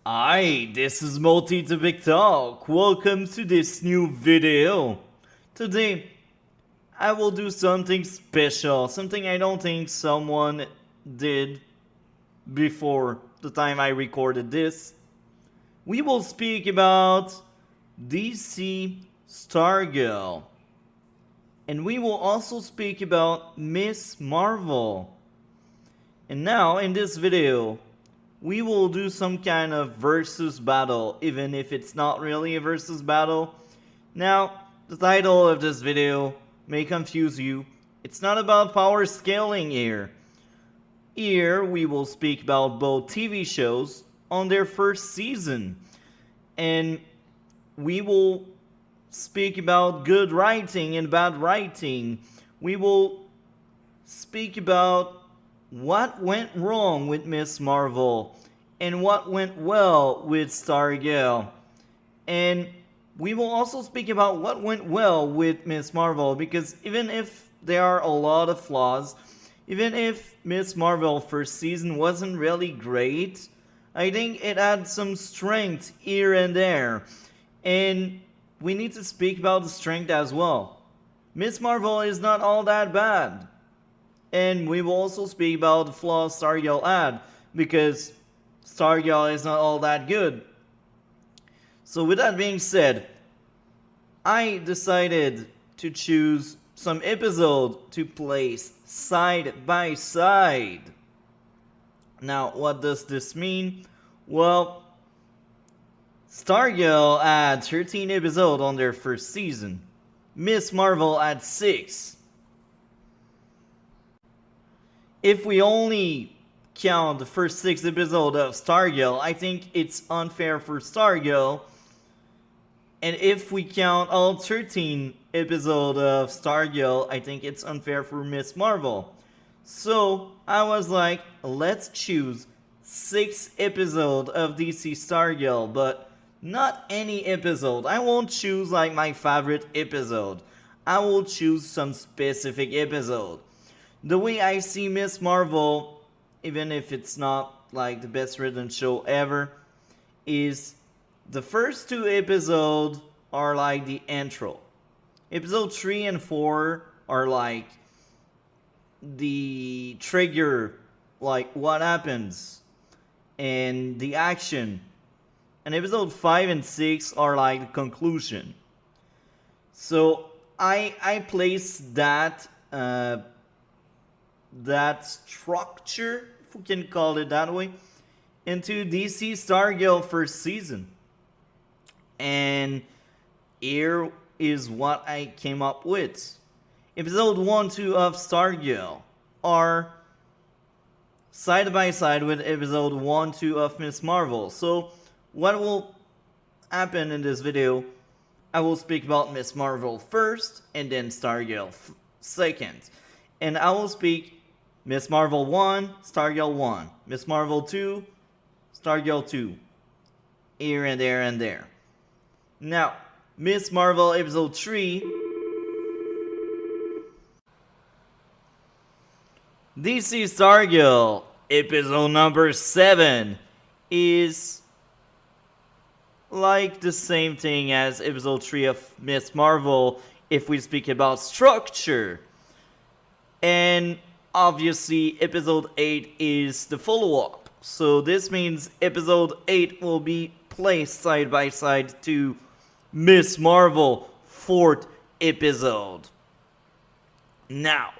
Hi, this is Multi to Big Talk. Welcome to this new video. Today, I will do something special, something I don't think someone did before the time I recorded this. We will speak about DC Stargirl. And we will also speak about Miss Marvel. And now, in this video, we will do some kind of versus battle, even if it's not really a versus battle. Now, the title of this video may confuse you. It's not about power scaling here. Here, we will speak about both TV shows on their first season. And we will speak about good writing and bad writing. We will speak about what went wrong with Miss Marvel and what went well with Stargirl. And we will also speak about what went well with Miss Marvel, because even if there are a lot of flaws, even if Miss Marvel first season wasn't really great, I think it had some strength here and there. And we need to speak about the strength as well. Miss Marvel is not all that bad. And we will also speak about the flaws Stargirl had, because Stargirl is not all that good. So with that being said, I decided to choose some episode to place side by side. Now, what does this mean? Well, Stargirl had 13 episodes on their first season. Miss Marvel had 6. If we only count the first 6 episodes of Stargirl, I think it's unfair for Stargirl. And if we count all 13 episodes of Stargirl, I think it's unfair for Miss Marvel. So I was like, let's choose 6 episodes of DC Stargirl, but not any episode. I won't choose like my favorite episode. I will choose some specific episode. The way I see Miss Marvel, even if it's not like the best written show ever, is the first 2 episodes are like the intro. Episode 3 and 4 are like the trigger, like what happens and the action. And episode 5 and 6 are like the conclusion. So I place that that structure, if we can call it that way, into DC Stargirl first season. And here is what I came up with. Episode 1, 2 of Stargirl are side by side with episode 1, 2 of Miss Marvel. So what will happen in this video, I will speak about Miss Marvel first and then Stargirl second. And I will speak Miss Marvel 1, Stargirl 1. Miss Marvel 2, Stargirl 2. Here and there and there. Now, Miss Marvel episode 3. DC Stargirl episode number 7 is like the same thing as episode 3 of Miss Marvel if we speak about structure. And obviously episode 8 is the follow-up. So this means episode 8 will be placed side by side to Miss Marvel 4th episode. Now,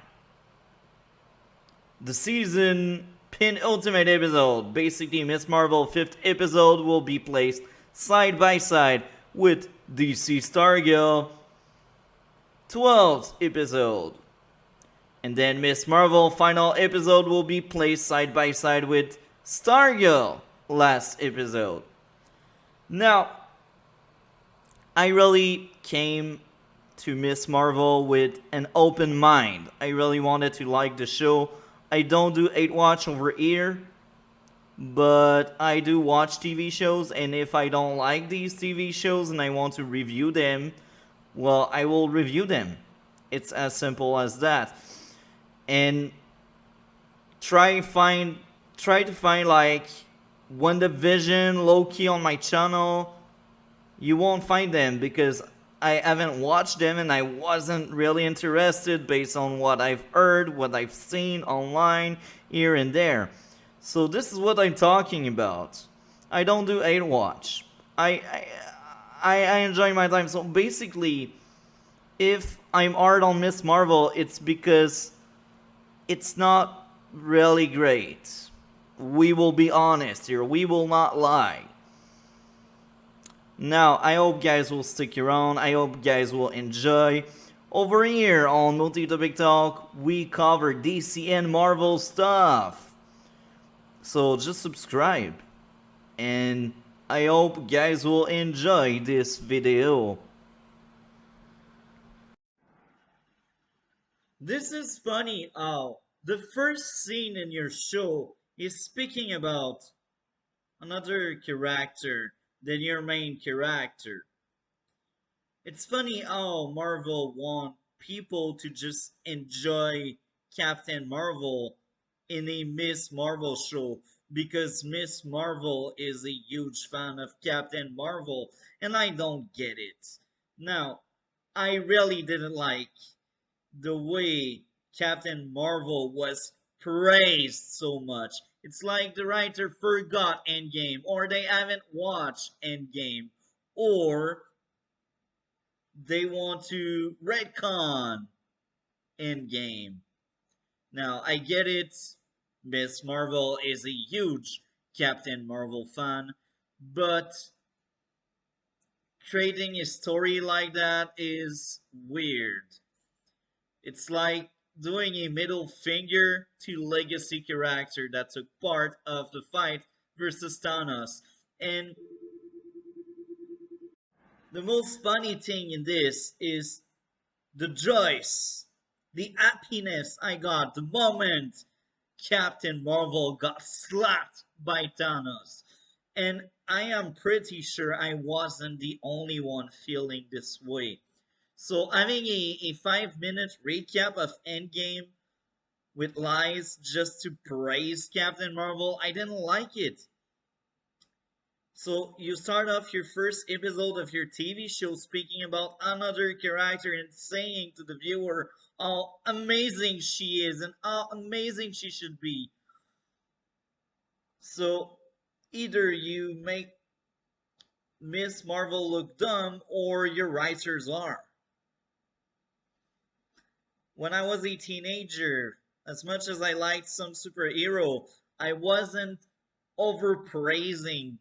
the season penultimate episode, basically Miss Marvel 5th episode, will be placed side by side with DC Stargirl 12th episode. And then Miss Marvel final episode will be placed side by side with Stargirl last episode. Now, I really came to Miss Marvel with an open mind. I really wanted to like the show. I don't do 8 watch over here, but I do watch TV shows, and if I don't like these TV shows and I want to review them, well, I will review them. It's as simple as that. And try to find like WandaVision, Loki on my channel, you won't find them because I haven't watched them and I wasn't really interested based on what I've heard, what I've seen online, here and there. So this is what I'm talking about. I don't do hate watch. I enjoy my time. So basically, if I'm hard on Miss Marvel, it's because it's not really great. We will be honest here. We will not lie. Now, I hope guys will stick around. I hope guys will enjoy. Over here on Multi Topic Talk, we cover DC and Marvel stuff. So just subscribe. And I hope guys will enjoy this video. This is funny how the first scene in your show is speaking about another character than your main character. It's funny how Marvel want people to just enjoy Captain Marvel in a Miss Marvel show because Miss Marvel is a huge fan of Captain Marvel and I don't get it. Now, I really didn't like the way Captain Marvel was praised so much. It's like the writer forgot Endgame, or they haven't watched Endgame, or they want to retcon Endgame. Now, I get it. Miss Marvel is a huge Captain Marvel fan, but creating a story like that is weird. It's like doing a middle finger to legacy character that took part of the fight versus Thanos. And the most funny thing in this is the joys, the happiness I got the moment Captain Marvel got slapped by Thanos. And I am pretty sure I wasn't the only one feeling this way. So having a 5 minute recap of Endgame with lies just to praise Captain Marvel, I didn't like it. So you start off your first episode of your TV show speaking about another character and saying to the viewer how amazing she is and how amazing she should be. So either you make Miss Marvel look dumb or your writers are. When I was a teenager, as much as I liked some superhero, I wasn't overpraising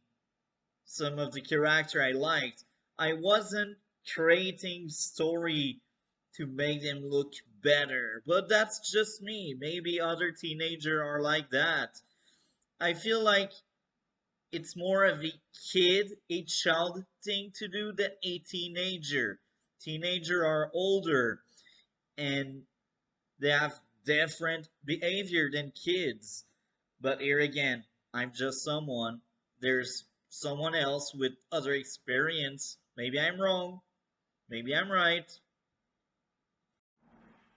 some of the character I liked. I wasn't creating story to make them look better. But that's just me. Maybe other teenagers are like that. I feel like it's more of a child thing to do than a teenager. Teenager are older and they have different behavior than kids. But here again, I'm just someone. There's someone else with other experience. Maybe I'm wrong. Maybe I'm right.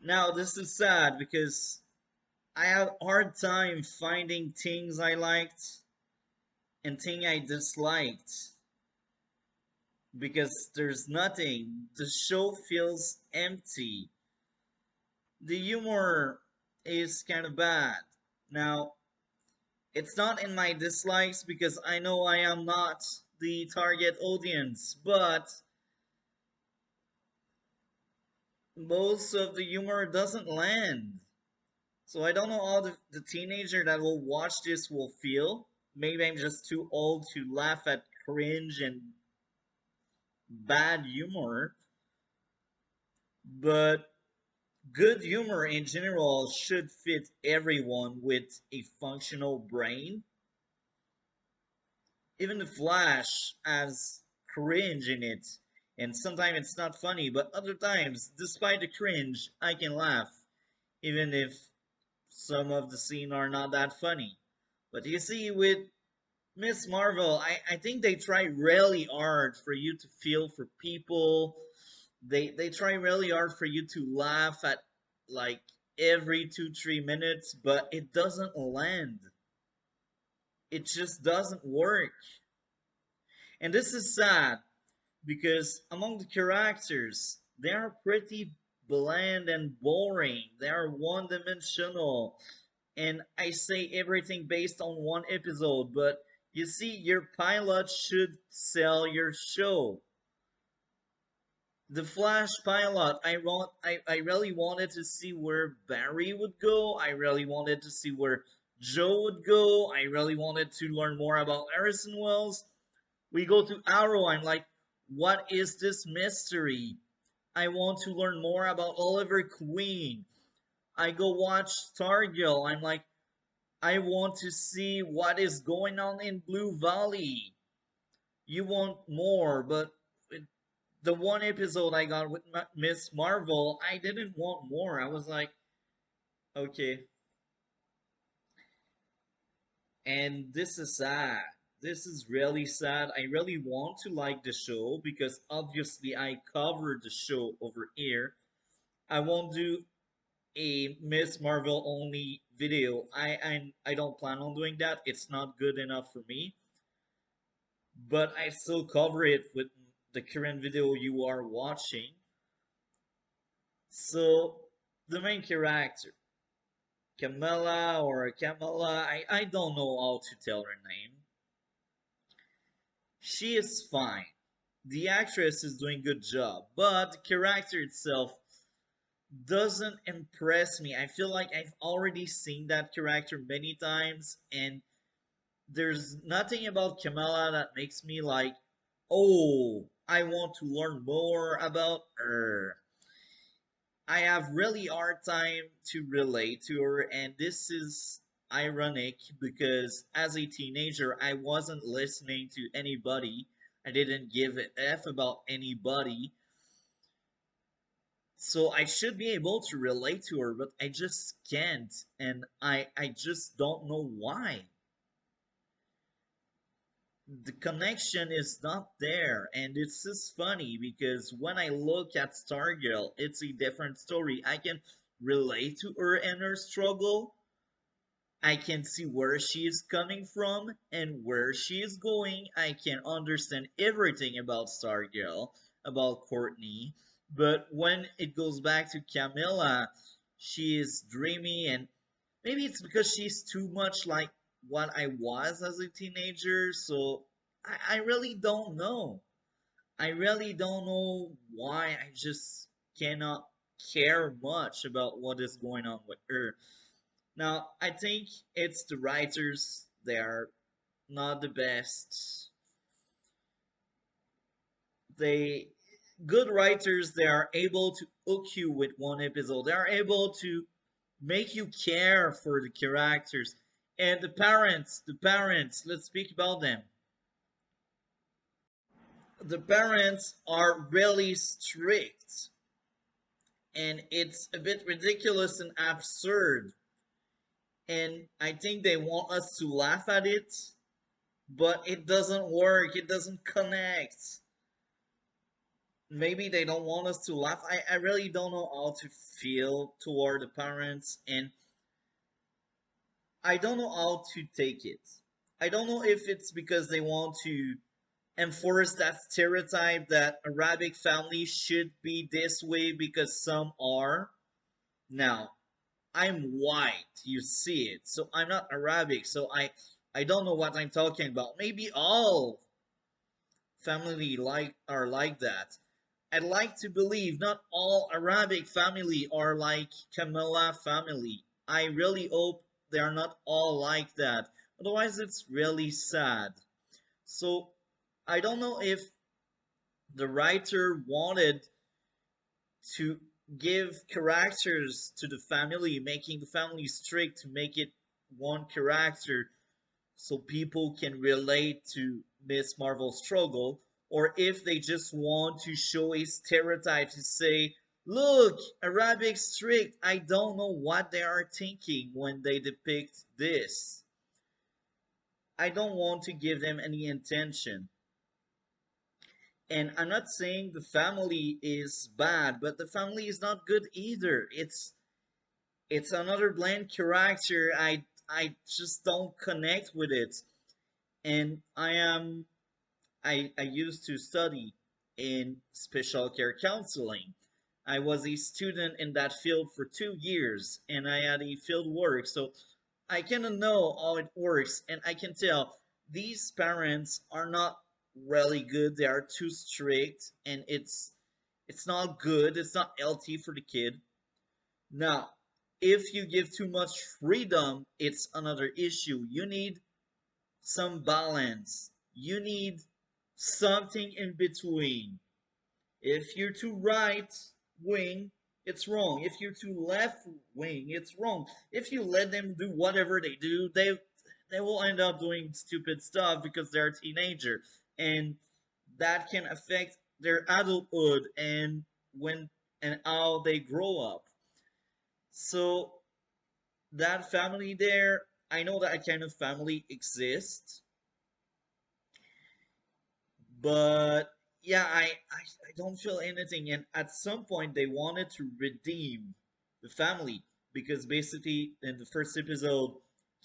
Now, this is sad because I have a hard time finding things I liked and things I disliked because there's nothing. The show feels empty. The humor is kind of bad. Now, it's not in my dislikes because I know I am not the target audience, but most of the humor doesn't land. So I don't know how the teenager that will watch this will feel. Maybe I'm just too old to laugh at cringe and bad humor, but good humor in general should fit everyone with a functional brain. Even the Flash has cringe in it, and sometimes it's not funny, but other times, despite the cringe, I can laugh, even if some of the scene are not that funny. But you see, with Miss Marvel, I think they try really hard for you to feel for people. They try really hard for you to laugh at like every 2 3 minutes, but it doesn't land. It just doesn't work. And this is sad because among the characters, they are pretty bland and boring. They are one dimensional. And I say everything based on one episode, but you see, your pilot should sell your show. The Flash pilot, I really wanted to see where Barry would go. I really wanted to see where Joe would go. I really wanted to learn more about Harrison Wells. We go to Arrow. I'm like, what is this mystery? I want to learn more about Oliver Queen. I go watch Stargirl. I'm like, I want to see what is going on in Blue Valley. You want more, but the one episode I got with Miss Marvel, I didn't want more. I was like, okay. And this is sad. This is really sad. I really want to like the show because obviously I covered the show over here. I won't do a Miss Marvel only video. I don't plan on doing that. It's not good enough for me. But I still cover it with the current video you are watching. So the main character, Camilla or Kamala, I don't know how to tell her name. She is fine. The actress is doing good job, but the character itself doesn't impress me. I feel like I've already seen that character many times, and there's nothing about Kamala that makes me like, oh, I want to learn more about her. I have really hard time to relate to her, and this is ironic because as a teenager I wasn't listening to anybody. I didn't give a F about anybody. So I should be able to relate to her, but I just can't, and I just don't know why. The connection is not there, and it's just funny because when I look at Stargirl, it's a different story. I can relate to her and her struggle. I can see where she is coming from and where she is going. I can understand everything about Stargirl, about Courtney. But when it goes back to Camilla, she is dreamy, and maybe it's because she's too much like what I was as a teenager. So I really don't know. I really don't know why I just cannot care much about what is going on with her. Now, I think it's the writers. They are not the best. They good writers, they are able to hook you with one episode. They are able to make you care for the characters. And the parents, let's speak about them. The parents are really strict, and it's a bit ridiculous and absurd. And I think they want us to laugh at it, but it doesn't work. It doesn't connect. Maybe they don't want us to laugh. I really don't know how to feel toward the parents, and I don't know how to take it. I don't know if it's because they want to enforce that stereotype that Arabic families should be this way because some are. Now, I'm white, you see it. So I'm not Arabic, so I don't know what I'm talking about. Maybe all family like are like that. I'd like to believe not all Arabic family are like Camilla family. I really hope they are not all like that. Otherwise, it's really sad. So I don't know if the writer wanted to give characters to the family, making the family strict to make it one character so people can relate to Miss Marvel's struggle, or if they just want to show a stereotype to say, look, Arabic strict, I don't know what they are thinking when they depict this. I don't want to give them any intention. And I'm not saying the family is bad, but the family is not good either. It's another bland character. I just don't connect with it. And I used to study in special care counseling. I was a student in that field for 2 years and I had a field work. So I kind of know how it works and I can tell these parents are not really good. They are too strict and it's not good. It's not healthy for the kid. Now, if you give too much freedom, it's another issue. You need some balance. You need something in between. If you're too right wing, it's wrong. If you're too left wing, it's wrong. If you let them do whatever they do, they will end up doing stupid stuff because they're a teenager, and that can affect their adulthood and when and how they grow up. So that family there, I know that kind of family exists, but yeah, I don't feel anything. And at some point, they wanted to redeem the family because basically, in the first episode,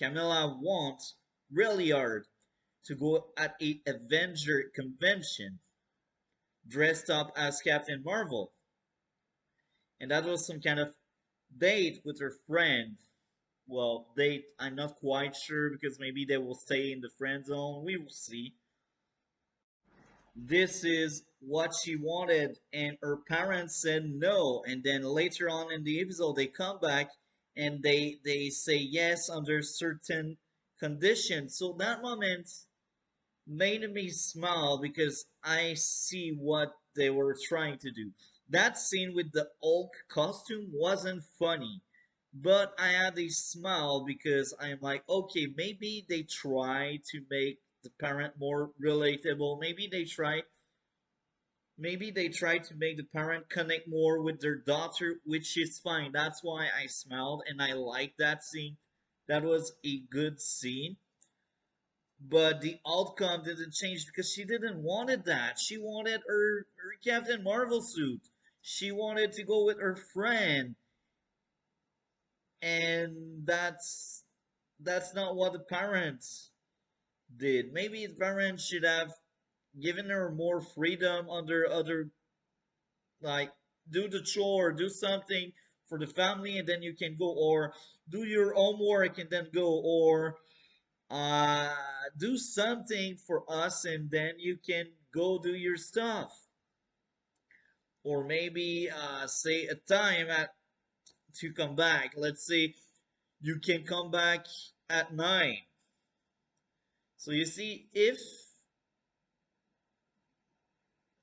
Camilla wants really hard to go at a Avenger convention dressed up as Captain Marvel, and that was some kind of date with her friend. Well, date, I'm not quite sure because maybe they will stay in the friend zone. We will see. This is what she wanted, and her parents said no. And then later on in the episode, they come back and they say yes under certain conditions. So that moment made me smile because I see what they were trying to do. That scene with the Hulk costume wasn't funny, but I had a smile because I'm like, okay, maybe they try to make the parent more relatable. Maybe they try to make the parent connect more with their daughter, which is fine. That's why I smiled and I liked that scene. That was a good scene. But the outcome didn't change because she didn't wanted that. She wanted her Captain Marvel suit. She wanted to go with her friend. And that's not what the parents did. Maybe the parents should have given her more freedom under other, like, do the chore, do something for the family and then you can go, or do your homework and then go, or do something for us and then you can go do your stuff, or maybe say a time at to come back. Let's say you can come back at 9. So you see, if,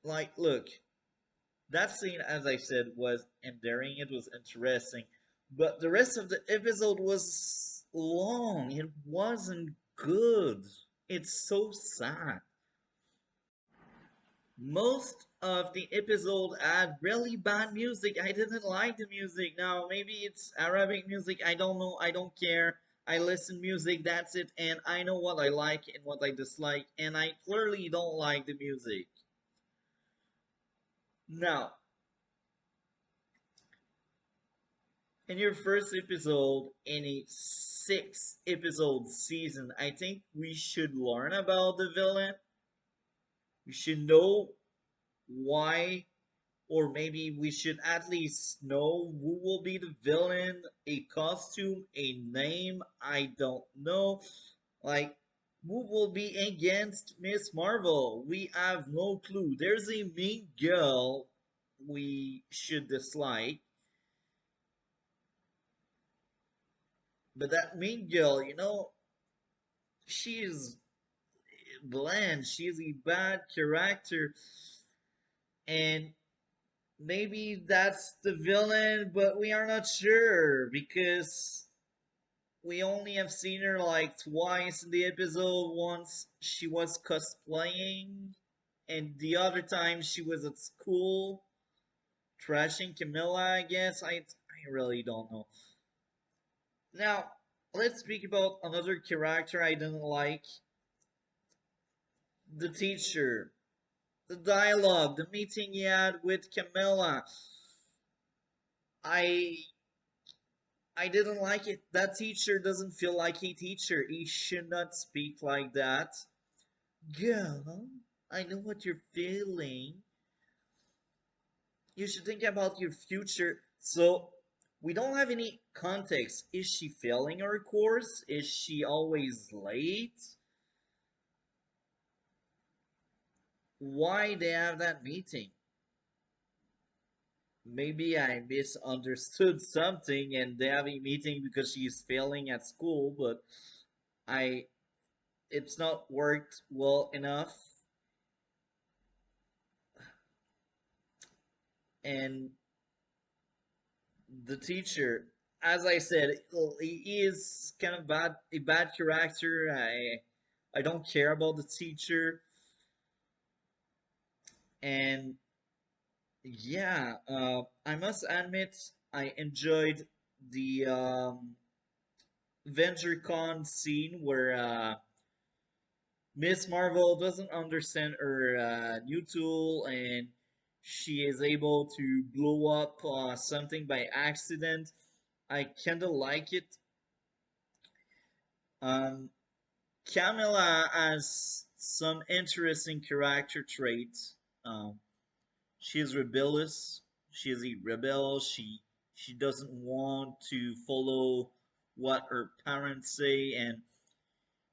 like, look, that scene, as I said, was endearing. It was interesting, but the rest of the episode was long. It wasn't good. It's so sad. Most of the episode had really bad music. I didn't like the music. Now maybe it's Arabic music. I don't know. I don't care. I listen music. That's it. And I know what I like and what I dislike. And I clearly don't like the music. Now, in your first episode in a 6 episode season, I think we should learn about the villain. We should know why, or maybe we should at least know who will be the villain, a costume, a name, I don't know. Like, who will be against Miss Marvel? We have no clue. There's a mean girl we should dislike, but that mean girl, she is bland. She's a bad character, and maybe that's the villain, but we are not sure because we only have seen her like twice in the episode. Once she was cosplaying, and the other time she was at school trashing Camilla, I guess. I really don't know. Now, let's speak about another character I didn't like, the teacher. The dialogue, the meeting he had with Camilla. I I didn't like it. That teacher doesn't feel like a teacher. He should not speak like that. Girl, I know what you're feeling. You should think about your future. So, we don't have any context. Is she failing her course? Is she always late? Why they have that meeting? Maybe I misunderstood something and they have a meeting because she's failing at school, but I it's not worked well enough. And the teacher, as I said, he is kind of a bad character. I don't care about the teacher, and yeah, I must admit I enjoyed the VentureCon scene where Miss Marvel doesn't understand her new tool and she is able to blow up something by accident. I kinda like it. Um, Camilla has some interesting character traits. She is rebellious. She is a rebel. She doesn't want to follow what her parents say, and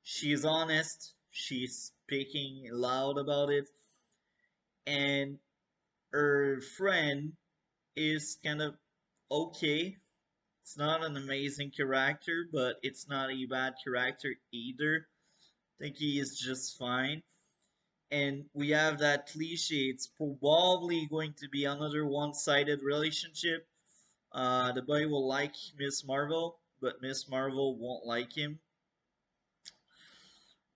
she is honest. She's speaking loud about it, and her friend is kind of okay. It's not an amazing character, but it's not a bad character either. I think he is just fine. And we have that cliche. It's probably going to be another one-sided relationship. The boy will like Miss Marvel, but Miss Marvel won't like him.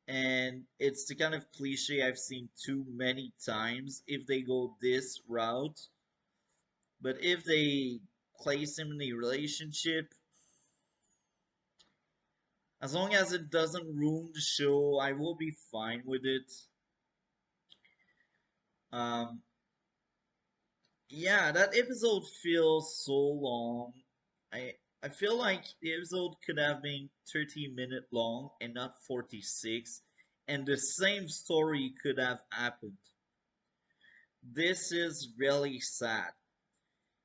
And it's the kind of cliche I've seen too many times if they go this route. But if they place him in a relationship, as long as it doesn't ruin the show, I will be fine with it. Um, yeah, that episode feels so long. I feel like the episode could have been 30-minute long and not 46, and the same story could have happened. This is really sad.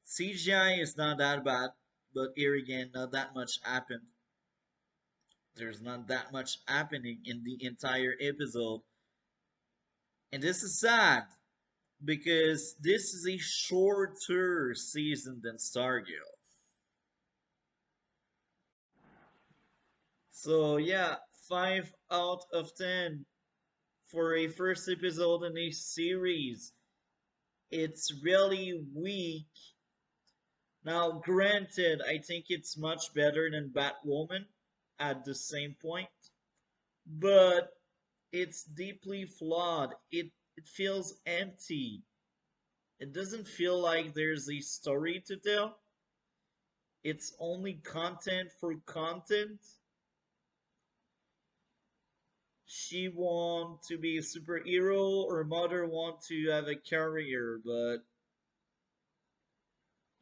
CGI is not that bad, but here again, not that much happened. There's not that much happening in the entire episode. And this is sad because this is a shorter season than Stargirl. So yeah, 5 out of 10 for a first episode in a series. It's really weak. Now, granted, I think it's much better than Batwoman at the same point, but it's deeply flawed. It feels empty. It doesn't feel like there's a story to tell. It's only content for content. She want to be a superhero, her mother want to have a career, but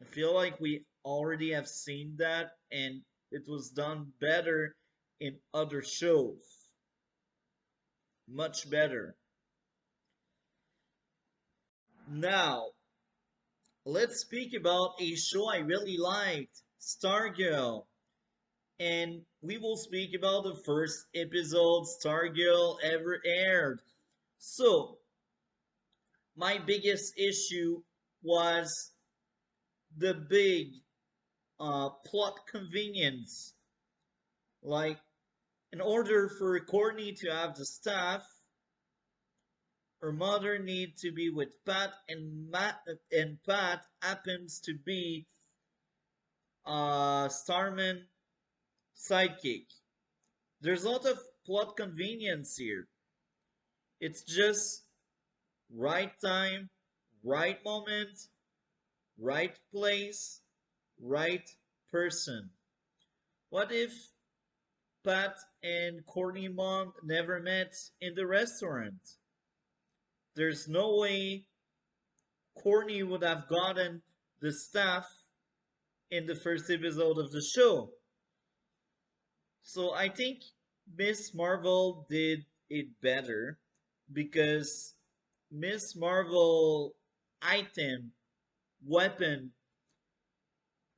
I feel like we already have seen that and it was done better in other shows. Much better. Now, let's speak about a show I really liked, Stargirl. And we will speak about the first episode Stargirl ever aired. So, my biggest issue was the big plot convenience. Like, in order for Courtney to have the staff, her mother needs to be with Pat, and Pat happens to be Starman sidekick. There's a lot of plot convenience here. It's just right time, right moment, right place, right person. What if Pat and Courtney mom never met in the restaurant? There's no way Courtney would have gotten the staff in the first episode of the show. So I think Miss Marvel did it better. because Miss Marvel item, weapon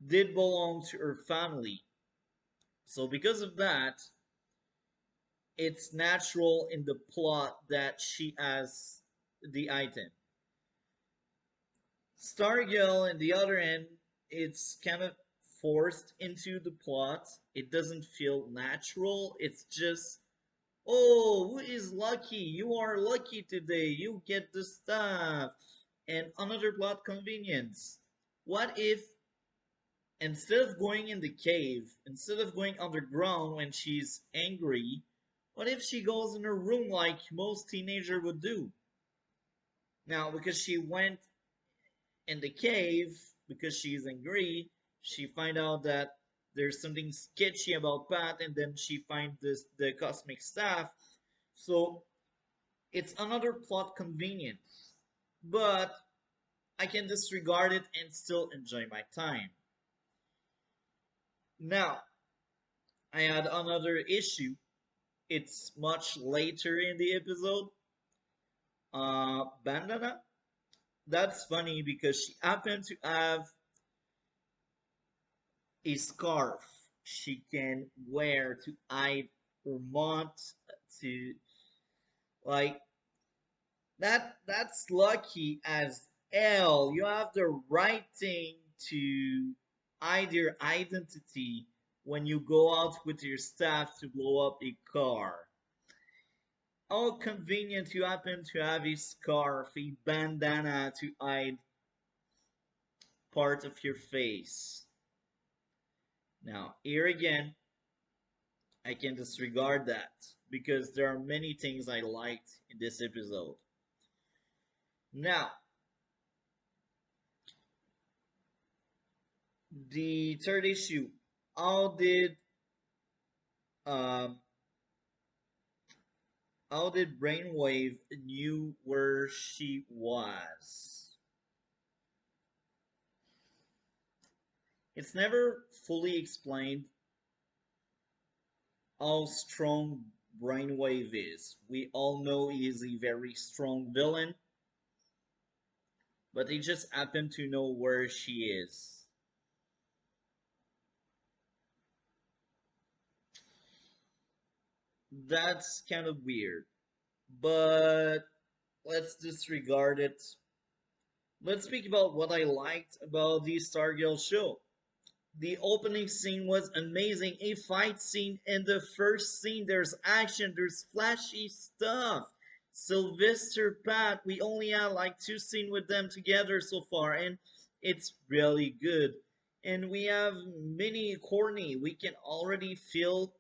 did belong to her family. So because of that, it's natural in the plot that she has the item. Stargirl, on the other end, it's kind of forced into the plot. It doesn't feel natural. It's just, oh, who is lucky? You are lucky today. You get the stuff. And another plot convenience. What if instead of going in the cave, instead of going underground when she's angry, what if she goes in her room like most teenager would do? Now, because she went in the cave, because she's angry, she find out that there's something sketchy about Pat, and then she finds the cosmic staff. So it's another plot convenience, but I can disregard it and still enjoy my time. Now, I had another issue. It's much later in the episode. Bandana. That's funny because she happened to have a scarf she can wear to hide her mont to like that's lucky as hell. You have the right thing to hide your identity when you go out with your staff to blow up a car. How convenient you happen to have a scarf, a bandana to hide part of your face. Now, here again, I can disregard that because there are many things I liked in this episode. Now, the third issue. How did um, how did Brainwave knew where she was? It's never fully explained how strong Brainwave is. We all know he is a very strong villain, but they just happen to know where she is. That's kind of weird, but let's disregard it. Let's speak about what I liked about the Stargirl show. The opening scene was amazing. A fight scene in the first scene. There's action, there's flashy stuff. Sylvester Pat, we only had like two scenes with them together so far, and it's really good. And we have Mini Courtney. We can already feel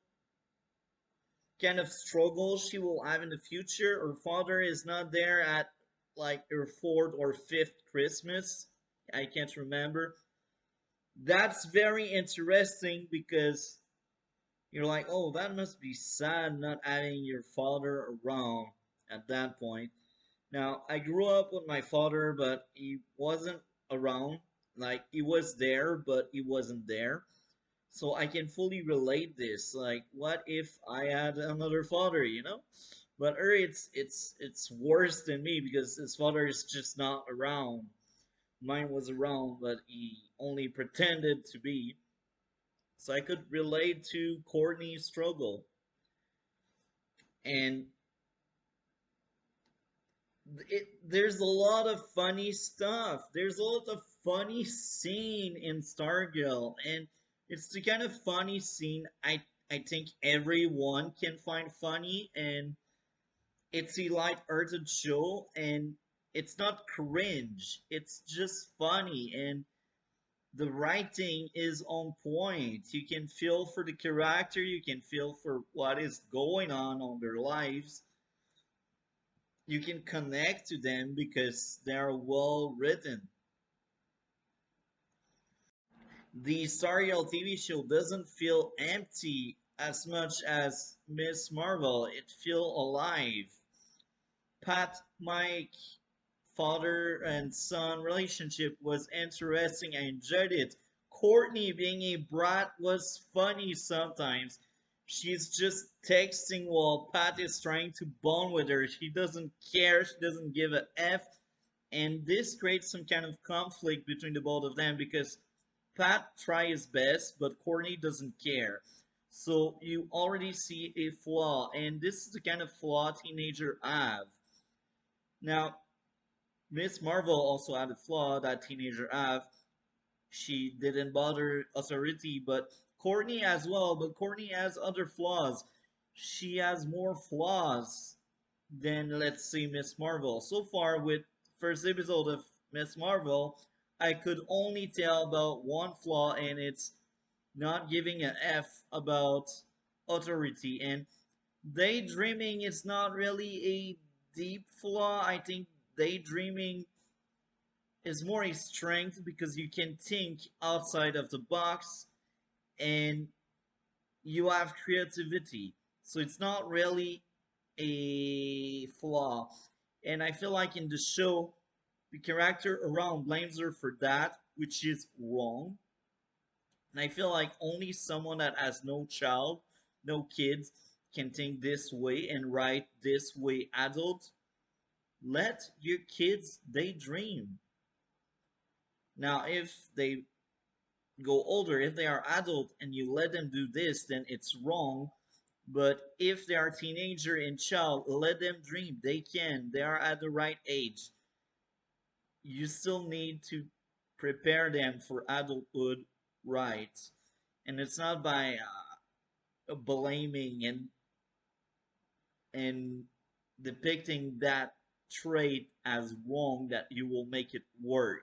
kind of struggle she will have in the future. Her father is not there at like her fourth or fifth Christmas. I can't remember. That's very interesting because you're like, oh, that must be sad not having your father around at that point. Now, I grew up with my father, but he wasn't around. Like, he was there, but he wasn't there. So I can fully relate this. Like, what if I had another father, you know? But her, it's worse than me because his father is just not around. Mine was around, but he only pretended to be. So I could relate to Courtney's struggle. And there's a lot of funny stuff. There's a lot of funny scene in Stargirl, and it's the kind of funny scene I think everyone can find funny, and it's a light-hearted show, and it's not cringe. It's just funny, and the writing is on point. You can feel for the character, you can feel for what is going on their lives. You can connect to them because they are well written. The Stargirl TV show doesn't feel empty as much as Miss Marvel. It feels alive. Pat, Mike, father and son relationship was interesting. I enjoyed it. Courtney being a brat was funny sometimes. She's just texting while Pat is trying to bond with her. She doesn't care, she doesn't give a F. And this creates some kind of conflict between the both of them because Pat tries his best, but Courtney doesn't care. So you already see a flaw, and this is the kind of flaw teenager have. Now, Miss Marvel also had a flaw that teenager have. She didn't bother authority, but Courtney as well. But Courtney has other flaws. She has more flaws than, let's say, Miss Marvel. So far, with first episode of Miss Marvel, I could only tell about one flaw, and it's not giving a F about authority. And daydreaming is not really a deep flaw. I think daydreaming is more a strength because you can think outside of the box and you have creativity. So it's not really a flaw. And I feel like in the show, the character around blames her for that, which is wrong. And I feel like only someone that has no child, no kids, can think this way and write this way adult. Let your kids daydream. Now, if they go older, if they are adult and you let them do this, then it's wrong. But if they are teenager and child, let them dream. They can. They are at the right age. You still need to prepare them for adulthood rights. And it's not by blaming and depicting that trait as wrong that you will make it work.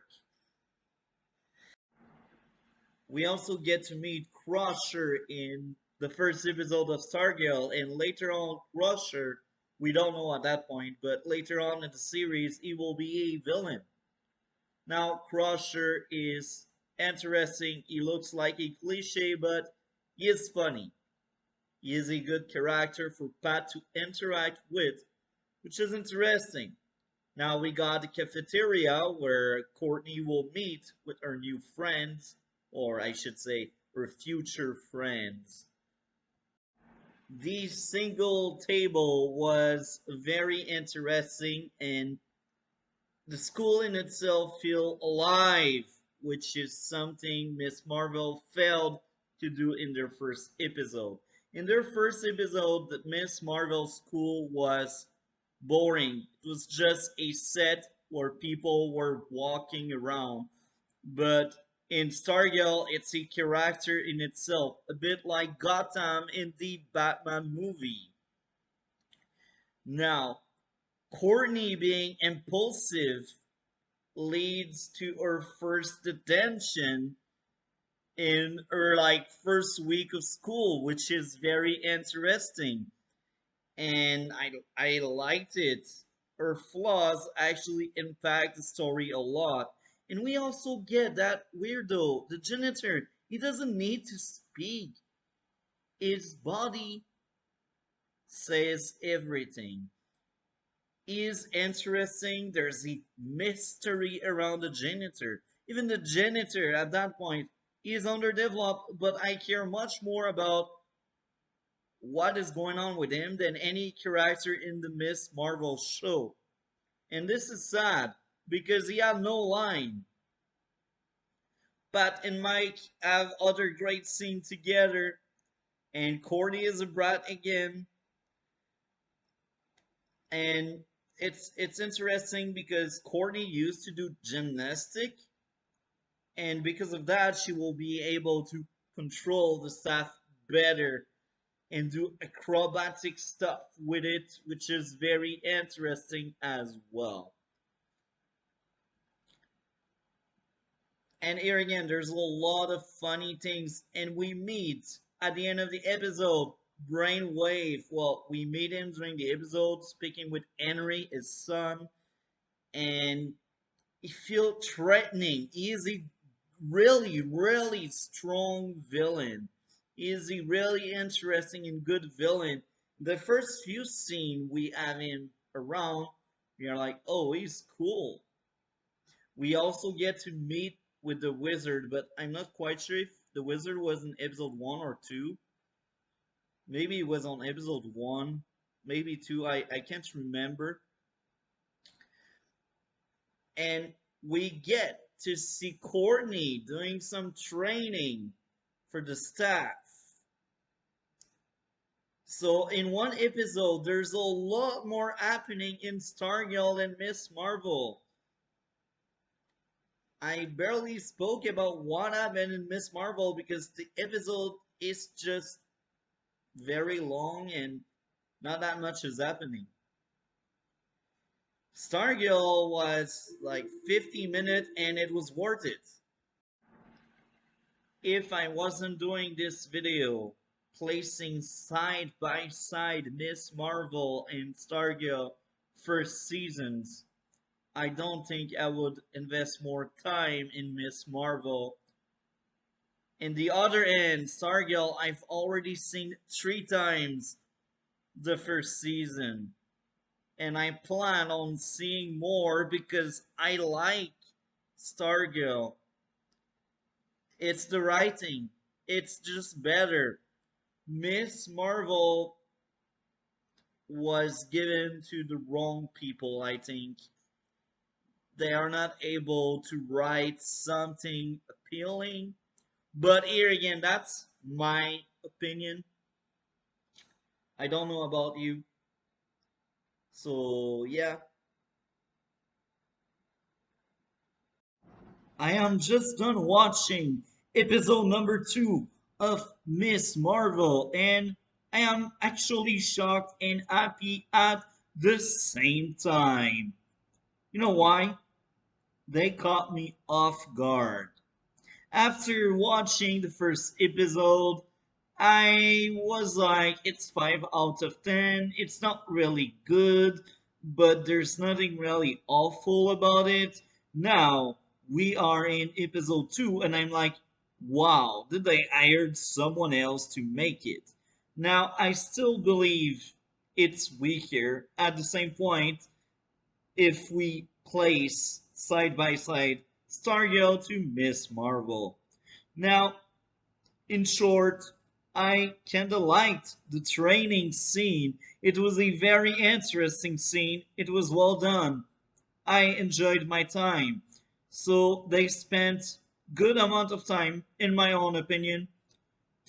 We also get to meet Crusher in the first episode of Stargirl, and later on, Crusher, we don't know at that point, but later on in the series, he will be a villain. Now, Crusher is interesting. He looks like a cliche, but he is funny. He is a good character for Pat to interact with, which is interesting. Now we got the cafeteria where Courtney will meet with her new friends, or I should say, her future friends. The single table was very interesting, and the school in itself feel alive, which is something Miss Marvel failed to do in their first episode. In their first episode, the Miss Marvel school was boring. It was just a set where people were walking around. But in Stargirl, it's a character in itself, a bit like Gotham in the Batman movie. Now, Courtney being impulsive leads to her first detention in her like first week of school, which is very interesting. And I liked it. Her flaws actually impact the story a lot. And we also get that weirdo, the janitor. He doesn't need to speak. His body says everything. Is interesting. There's a mystery around the janitor. Even the janitor at that point is underdeveloped, but I care much more about what is going on with him than any character in the Miss Marvel show. And this is sad because he had no line. Pat and Mike have other great scenes together, and Courtney is a brat again. And it's interesting because Courtney used to do gymnastic, and because of that, she will be able to control the staff better and do acrobatic stuff with it, which is very interesting as well. And here again, there's a lot of funny things, and we meet at the end of the episode Brainwave. Well, we meet him during the episode speaking with Henry, his son, and he feels threatening. He is a really, really strong villain. He is a really interesting and good villain. The first few scenes we have him around, we are like, oh, he's cool. We also get to meet with the wizard, but I'm not quite sure if the wizard was in episode 1 or 2. Maybe it was on episode one, maybe two. I can't remember. And we get to see Courtney doing some training for the staff. So in one episode, there's a lot more happening in Stargirl and Miss Marvel. I barely spoke about what happened in Miss Marvel because the episode is just very long and not that much is happening. Stargirl was like 50 minutes and it was worth it. If I wasn't doing this video, placing side by side Miss Marvel and Stargirl first seasons, I don't think I would invest more time in Miss Marvel. In the other end, Stargirl, I've already seen 3 times the first season. And I plan on seeing more because I like Stargirl. It's the writing. It's just better. Miss Marvel was given to the wrong people, I think. They are not able to write something appealing. But here again, that's my opinion. I don't know about you. So, yeah. I am just done watching episode number 2 of Miss Marvel, and I am actually shocked and happy at the same time. You know why? They caught me off guard. After watching the first episode, I was like, it's 5 out of 10. It's not really good, but there's nothing really awful about it. Now, we are in episode 2, and I'm like, wow, did they hire someone else to make it? Now, I still believe it's weaker. At the same point, if we place side by side Stargirl to Miss Marvel. Now, in short, I kinda liked the training scene. It was a very interesting scene. It was well done. I enjoyed my time. So they spent good amount of time, in my own opinion,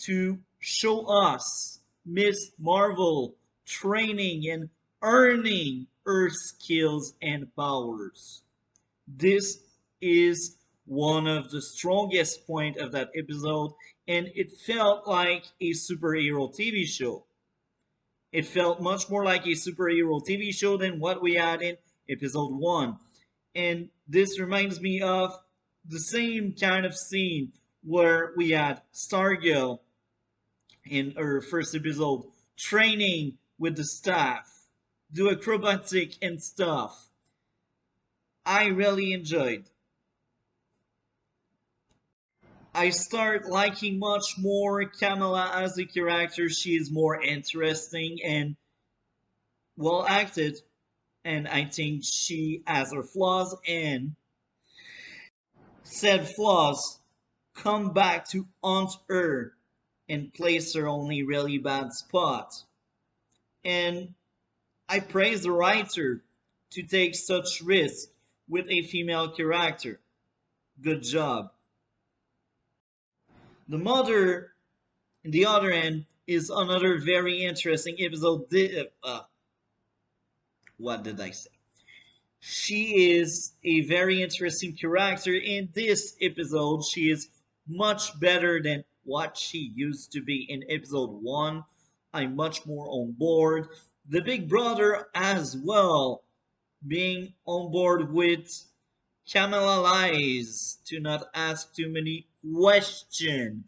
to show us Miss Marvel training and earning her skills and powers. This is one of the strongest point of that episode, and it felt like a superhero TV show. It felt much more like a superhero TV show than what we had in episode 1. And this reminds me of the same kind of scene where we had Stargirl in her first episode training with the staff, do acrobatic and stuff. I really enjoyed. I start liking much more Kamala as a character. She is more interesting and well acted, and I think she has her flaws, and said flaws come back to haunt her and place her on a really bad spot. And I praise the writer to take such risk with a female character. Good job. The mother, on the other end, is another very interesting episode. What did I say? She is a very interesting character in this episode. She is much better than what she used to be in episode 1. I'm much more on board. The big brother as well, being on board with Kamala lies to not ask too many questions.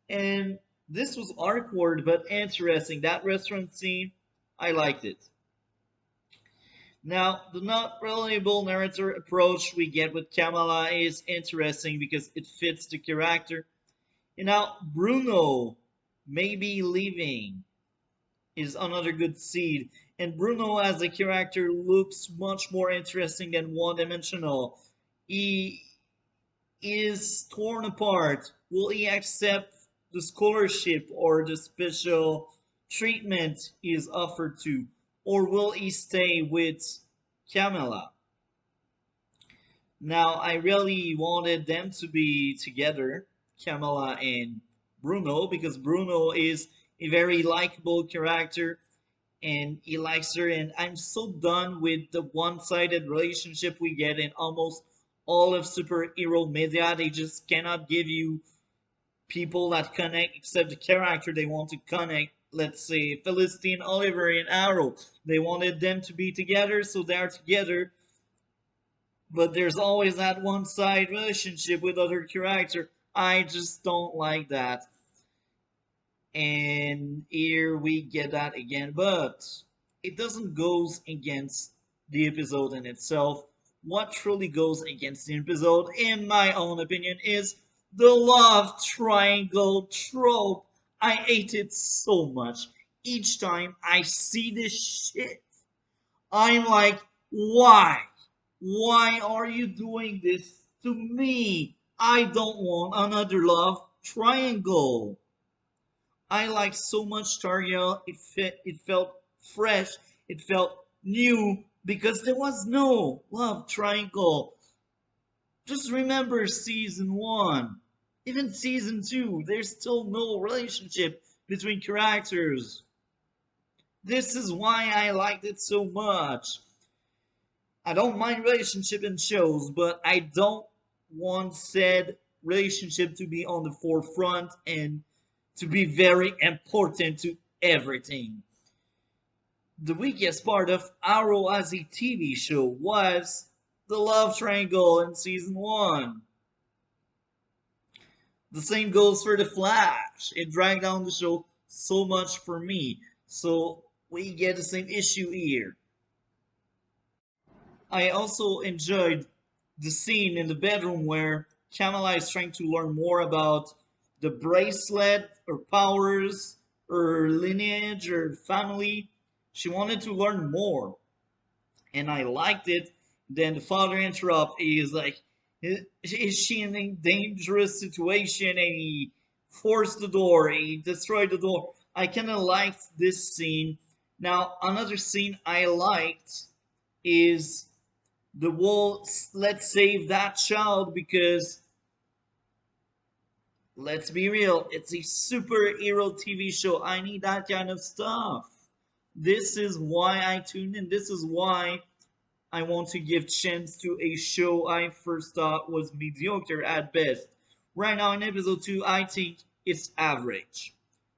And this was awkward but interesting. That restaurant scene, I liked it. Now, the not reliable narrator approach we get with Kamala is interesting because it fits the character. And now, Bruno maybe leaving is another good seed. And Bruno as a character looks much more interesting than one dimensional. He is torn apart. Will he accept the scholarship or the special treatment is offered to, or will he stay with Camilla? Now, I really wanted them to be together, Camilla and Bruno, because Bruno is a very likable character and he likes her. And I'm so done with the one sided relationship we get in almost all of superhero media. They just cannot give you people that connect except the character they want to connect. Let's say Philistine, Oliver, and Arrow. They wanted them to be together, so they're together. But there's always that one side relationship with other character. I just don't like that. And here we get that again, but it doesn't goes against the episode in itself. What truly goes against the episode, in my own opinion, is the love triangle trope. I hate it so much. Each time I see this shit, I'm like, why? Why are you doing this to me? I don't want another love triangle. I like so much stargirl. It felt fresh. It felt new because there was no love triangle. Just remember season one, even season two. There's still no relationship between characters. This is why I liked it so much. I don't mind relationship in shows, but I don't want said relationship to be on the forefront and to be very important to everything. The weakest part of Arrow as a TV show was the love triangle in season one. The same goes for The Flash. It dragged down the show so much for me. So we get the same issue here. I also enjoyed the scene in the bedroom where Kamala is trying to learn more about the bracelet, her powers, her lineage, her family. She wanted to learn more, and I liked it. Then the father interrupts. He is like, "Is she in a dangerous situation?" And he forced the door. He destroyed the door. I kind of liked this scene. Now, another scene I liked is the whole let's save that child because let's be real, it's a superhero TV show. I need that kind of stuff. This is why I tune in. This is why I want to give chance to a show I first thought was mediocre at best. Right now in episode 2, I think it's average.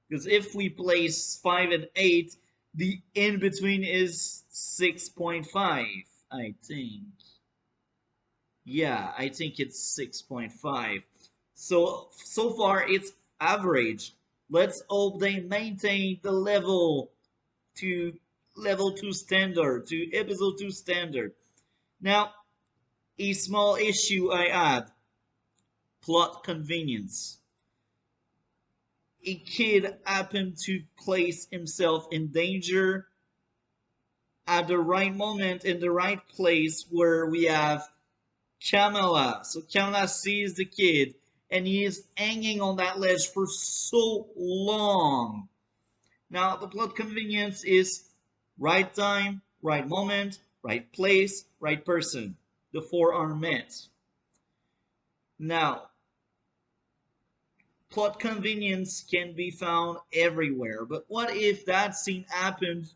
Because if we place 5 and 8, the in between is 6.5, I think. Yeah, I think it's 6.5. So far it's average. Let's hope they maintain the to level 2 standard, to episode 2 standard. Now, a small issue I add, plot convenience. A kid happened to place himself in danger at the right moment in the right place where we have Kamala. So Kamala sees the kid and he is hanging on that ledge for so long. Now, the plot convenience is right time, right moment, right place, right person. The four are met. Now, plot convenience can be found everywhere, but what if that scene happened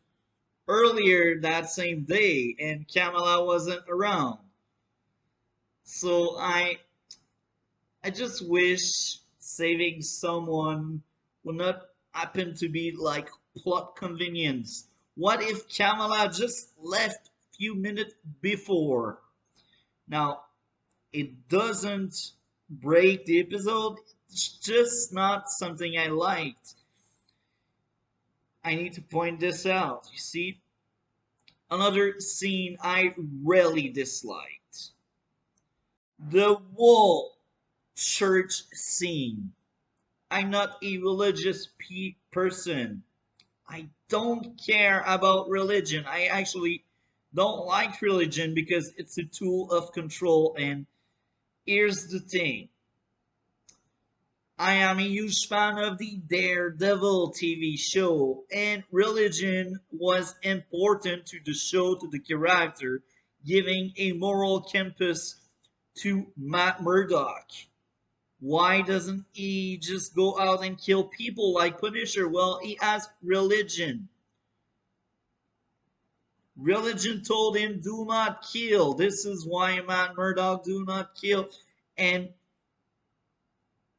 earlier that same day and Kamala wasn't around? So I just wish saving someone would not happen to be like plot convenience. What if Kamala just left a few minutes before? Now, it doesn't break the episode, it's just not something I liked. I need to point this out. You see, another scene I really disliked, the wall church scene. I'm not a religious person. I don't care about religion. I actually don't like religion because it's a tool of control. And here's the thing, I am a huge fan of the Daredevil TV show, and religion was important to the show, to the character, giving a moral compass to Matt Murdock. Why doesn't he just go out and kill people like Punisher? Well, he has religion. Religion told him, do not kill. This is why Matt Murdock do not kill. And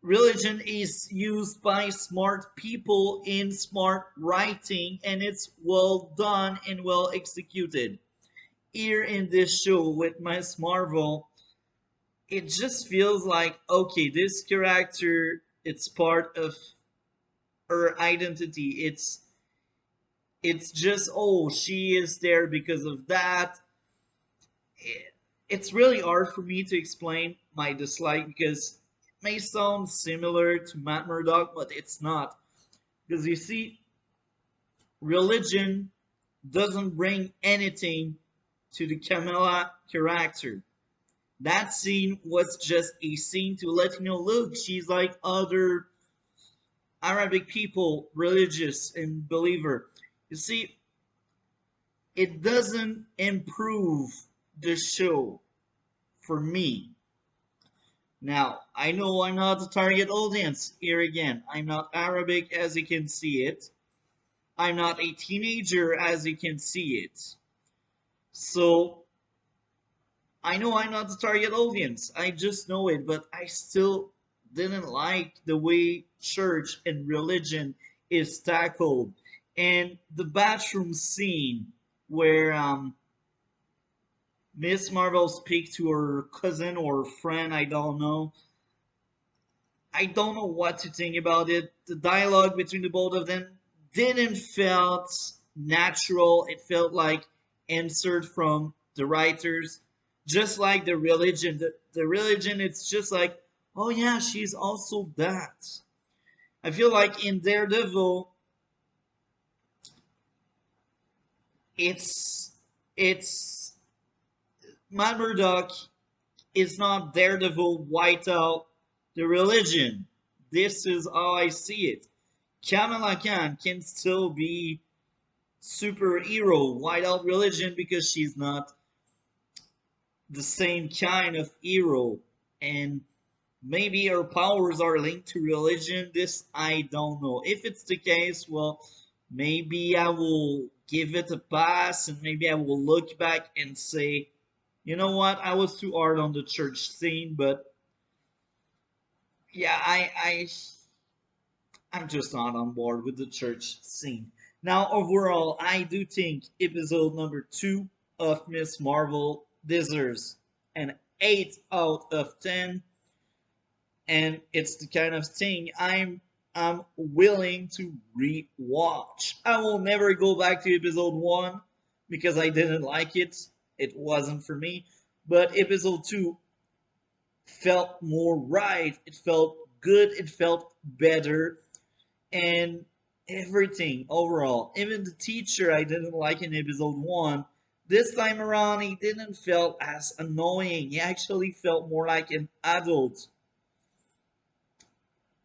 religion is used by smart people in smart writing, and it's well done and well executed. Here in this show with Miss Marvel, it just feels like, okay, this character, it's part of her identity. It's just, oh, she is there because of that. It's really hard for me to explain my dislike because it may sound similar to Matt Murdock, but it's not. Because you see, religion doesn't bring anything to the Camilla character. That scene was just a scene to let you know, look, she's like other Arabic people, religious and believer. You see, it doesn't improve the show for me. Now, I know I'm not the target audience here again. I'm not Arabic as you can see it. I'm not a teenager as you can see it. So, I know I'm not the target audience. I just know it, but I still didn't like the way church and religion is tackled. And the bathroom scene where Miss Marvel speaks to her cousin or friend, I don't know what to think about it. The dialogue between the both of them didn't felt natural. It felt like answered from the writers. Just like the religion. The religion, it's just like, oh yeah, she's also that. I feel like in Daredevil, it's it's Matt Murdock is not Daredevil white out the religion. This is how I see it. Kamala Khan can still be superhero white out religion because she's not the same kind of hero, and maybe her powers are linked to religion. This I don't know. If it's the case, well, maybe I will give it a pass and maybe I will look back and say, you know what, I was too hard on the church scene, but yeah, I'm just not on board with the church scene. Now, overall, I do think episode number 2 of Miss Marvel deserves an 8 out of 10, and it's the kind of thing I'm willing to rewatch. I will never go back to episode 1 because I didn't like it. It wasn't for me. But episode 2 felt more right. It felt good. It felt better. And everything overall, even the teacher I didn't like in episode 1, this time around he didn't feel as annoying. He actually felt more like an adult.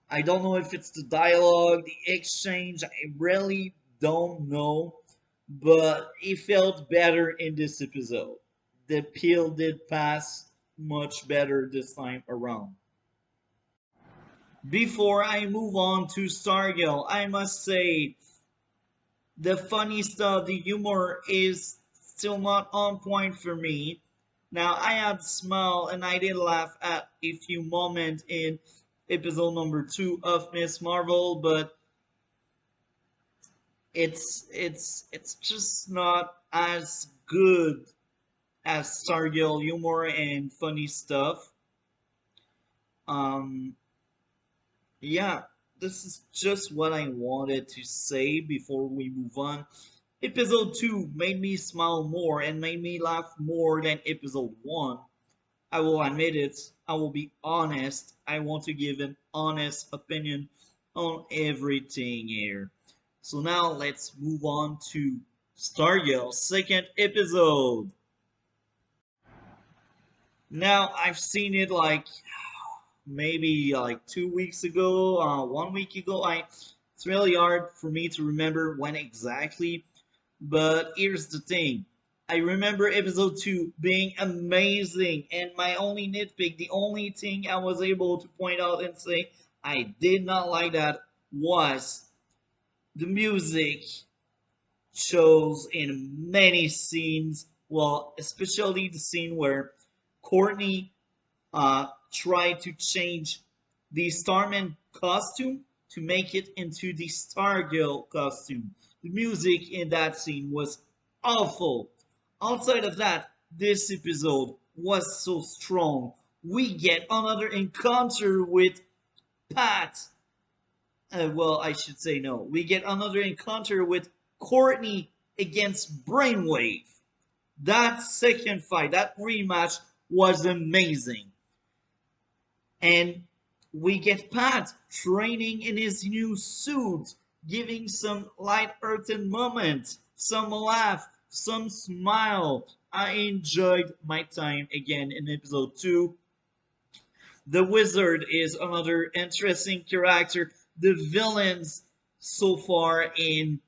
I don't know if it's the dialogue, the exchange, I really don't know, but it felt better in this episode. The pill did pass much better this time around. Before I move on to Stargirl, I must say the funny stuff, the humor is still not on point for me. Now, I had smile and I did laugh at a few moments in episode number 2 of Miss Marvel, but it's just not as good as Stargirl humor and funny stuff. Um, yeah, this is just what I wanted to say before we move on. Episode 2 made me smile more and made me laugh more than episode 1. I will admit it, I will be honest. I want to give an honest opinion on everything here. So now let's move on to Stargirl's second episode. Now I've seen it like maybe like 2 weeks ago, 1 week ago. It's really hard for me to remember when exactly, but here's the thing. I remember episode 2 being amazing, and my only nitpick, the only thing I was able to point out and say I did not like that was the music shows in many scenes. Well, especially the scene where Courtney tried to change the Starman costume to make it into the Stargirl costume. The music in that scene was awful. Outside of that, this episode was so strong. We get another encounter with Pat. Well, I should say no. We get another encounter with Courtney against Brainwave. That second fight, that rematch was amazing. And we get Pat training in his new suit, giving some light-hearted moments, some laugh, some smile. I enjoyed my time again in episode 2. The wizard is another interesting character. The villains so far in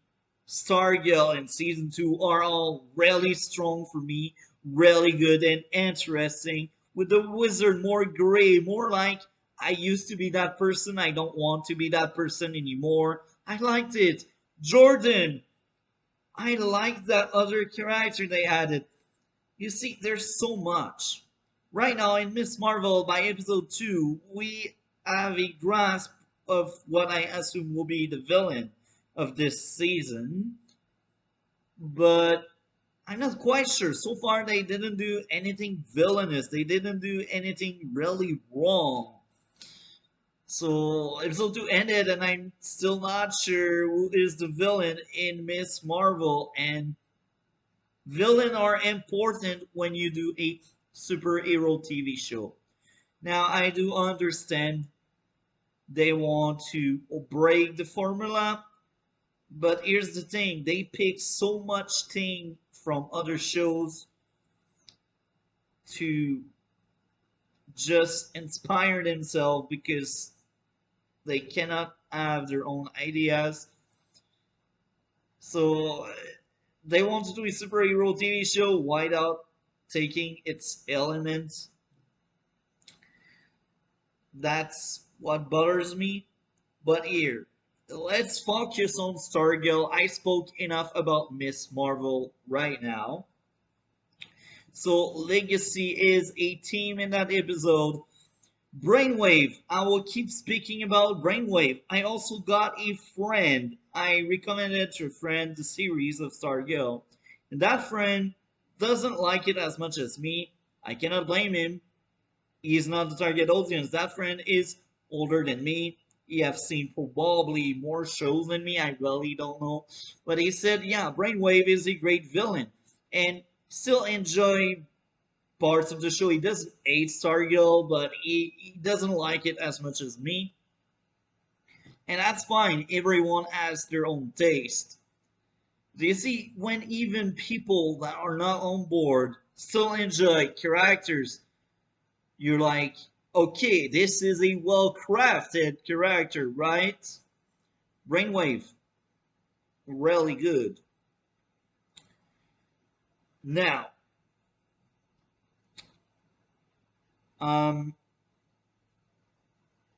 Stargirl and season 2 are all really strong for me, really good and interesting. With the wizard more gray, more like I used to be that person, I don't want to be that person anymore. I liked it. Jordan, I liked that other character they added. You see, there's so much. Right now in Miss Marvel, by episode 2, we have a grasp of what I assume will be the villain of this season. But I'm not quite sure. So far, they didn't do anything villainous. They didn't do anything really wrong. So episode 2 ended, and I'm still not sure who is the villain in Miss Marvel. And villain are important when you do a superhero TV show. Now, I do understand they want to break the formula, but here's the thing, they pick so much thing from other shows to just inspire themselves because they cannot have their own ideas. So they want to do a superhero TV show without taking its elements. That's what bothers me. But here, let's focus on Stargirl. I spoke enough about Miss Marvel right now. So Legacy is a team in that episode. Brainwave. I will keep speaking about Brainwave. I also got a friend. I recommended to a friend the series of Stargirl. And that friend doesn't like it as much as me. I cannot blame him. He is not the target audience. That friend is older than me. He have seen probably more shows than me. I really don't know. But he said, yeah, Brainwave is a great villain. And still enjoy parts of the show. He doesn't hate Stargirl, but he doesn't like it as much as me. And that's fine. Everyone has their own taste. Do you see, when even people that are not on board still enjoy characters, you're like, okay, this is a well-crafted character, right? Brainwave, really good. Now, um,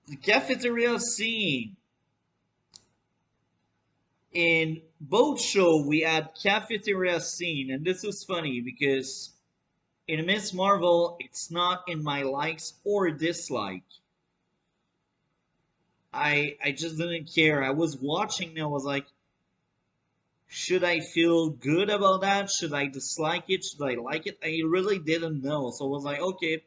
the cafeteria scene. In both show, we had cafeteria scene, and this is funny because in Miss Marvel, it's not in my likes or dislike. I just didn't care. I was watching and I was like, should I feel good about that? Should I dislike it? Should I like it? I really didn't know. So I was like, okay,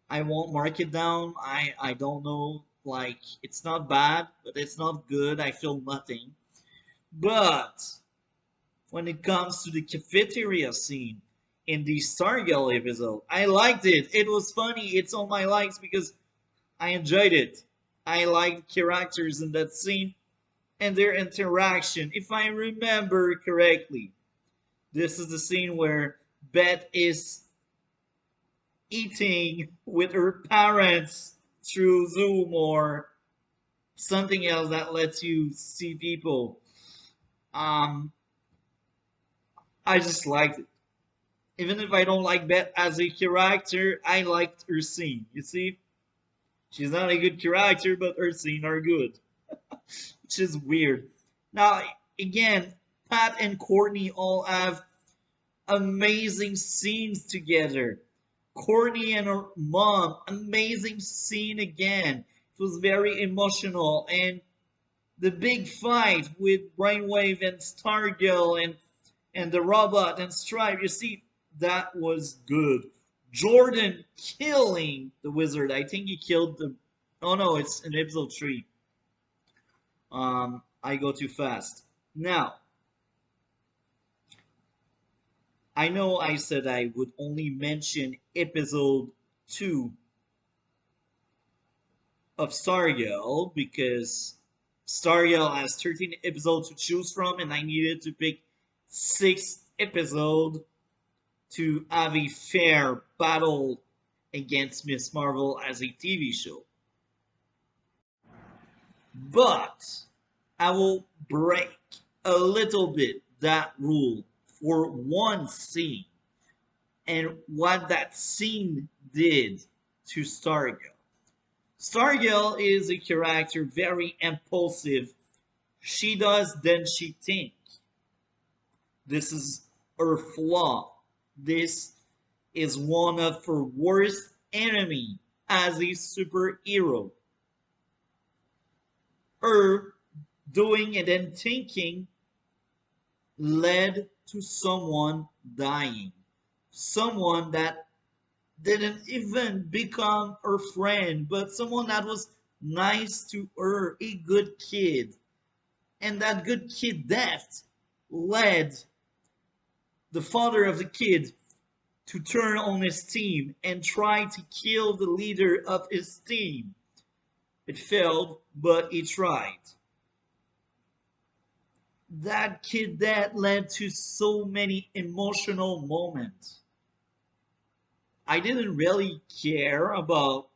I won't mark it down. I don't know. Like, it's not bad, but it's not good. I feel nothing. But when it comes to the cafeteria scene in the Stargirl episode, I liked it. It was funny. It's on my likes because I enjoyed it. I liked characters in that scene and their interaction. If I remember correctly, this is the scene where Beth is eating with her parents through Zoom or something else that lets you see people. Um, I just liked it. Even if I don't like Beth as a character, I liked her scene. You see, she's not a good character, but her scenes are good, which is weird. Now, again, Pat and Courtney all have amazing scenes together. Courtney and her mom, amazing scene again. It was very emotional, and the big fight with Brainwave and Stargirl and the robot and Stripe. You see, that was good. Jordan killing the wizard. I think he killed the. Oh no, it's in episode 3. I go too fast. Now, I know I said I would only mention episode 2 of Stargirl because Stargirl has 13 episodes to choose from, and I needed to pick 6 episodes to have a fair battle against Miss Marvel as a TV show. But I will break a little bit that rule for one scene and what that scene did to Stargirl. Stargirl is a character very impulsive. She does, then she thinks. This is her flaw. This is one of her worst enemy as a superhero. Her doing and then thinking led to someone dying. Someone that didn't even become her friend, but someone that was nice to her, a good kid. And that good kid death led the father of the kid to turn on his team and try to kill the leader of his team. It failed, but he tried. That kid that led to so many emotional moments. I didn't really care about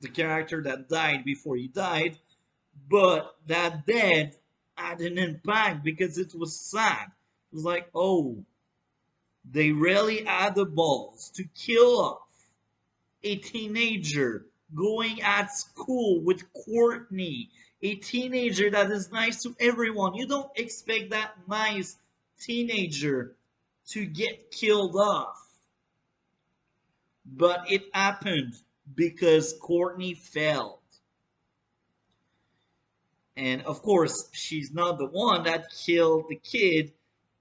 the character that died before he died, but that death had an impact because it was sad. It was like, oh, they really had the balls to kill off a teenager going at school with Courtney, a teenager that is nice to everyone. You don't expect that nice teenager to get killed off. But it happened because Courtney failed. And of course, she's not the one that killed the kid,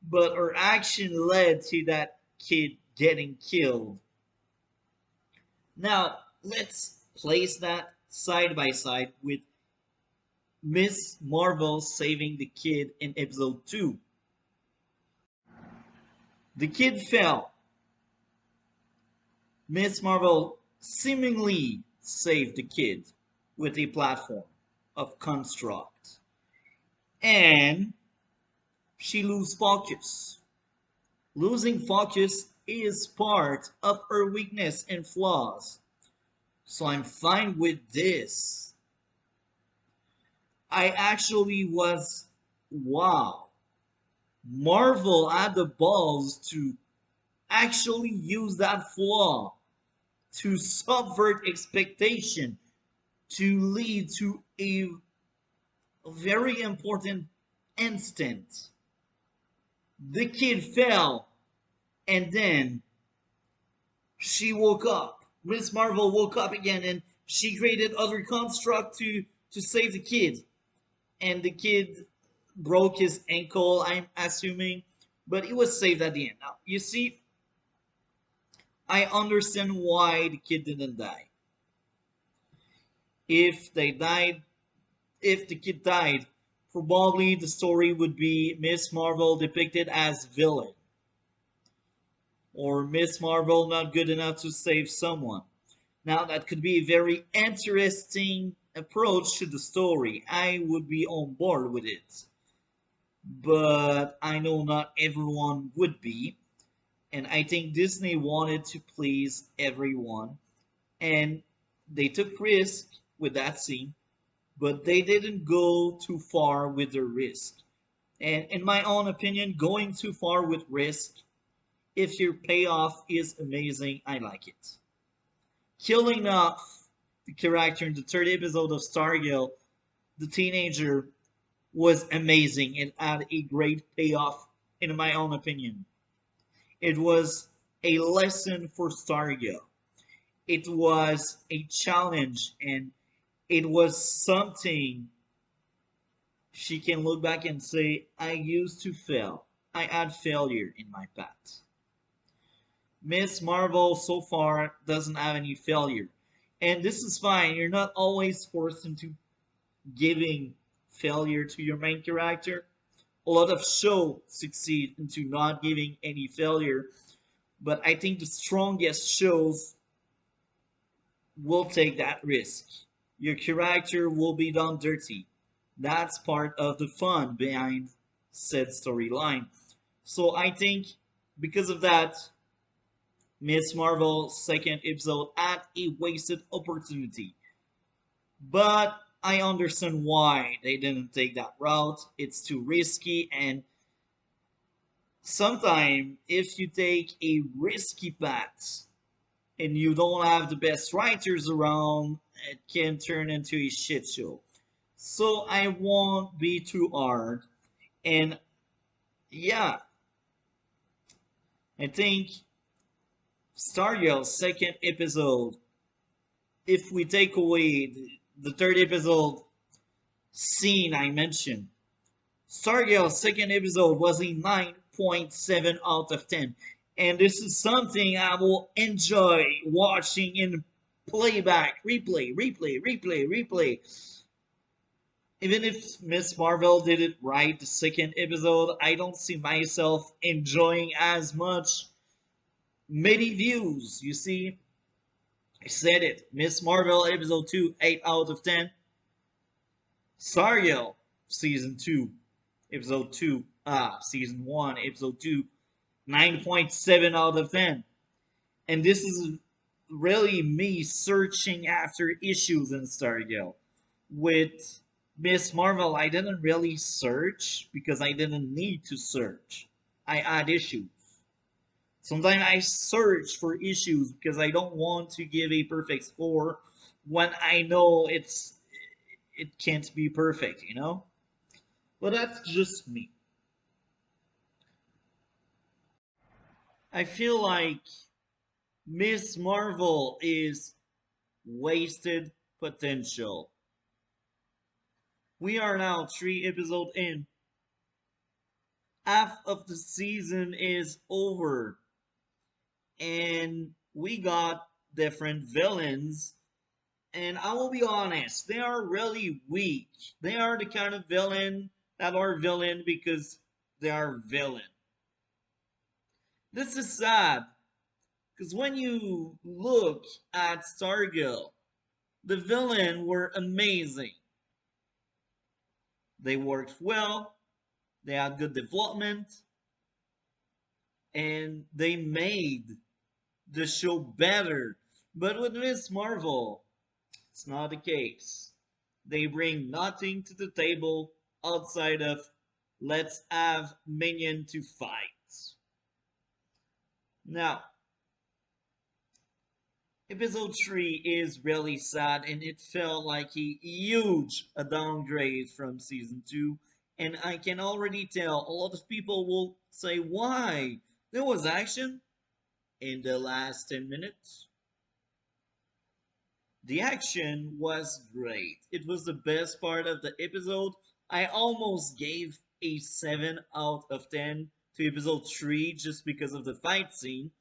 but her action led to that kid getting killed. Now, let's place that side by side with Miss Marvel saving the kid in episode 2. The kid fell. Miss Marvel seemingly saved the kid with a platform of construct. And she loses focus. Losing focus is part of her weakness and flaws. So I'm fine with this. I actually was, wow. Marvel had the balls to actually use that flaw to subvert expectation, to lead to a very important instant. The kid fell, and then she woke up. Miss Marvel woke up again, and she created other construct to save the kid. And the kid broke his ankle, I'm assuming, but he was saved at the end. Now, you see, I understand why the kid didn't die. If they died, if the kid died, probably the story would be Miss Marvel depicted as villain, or Miss Marvel not good enough to save someone. Now that could be a very interesting approach to the story. I would be on board with it. But I know not everyone would be. And I think Disney wanted to please everyone. And They took risk with that scene, but they didn't go too far with their risk. And in my own opinion, going too far with risk, if your payoff is amazing, I like it. Killing off the character in the third episode of Stargirl, the teenager, was amazing and had a great payoff, in my own opinion. It was a lesson for Stargirl. It was a challenge, and it was something she can look back and say, I used to fail. I had failure in my past. Miss Marvel so far doesn't have any failure. And this is fine. You're not always forced into giving failure to your main character. A lot of shows succeed into not giving any failure, but I think the strongest shows will take that risk. Your character will be done dirty. That's part of the fun behind said storyline. So I think because of that, Miss Marvel's second episode had a wasted opportunity. But I understand why they didn't take that route. It's too risky, and sometimes if you take a risky path and you don't have the best writers around, it can turn into a shit show. So I won't be too hard. And yeah, I think Stargirl's second episode, if we take away the third episode scene I mentioned, Stargirl's second episode was a 9.7 out of 10. And this is something I will enjoy watching in playback, replay. Even if Miss Marvel did it right the second episode, I don't see myself enjoying as much many views. You see, I said it. Miss Marvel episode 2, 8 out of 10. Stargirl season 2, episode 2, season 1, episode 2, 9.7 out of 10. And this is really me searching after issues in Stargirl. With Miss Marvel, I didn't really search because I didn't need to search. I had issues. Sometimes I search for issues because I don't want to give a perfect score when I know it can't be perfect, you know? But that's just me. I feel like Miss Marvel is wasted potential. We are now 3 episodes in. Half of the season is over. And we got different villains. And I will be honest, they are really weak. They are the kind of villain that are villain because they are villain. This is sad. Because when you look at Stargirl, the villain were amazing. They worked well, they had good development, and they made the show better. But with Miss Marvel, it's not the case. They bring nothing to the table outside of let's have Minion to fight. Now, episode 3 is really sad and it felt like a huge downgrade from season 2. And I can already tell a lot of people will say, why? There was action in the last 10 minutes. The action was great. It was the best part of the episode. I almost gave a 7 out of 10 to episode 3 just because of the fight scene.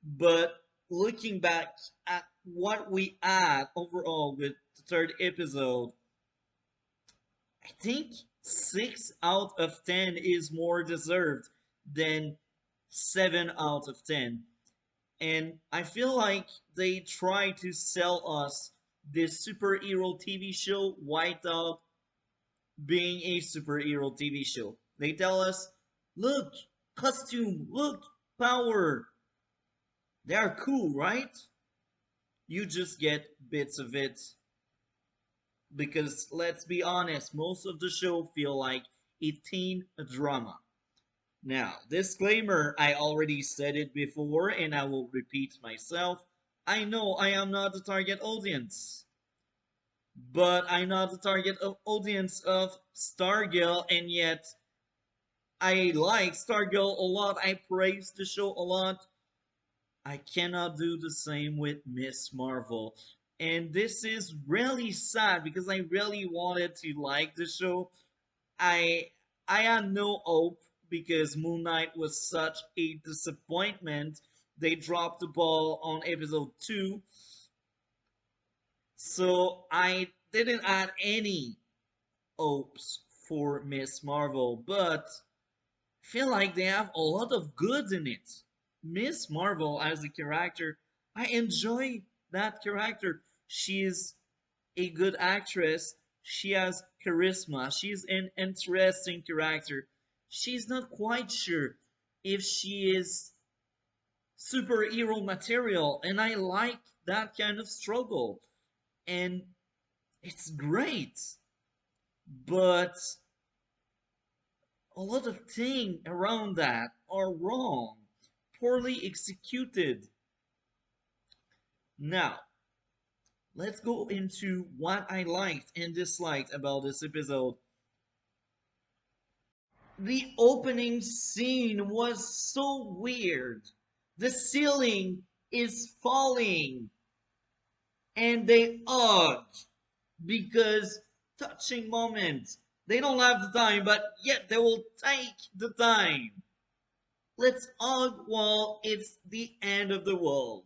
But looking back at what we had overall with the third episode, I think 6 out of 10 is more deserved than 7 out of 10. And I feel like they try to sell us this superhero TV show without being a superhero TV show. They tell us, look, costume, look, power. They are cool, right? You just get bits of it because let's be honest, most of the show feel like a teen drama. Now, disclaimer, I already said it before and I will repeat myself. I know I am not the target audience, but I'm not the target audience of Stargirl, and yet I like Stargirl a lot. I praise the show a lot. I cannot do the same with Miss Marvel. And this is really sad because I really wanted to like the show. I I had no hope because Moon Knight was such a disappointment. They dropped the ball on episode 2, so I didn't add any hopes for Miss Marvel, but I feel like they have a lot of goods in it. Miss Marvel as a character, I enjoy that character. She is a good actress. She has charisma. She's an interesting character. She's not quite sure if she is superhero material, and I like that kind of struggle. And it's great, but a lot of things around that are wrong, poorly executed. Now, let's go into what I liked and disliked about this episode. The opening scene was so weird. The ceiling is falling and they hug because touching moment. They don't have the time, but yet they will take the time. Let's hug while it's the end of the world.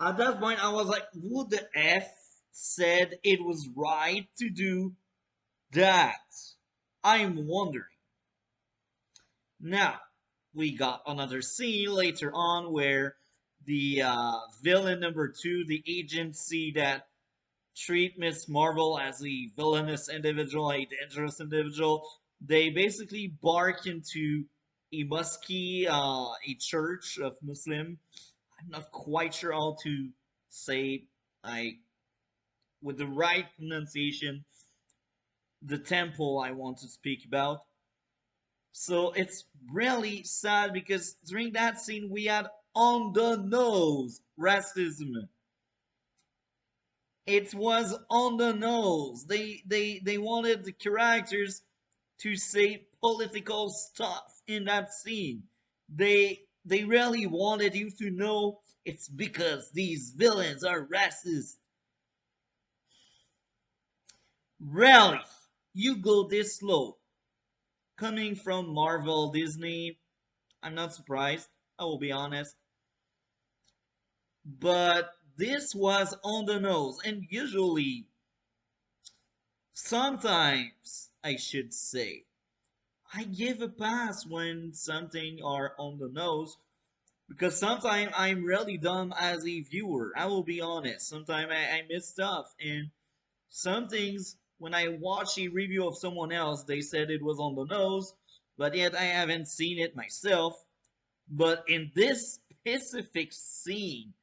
At that point, I was like, who the F said it was right to do that? I'm wondering. Now, we got another scene later on where the villain number 2, the agency that treat Miss Marvel as a villainous individual, a dangerous individual, they basically bark into a mosque, a church of Muslim. I'm not quite sure how to say I with the right pronunciation the temple I want to speak about. So it's really sad because during that scene we had on the nose racism. It was on the nose. They wanted the characters to say political stuff in that scene. They really wanted you to know it's because these villains are racist. Really, you go this slow. Coming from Marvel, Disney, I'm not surprised. I will be honest. But this was on the nose, and usually, sometimes, I should say, I give a pass when something are on the nose because sometimes I'm really dumb as a viewer. I will be honest. Sometimes I miss stuff, and some things when I watch a review of someone else, they said it was on the nose, but yet I haven't seen it myself. But in this specific scene,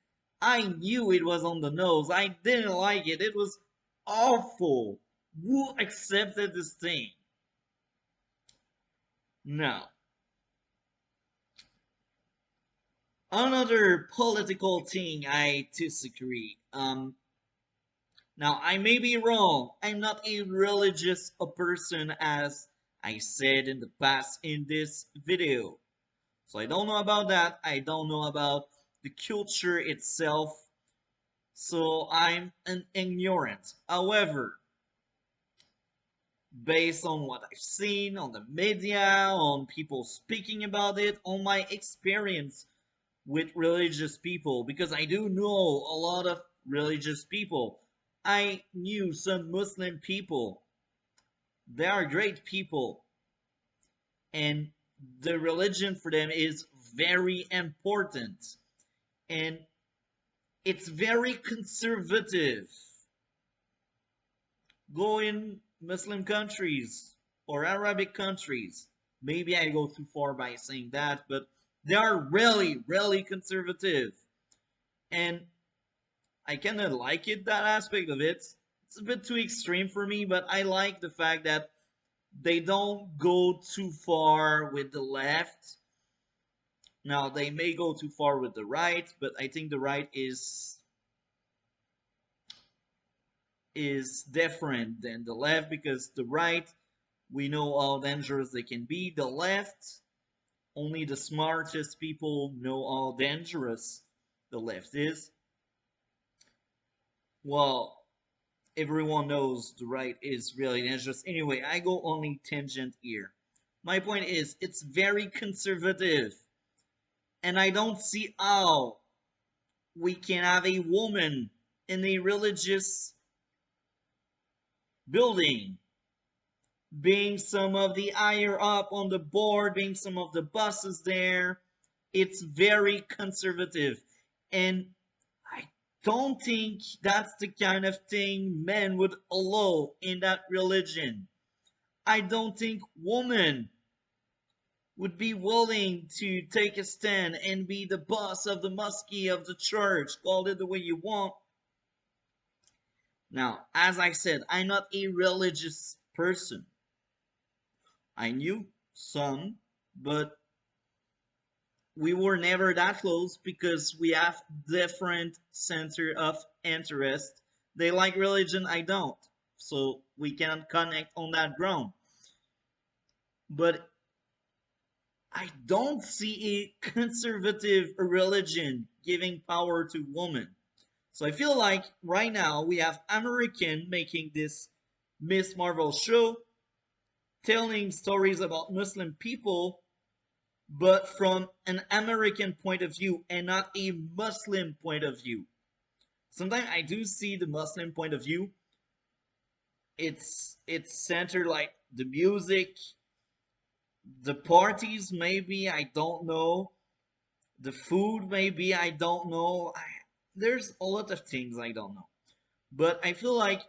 I knew it was on the nose. I didn't like it. It was awful. Who accepted this thing? No. Another political thing I disagree. Now I may be wrong. I'm not a religious a person as I said in the past in this video. So I don't know about that. I don't know about the culture itself. So I'm an ignorant. However, based on what I've seen on the media, on people speaking about it, on my experience with religious people, because I do know a lot of religious people. I knew some Muslim people. They are great people, and the religion for them is very important, and it's very conservative. Go in Muslim countries or Arabic countries. Maybe I go too far by saying that, but They are really, really conservative. And I kind of like it, that aspect of it. It's a bit too extreme for me, but I like the fact that they don't go too far with the left. Now, they may go too far with the right, but I think the right is different than the left because the right, we know how dangerous they can be. The left, only the smartest people know how dangerous the left is. Well, everyone knows the right is really dangerous. Anyway, I go only tangent here. My point is, it's very conservative, and I don't see how we can have a woman in a religious building being some of the higher up on the board, being some of the bosses there. It's very conservative. And I don't think that's the kind of thing men would allow in that religion. I don't think women would be willing to take a stand and be the boss of the mosque, of the church, call it the way you want. Now, as I said, I'm not a religious person. I knew some, but we were never that close because we have different center of interest. They like religion, I don't. So we can connect on that ground. But I don't see a conservative religion giving power to women. So I feel like right now we have American making this Miss Marvel show, telling stories about Muslim people, but from an American point of view and not a Muslim point of view. Sometimes I do see the Muslim point of view. It's centered like the music, the parties maybe, I don't know. The food maybe, I don't know. There's a lot of things I don't know. But I feel like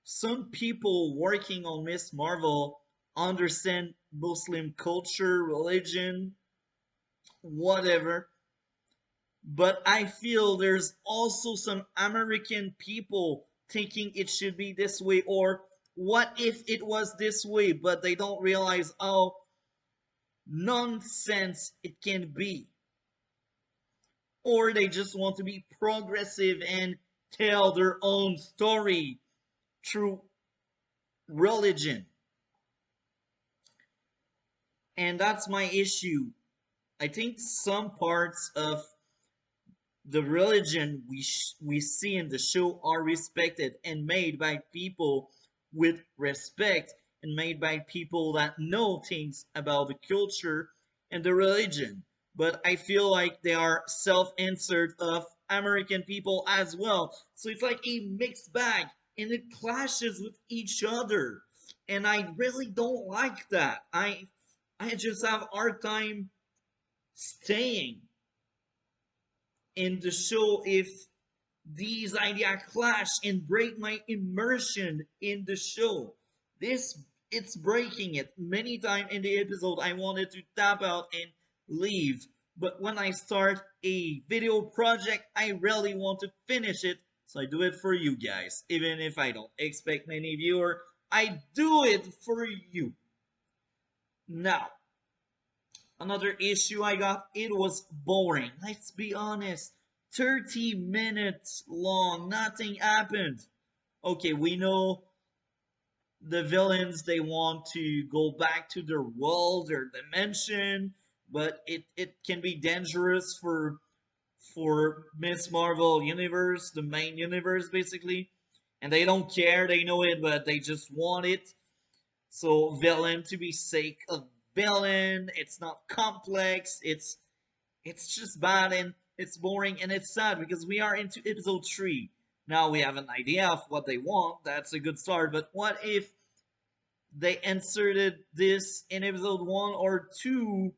some people working on Miss Marvel understand Muslim culture, religion, whatever. But I feel there's also some American people thinking it should be this way, or what if it was this way, but they don't realize how nonsense it can be. Or they just want to be progressive and tell their own story through religion. And that's my issue. I think some parts of the religion we see in the show are respected and made by people with respect and made by people that know things about the culture and the religion. But I feel like they are self-insert of American people as well. So it's like a mixed bag and it clashes with each other. And I really don't like that. I just have a hard time staying in the show if these ideas clash and break my immersion in the show. This it's breaking it. Many times in the episode I wanted to tap out and leave. But when I start a video project, I really want to finish it. So I do it for you guys. Even if I don't expect many viewers, I do it for you. Now, another issue I got, it was boring. Let's be honest. 30 minutes long, nothing happened. Okay, we know the villains, they want to go back to their world, their dimension, but it can be dangerous for Miss Marvel universe, the main universe basically. And they don't care, they know it, but they just want it. So villain to be sake of villain, it's not complex, it's just bad and it's boring and it's sad because we are into episode 3. Now we have an idea of what they want, that's a good start, but what if they inserted this in episode 1 or 2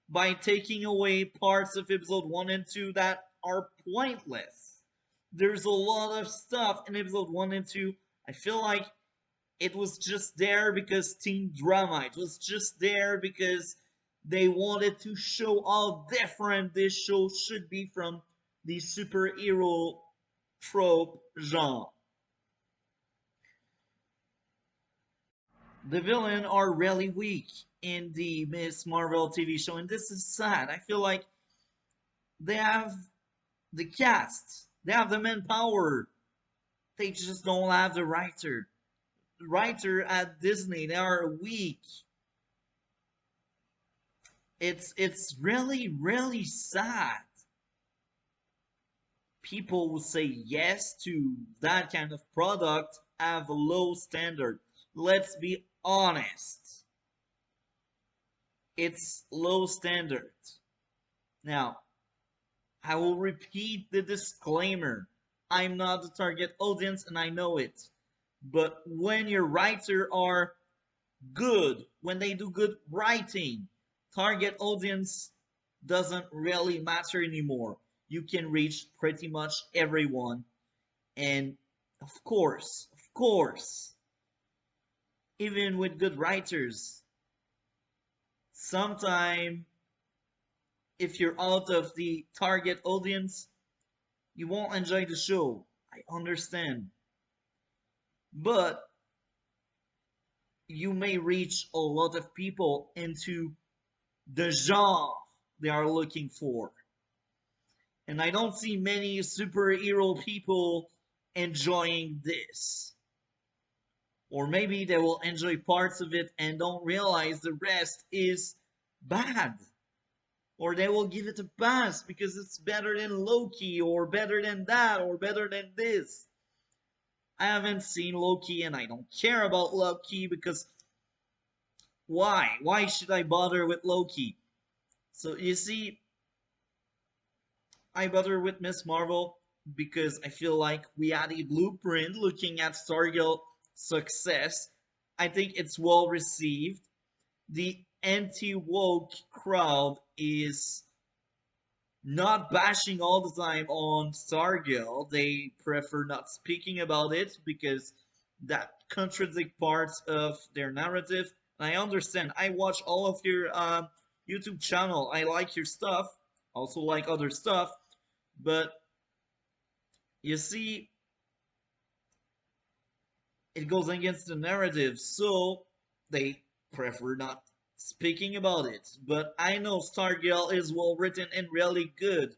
by taking away parts of episode 1 and 2 that are pointless? There's a lot of stuff in episode 1 and 2. I feel like it was just there because teen drama. It was just there because They wanted to show how different this show should be from the superhero trope genre. The villains are really weak in the Miss Marvel TV show, and this is sad. I feel like they have the cast, they have the manpower, they just don't have the writer. The writer at Disney, they are weak. It's really sad. People who say yes to that kind of product have a low standard. Let's be honest. It's low standard. Now, I will repeat the disclaimer. I'm not the target audience and I know it. But when your writers are good, when they do good writing, target audience doesn't really matter anymore. You can reach pretty much everyone. And of course, even with good writers, sometimes if you're out of the target audience, you won't enjoy the show. I understand. But you may reach a lot of people into the genre they are looking for. And I don't see many superhero people enjoying this. Or maybe they will enjoy parts of it and don't realize the rest is bad. Or they will give it a pass because it's better than Loki, or better than that, or better than this. I haven't seen Loki and I don't care about Loki because why? Why should I bother with Loki? So you see, I bother with Miss Marvel because I feel like we had a blueprint looking at Stargirl success. I think it's well received. The anti-woke crowd is not bashing all the time on Stargirl. They prefer not speaking about it because that contradicts parts of their narrative. And I understand. I watch all of your YouTube channel. I like your stuff. Also like other stuff. But you see, it goes against the narrative, so they prefer not speaking about it. But I know Stargirl is well written and really good.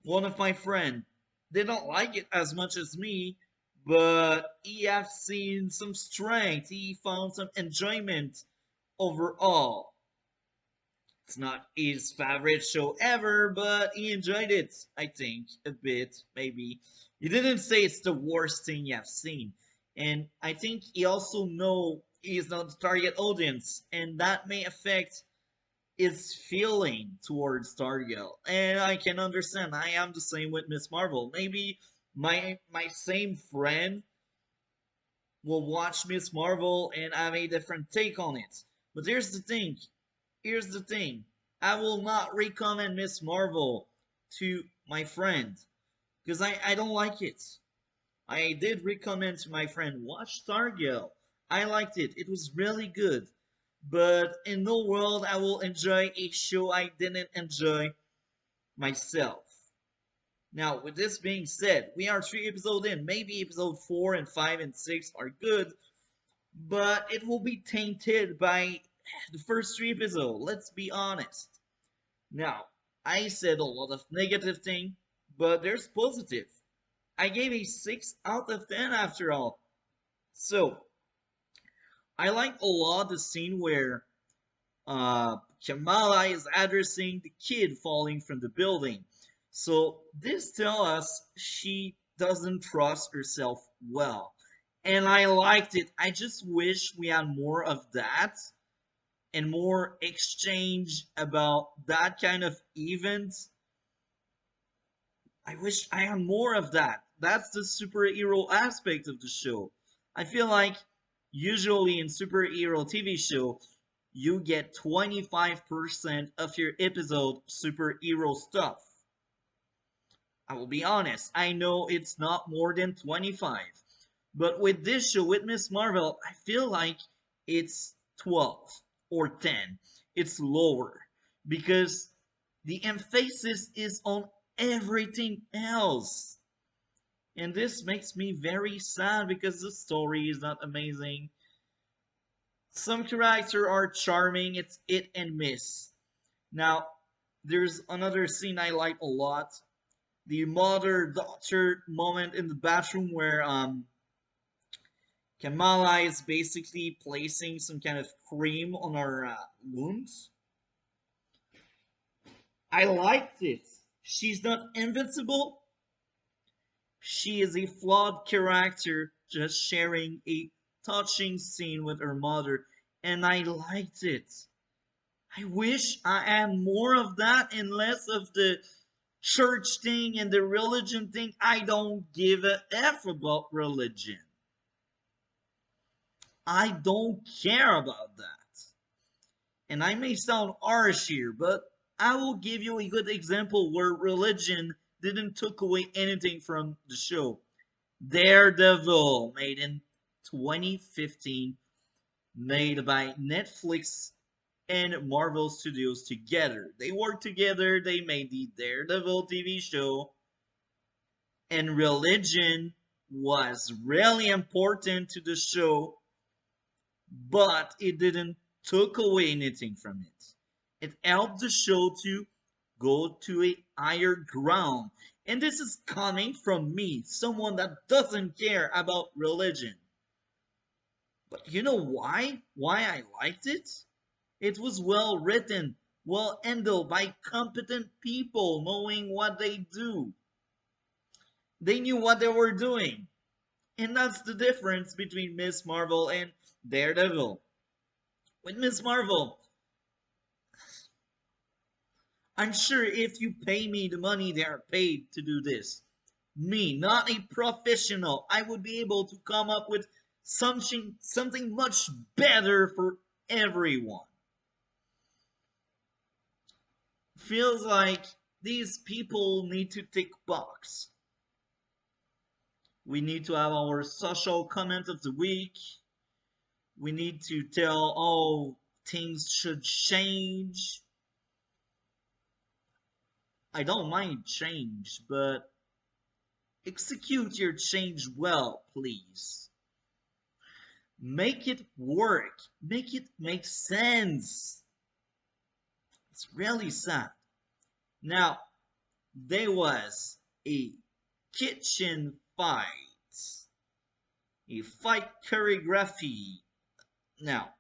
One of my friend, they don't like it as much as me, but he have seen some strength. He found some enjoyment overall. It's not his favorite show ever, but he enjoyed it, I think, a bit, maybe. He didn't say it's the worst thing you have seen. And I think he also know he is not the target audience, and that may affect his feeling towards Stargirl. And I can understand. I am the same with Miss Marvel. Maybe my same friend will watch Miss Marvel and have a different take on it. But here's the thing. Here's the thing. I will not recommend Miss Marvel to my friend because I don't like it. I did recommend to my friend watch Stargirl. I liked it. It was really good. But in no world I will enjoy a show I didn't enjoy myself. Now, with this being said, we are 3 episodes in. Maybe episode 4 and 5 and 6 are good, but it will be tainted by the first 3 episodes. Let's be honest. Now, I said a lot of negative thing, but there's positive. I gave a 6 out of 10 after all. So, I like a lot the scene where Kamala is addressing the kid falling from the building. So this tells us she doesn't trust herself well. And I liked it. I just wish we had more of that and more exchange about that kind of event. I wish I had more of that. That's the superhero aspect of the show. I feel like usually in superhero TV show, you get 25% of your episode superhero stuff. I will be honest, I know it's not more than 25. But with this show, with Miss Marvel, I feel like it's 12 or 10. it's lower because the emphasis is on everything else. And this makes me very sad because the story is not amazing. Some characters are charming, it's it and miss. Now, there's another scene I like a lot. The mother daughter moment in the bathroom where Kamala is basically placing some kind of cream on her wounds. I liked it. She's not invincible. She is a flawed character just sharing a touching scene with her mother, and I liked it. I wish I had more of that and less of the church thing and the religion thing. I don't give a F about religion. I don't care about that. And I may sound harsh here, but I will give you a good example where religion didn't took away anything from the show. Daredevil, made in 2015, made by Netflix and Marvel Studios together. They worked together, they made the Daredevil TV show, and religion was really important to the show, but it didn't took away anything from it. It helped the show to go to a higher ground. And this is coming from me, someone that doesn't care about religion. But you know why? Why I liked it? It was well written, well handled by competent people knowing what they do. They knew what they were doing. And that's the difference between Miss Marvel and Daredevil. With Miss Marvel, I'm sure if you pay me the money they are paid to do this, me, not a professional, I would be able to come up with something much better for everyone. Feels like these people need to tick box. We need to have our social comment of the week. We need to tell, oh, things should change. I don't mind change, but execute your change well, please. Make it work. Make it make sense. It's really sad. Now, there was a kitchen fight. A fight choreography. Now,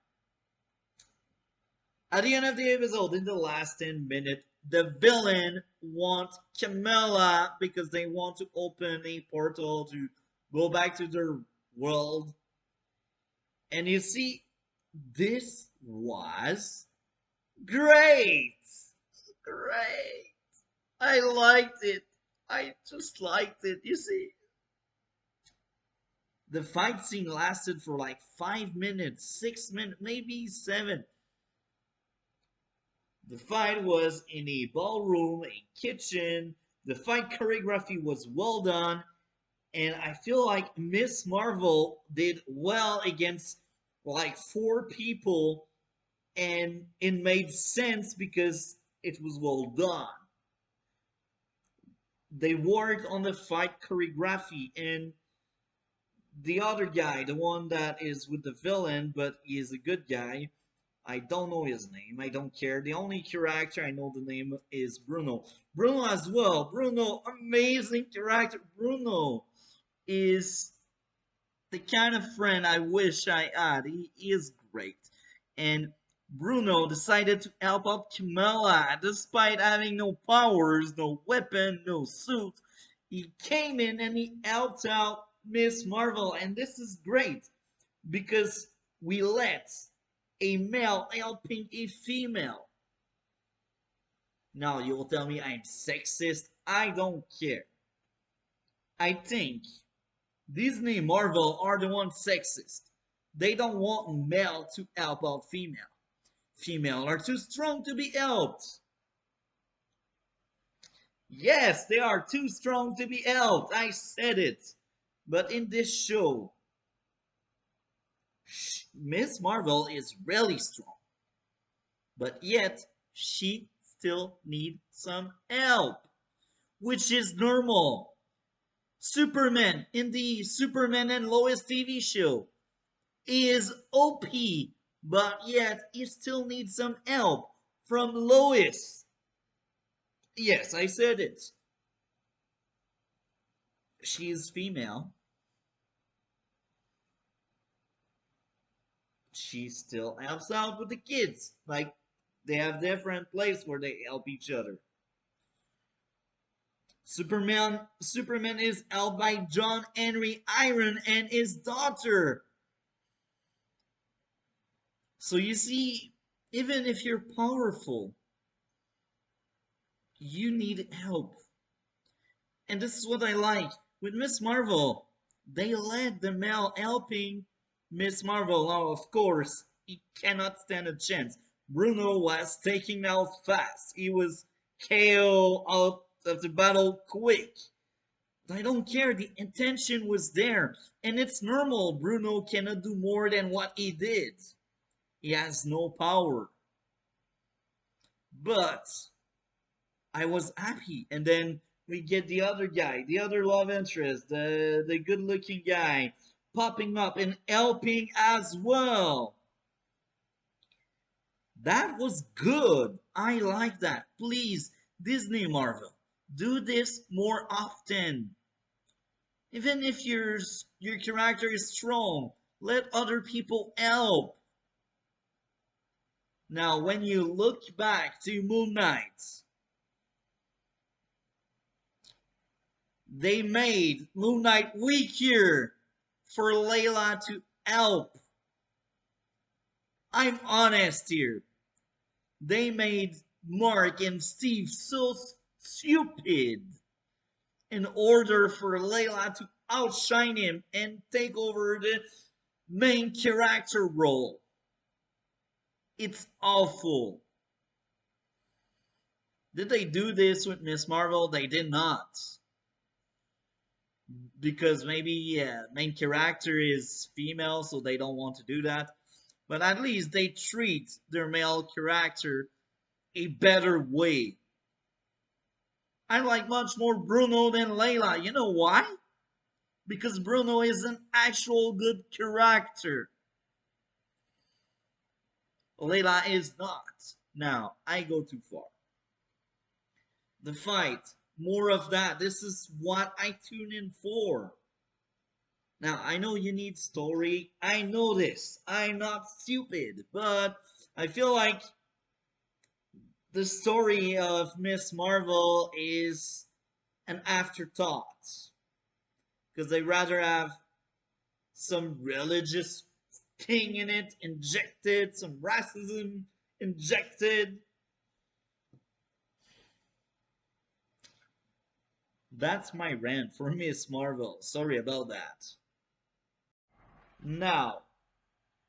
at the end of the episode, in the last 10 minutes, the villain wants Camilla because they want to open a portal to go back to their world. And you see, this was great. Great. I liked it. I just liked it. You see, the fight scene lasted for like 5 minutes, 6 minutes, maybe seven. The fight was in a ballroom, a kitchen. The fight choreography was well done. And I feel like Miss Marvel did well against like four people. And it made sense because it was well done. They worked on the fight choreography, and the other guy, the one that is with the villain, but he is a good guy. I don't know his name. I don't care. The only character I know the name is Bruno. Bruno as well. Bruno, amazing character. Bruno is the kind of friend I wish I had. He is great. And Bruno decided to help out Camilla despite having no powers, no weapon, no suit. He came in and he helped out Miss Marvel. And this is great because we let a male helping a female. Now you will tell me I'm sexist. I don't care. I think Disney Marvel are the ones sexist. They don't want male to help out female. Female are too strong to be helped. Yes, they are too strong to be helped. I said it. But in this show, Miss Marvel is really strong. but yet she still needs some help, which is normal. Superman in the Superman and Lois TV show is OP, but yet he still needs some help from Lois. Yes, I said it. She is female. She still helps out with the kids. Like, they have different places where they help each other. Superman is helped by John Henry Iron and his daughter. So you see, even if you're powerful, you need help. And this is what I like. With Miss Marvel, they let the male helping Miss Marvel. Now, of course, he cannot stand a chance. Bruno was taking out fast. He was KO out of the battle quick. I don't care. The intention was there. And it's normal. Bruno cannot do more than what he did. He has no power. But I was happy. And then we get the other guy, the other love interest, the good looking guy popping up and helping as well. That was good. I like that. Please, Disney Marvel, do this more often. Even if your character is strong, let other people help. Now, when you look back to Moon Knight, they made Moon Knight weaker for Layla to help. I'm honest here. They made Mark and Steve so stupid in order for Layla to outshine him and take over the main character role. It's awful. Did they do this with Miss Marvel? They did not. Because maybe, yeah, main character is female, so they don't want to do that. But at least they treat their male character a better way. I like much more Bruno than Layla. You know why? Because Bruno is an actual good character. Layla is not. Now, I go too far. The fight, more of that. This is what I tune in for. Now, I know you need story. I know this. I'm not stupid. But I feel like the story of Miss Marvel is an afterthought. Because they rather have some religious thing in it injected, some racism injected. That's my rant for Miss Marvel. Sorry about that. Now,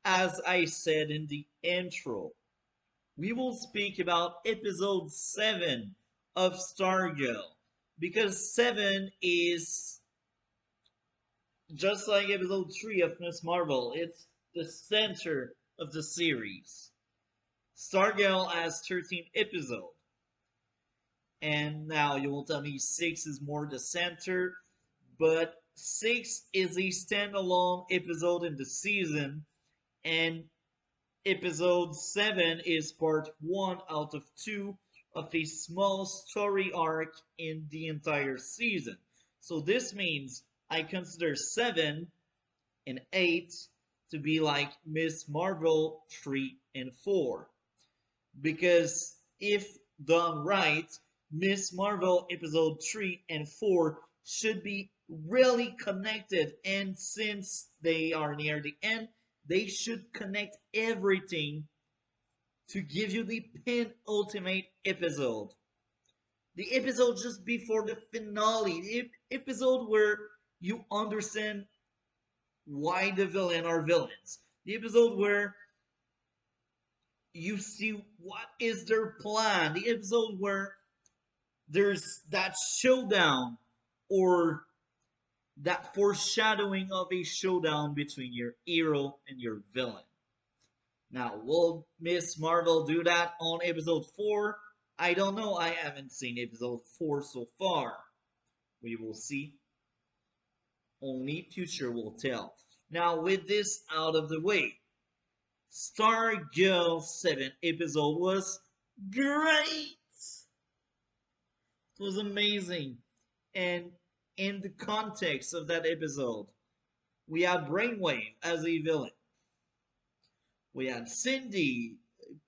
as I said in the intro, we will speak about episode 7 of Stargirl. Because 7 is just like episode 3 of Miss Marvel, it's the center of the series. Stargirl has 13 episodes. And now you will tell me 6 is more the center, but 6 is a standalone episode in the season, and episode 7 is part 1 out of 2 of a small story arc in the entire season. So this means I consider 7 and 8 to be like Miss Marvel 3 and 4. Because if done right, Miss Marvel episode 3 and 4 should be really connected, and since they are near the end, they should connect everything to give you the penultimate episode. The episode just before the finale, the episode where you understand why the villain are villains. The episode where you see what is their plan. The episode where there's that showdown or that foreshadowing of a showdown between your hero and your villain. Now, will Miss Marvel do that on episode 4? I don't know. I haven't seen episode 4 so far. We will see. Only future will tell. Now, with this out of the way, Stargirl 7 episode was great! It was amazing. And in the context of that episode, we had Brainwave as a villain. We had Cindy,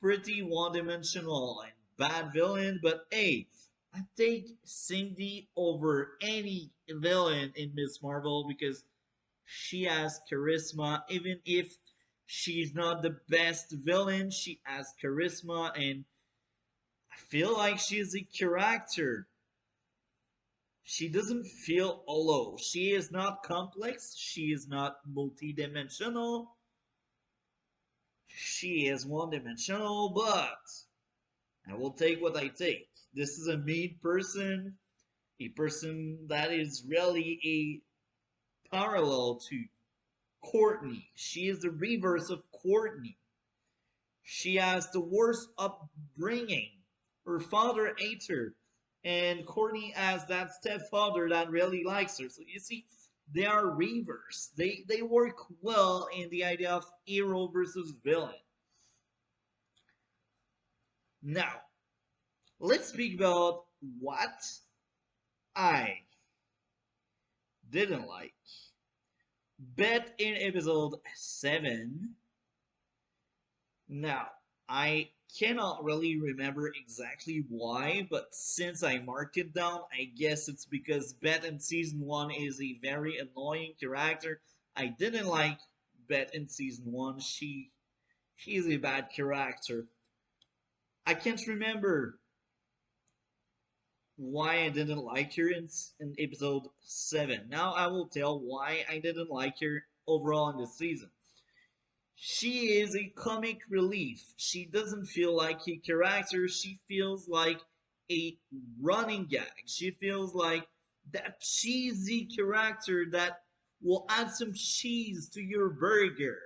pretty one-dimensional and bad villain, but hey, I take Cindy over any villain in Miss Marvel because she has charisma. Even if she's not the best villain, she has charisma, and I feel like she's a character. She doesn't feel hollow. She is not complex. She is not multidimensional. She is one-dimensional, but I will take what I take. This is a mean person, a person that is really a parallel to Courtney. She is the reverse of Courtney. She has the worst upbringing. Her father hates her, and Courtney has that stepfather that really likes her. So you see, they are reverse. They work well in the idea of hero versus villain. Now, let's speak about what I didn't like. Bet in episode 7. Now, I cannot really remember exactly why, but since I marked it down, I guess it's because Bet in season 1 is a very annoying character. I didn't like Bet in season 1. She's a bad character. I can't remember why I didn't like her in episode 7. Now I will tell why I didn't like her overall in this season. She is a comic relief. She doesn't feel like a character. She feels like a running gag. She feels like that cheesy character that will add some cheese to your burger.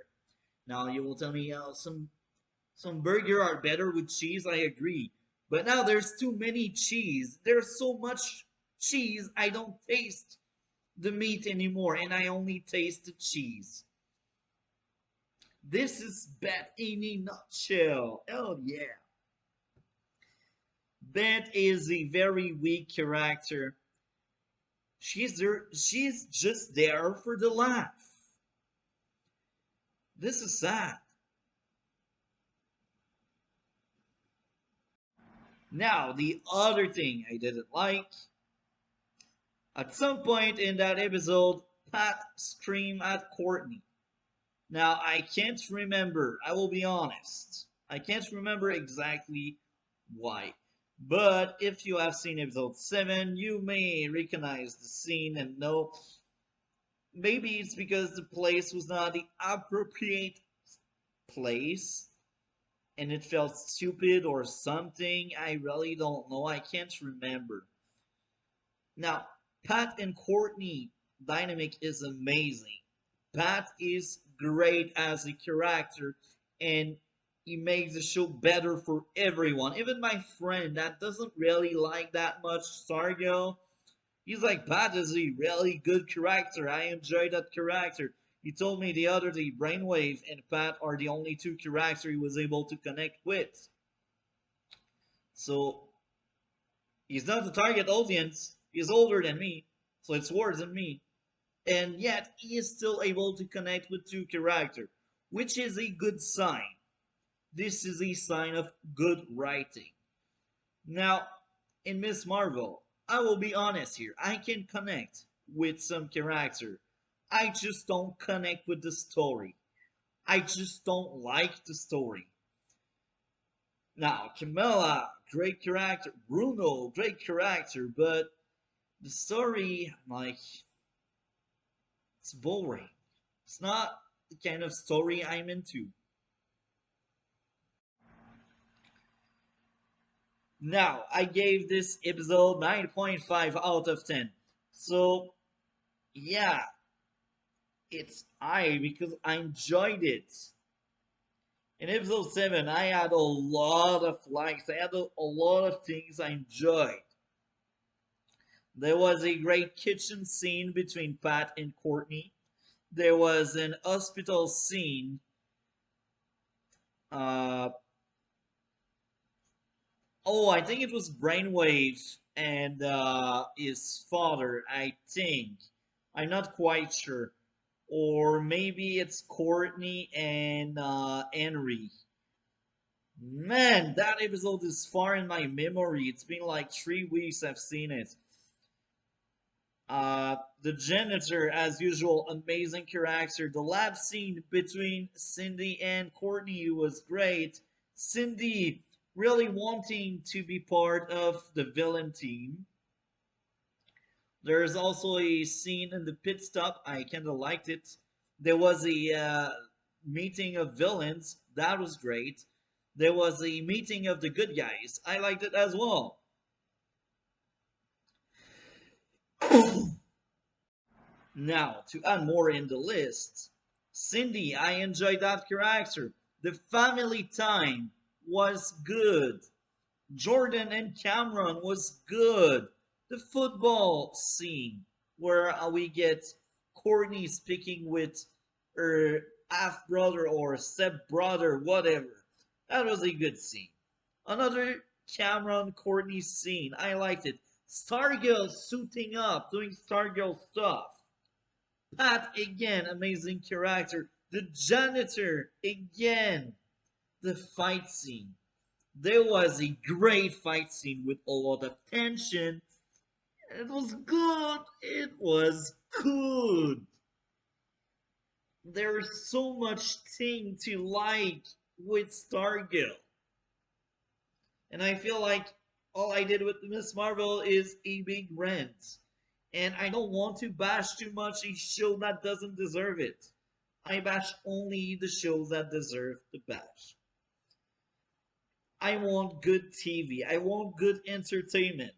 Now you will tell me, some burger are better with cheese. I agree, but now there's too many cheese. There's so much cheese. I don't taste the meat anymore, and I only taste the cheese. This is Bet in a nutshell. Oh yeah. Bet is a very weak character. She's just there for the laugh. This is sad. Now, the other thing I didn't like, at some point in that episode, Pat screamed at Courtney. Now, I can't remember, I will be honest. I can't remember exactly why. But if you have seen episode 7, you may recognize the scene and know maybe it's because the place was not the appropriate place and it felt stupid or something. I really don't know. I can't remember. Now, Pat and Courtney dynamic is amazing. Pat is great as a character and he makes the show better for everyone. Even my friend that doesn't really like that much Stargirl, he's like, Pat is a really good character. I enjoy that character. He told me the other day Brainwave and Pat are the only two characters he was able to connect with. So he's not the target audience. He's older than me, so it's worse than me. And yet he is still able to connect with two characters, which is a good sign. This is a sign of good writing. Now, in Miss Marvel, I will be honest here, I can connect with some character. I just don't connect with the story. I just don't like the story. Now, Camilla, great character. Bruno, great character, but the story, like, it's boring. It's not the kind of story I'm into. Now, I gave this episode 9.5 out of 10. So, yeah, it's I because I enjoyed it. In episode 7, I had a lot of likes. I had a lot of things I enjoyed. There was a great kitchen scene between Pat and Courtney. There was an hospital scene. Uh, oh, I think it was Brainwave and his father, I think. I'm not quite sure. Or maybe it's Courtney and Henry. Man, that episode is far in my memory. It's been like 3 weeks I've seen it. The janitor, as usual, amazing character. The lab scene between Cindy and Courtney was great. Cindy really wanting to be part of the villain team. There's also a scene in the pit stop. I kind of liked it. There was a meeting of villains. That was great. There was a meeting of the good guys. I liked it as well. Now, to add more in the list, Cindy, I enjoyed that character. The family time was good. Jordan and Cameron was good. The football scene where we get Courtney speaking with her half brother or step brother, whatever. That was a good scene. Another Cameron Courtney scene. I liked it. Stargirl suiting up, doing Stargirl stuff. Pat again, amazing character. The janitor again. The fight scene. There was a great fight scene with a lot of tension. It was good. It was good. There's so much thing to like with Stargirl. And I feel like all I did with Miss Marvel is a big rant. And I don't want to bash too much a show that doesn't deserve it. I bash only the shows that deserve the bash. I want good TV. I want good entertainment.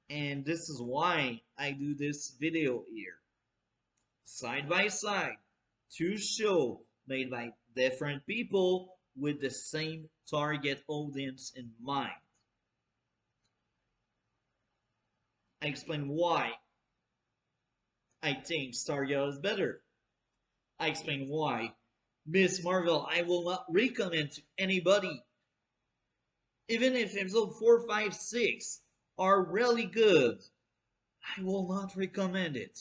And this is why I do this video here. Side by side, two shows made by different people with the same target audience in mind. I explain why I think Stargirl is better. I explain why Miss Marvel I will not recommend to anybody. Even if episode 4, 5, 6 are really good, I will not recommend it.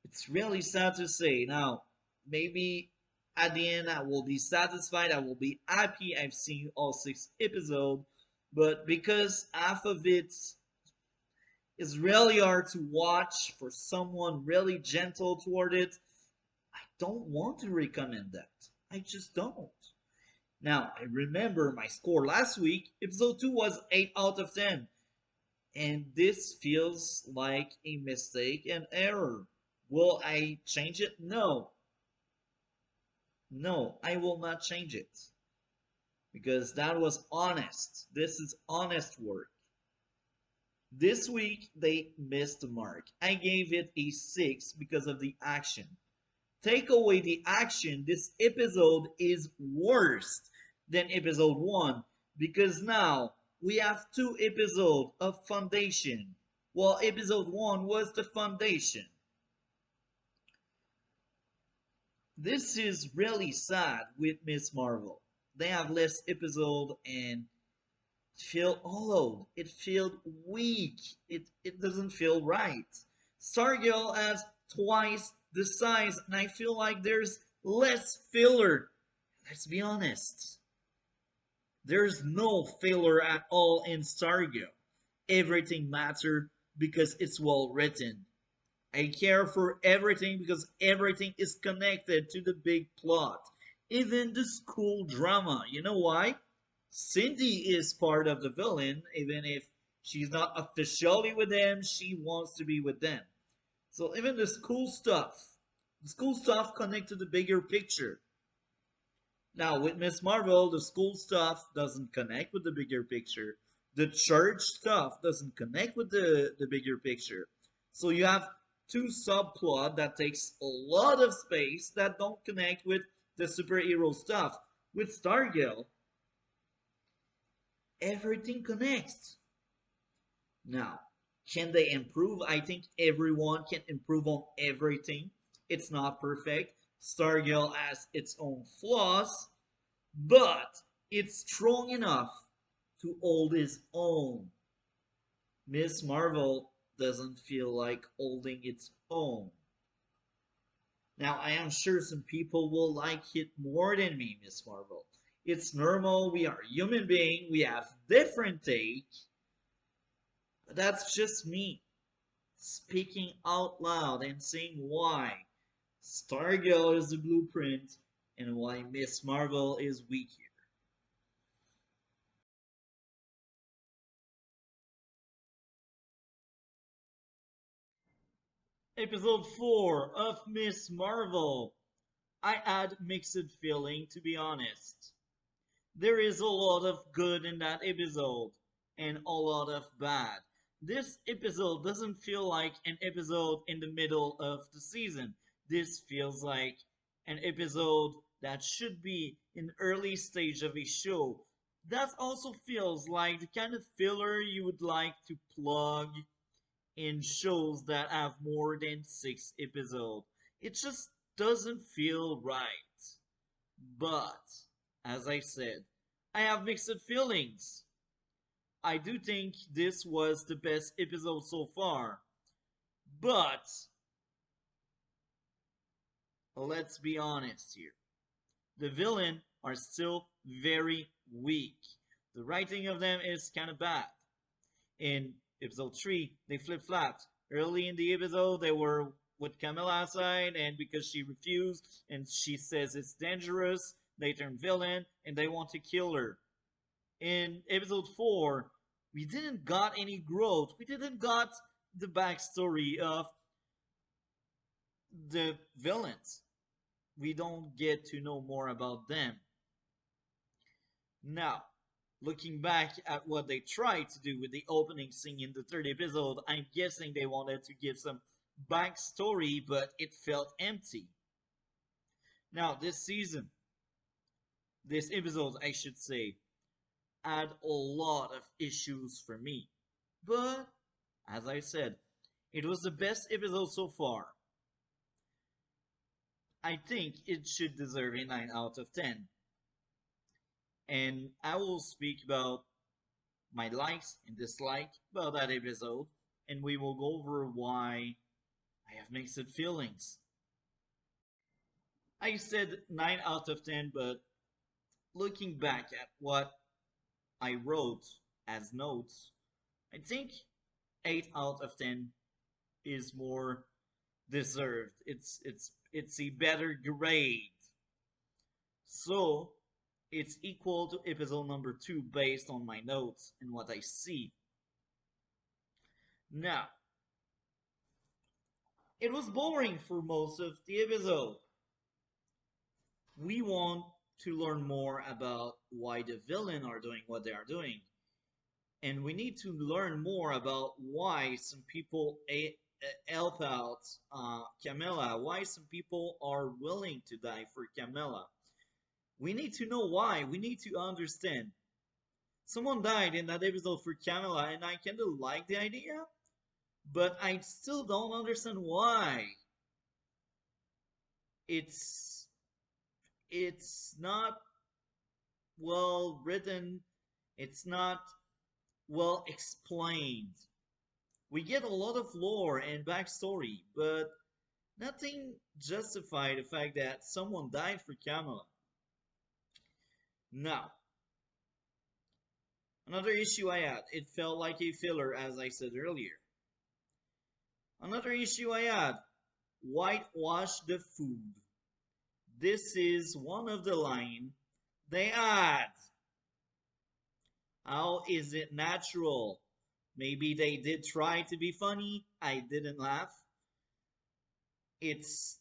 It's really sad to say. Now, maybe at the end I will be satisfied, I will be happy I've seen all 6 episodes, but because half of it is really hard to watch for someone really gentle toward it, I don't want to recommend that. I just don't. Now, I remember my score last week. Episode 2 was 8 out of 10. And this feels like a mistake and error. Will I change it? No. No, I will not change it. Because that was honest. This is honest work. This week, they missed the mark. I gave it a 6 because of the action. Take away the action, this episode is worse than episode 1 because now we have 2 episodes of foundation. Well, episode 1 was the foundation. This is really sad with Miss Marvel. They have less episode and it feel hollow. It feels weak. It doesn't feel right. Stargirl has twice the size, and I feel like there's less filler. Let's be honest. There's no filler at all in Stargirl. Everything matters because it's well written. I care for everything because everything is connected to the big plot. Even the school drama. You know why? Cindy is part of the villain, even if she's not officially with them, she wants to be with them. So even the school stuff connect to the bigger picture. Now with Miss Marvel, the school stuff doesn't connect with the bigger picture. The church stuff doesn't connect with the bigger picture. So you have two subplot that takes a lot of space that don't connect with the superhero stuff. With Stargirl, everything connects. Now, can they improve? I think everyone can improve on everything. It's not perfect. Stargirl has its own flaws, but it's strong enough to hold its own. Miss Marvel doesn't feel like holding its own. Now, I am sure some people will like it more than me, Miss Marvel. It's normal, we are human beings, we have different takes, but that's just me speaking out loud and saying why Stargirl is the blueprint and why Miss Marvel is weak here. Episode 4 of Miss Marvel. I had mixed feeling, to be honest. There is a lot of good in that episode and a lot of bad. This episode doesn't feel like an episode in the middle of the season. This feels like an episode that should be in early stage of a show. That also feels like the kind of filler you would like to plug in shows that have more than 6 episodes. It just doesn't feel right. But, as I said, I have mixed feelings. I do think this was the best episode so far. But, let's be honest here. The villain are still very weak. The writing of them is kind of bad. In episode 3, they flip-flopped. Early in the episode, they were with Camilla's side, and because she refused and she says it's dangerous, they turn villain and they want to kill her. In episode 4, we didn't got any growth. We didn't got the backstory of the villains. We don't get to know more about them. Now, looking back at what they tried to do with the opening scene in the third episode, I'm guessing they wanted to give some backstory, but it felt empty. Now, this episode, I should say, had a lot of issues for me. But, as I said, it was the best episode so far. I think it should deserve a 9 out of 10. And I will speak about my likes and dislikes about that episode, and we will go over why I have mixed feelings. I said 9 out of 10, but looking back at what I wrote as notes, I think 8 out of 10 is more deserved. It's a better grade. So it's equal to episode number 2 based on my notes and what I see. Now, it was boring for most of the episode. We want to learn more about why the villain are doing what they are doing. And we need to learn more about why some people help out Camilla, why some people are willing to die for Camilla. We need to know why. We need to understand. Someone died in that episode for Camilla, and I kind of like the idea, but I still don't understand why. It's it's not well written. It's not well explained. We get a lot of lore and backstory, but nothing justify the fact that someone died for Kamala. Now, another issue I had, it felt like a filler as I said earlier. Another issue I had, whitewash the food. This is one of the line they add. How is it natural? Maybe they did try to be funny. I didn't laugh. It's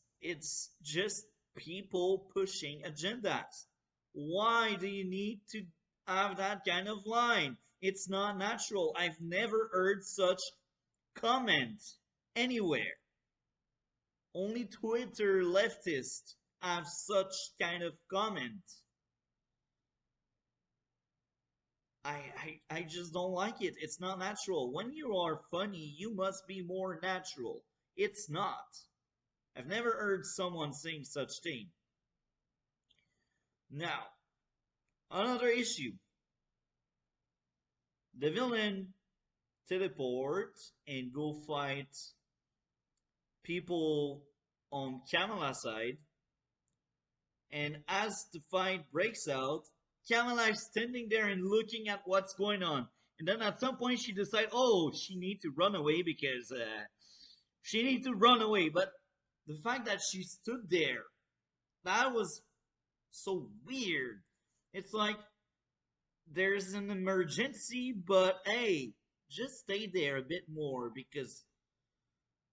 just people pushing agendas. Why do you need to have that kind of line? It's not natural. I've never heard such comment anywhere. Only Twitter leftists have such kind of comment. I just don't like it. It's not natural. When you are funny, you must be more natural. It's not. I've never heard someone saying such thing. Now, another issue. The villain teleport and go fight people on Kamala's side, and as the fight breaks out, Kamala is standing there and looking at what's going on. And then at some point she decides, oh, she needs to run away because she needs to run away. But the fact that she stood there, that was so weird. It's like there's an emergency, but hey, just stay there a bit more because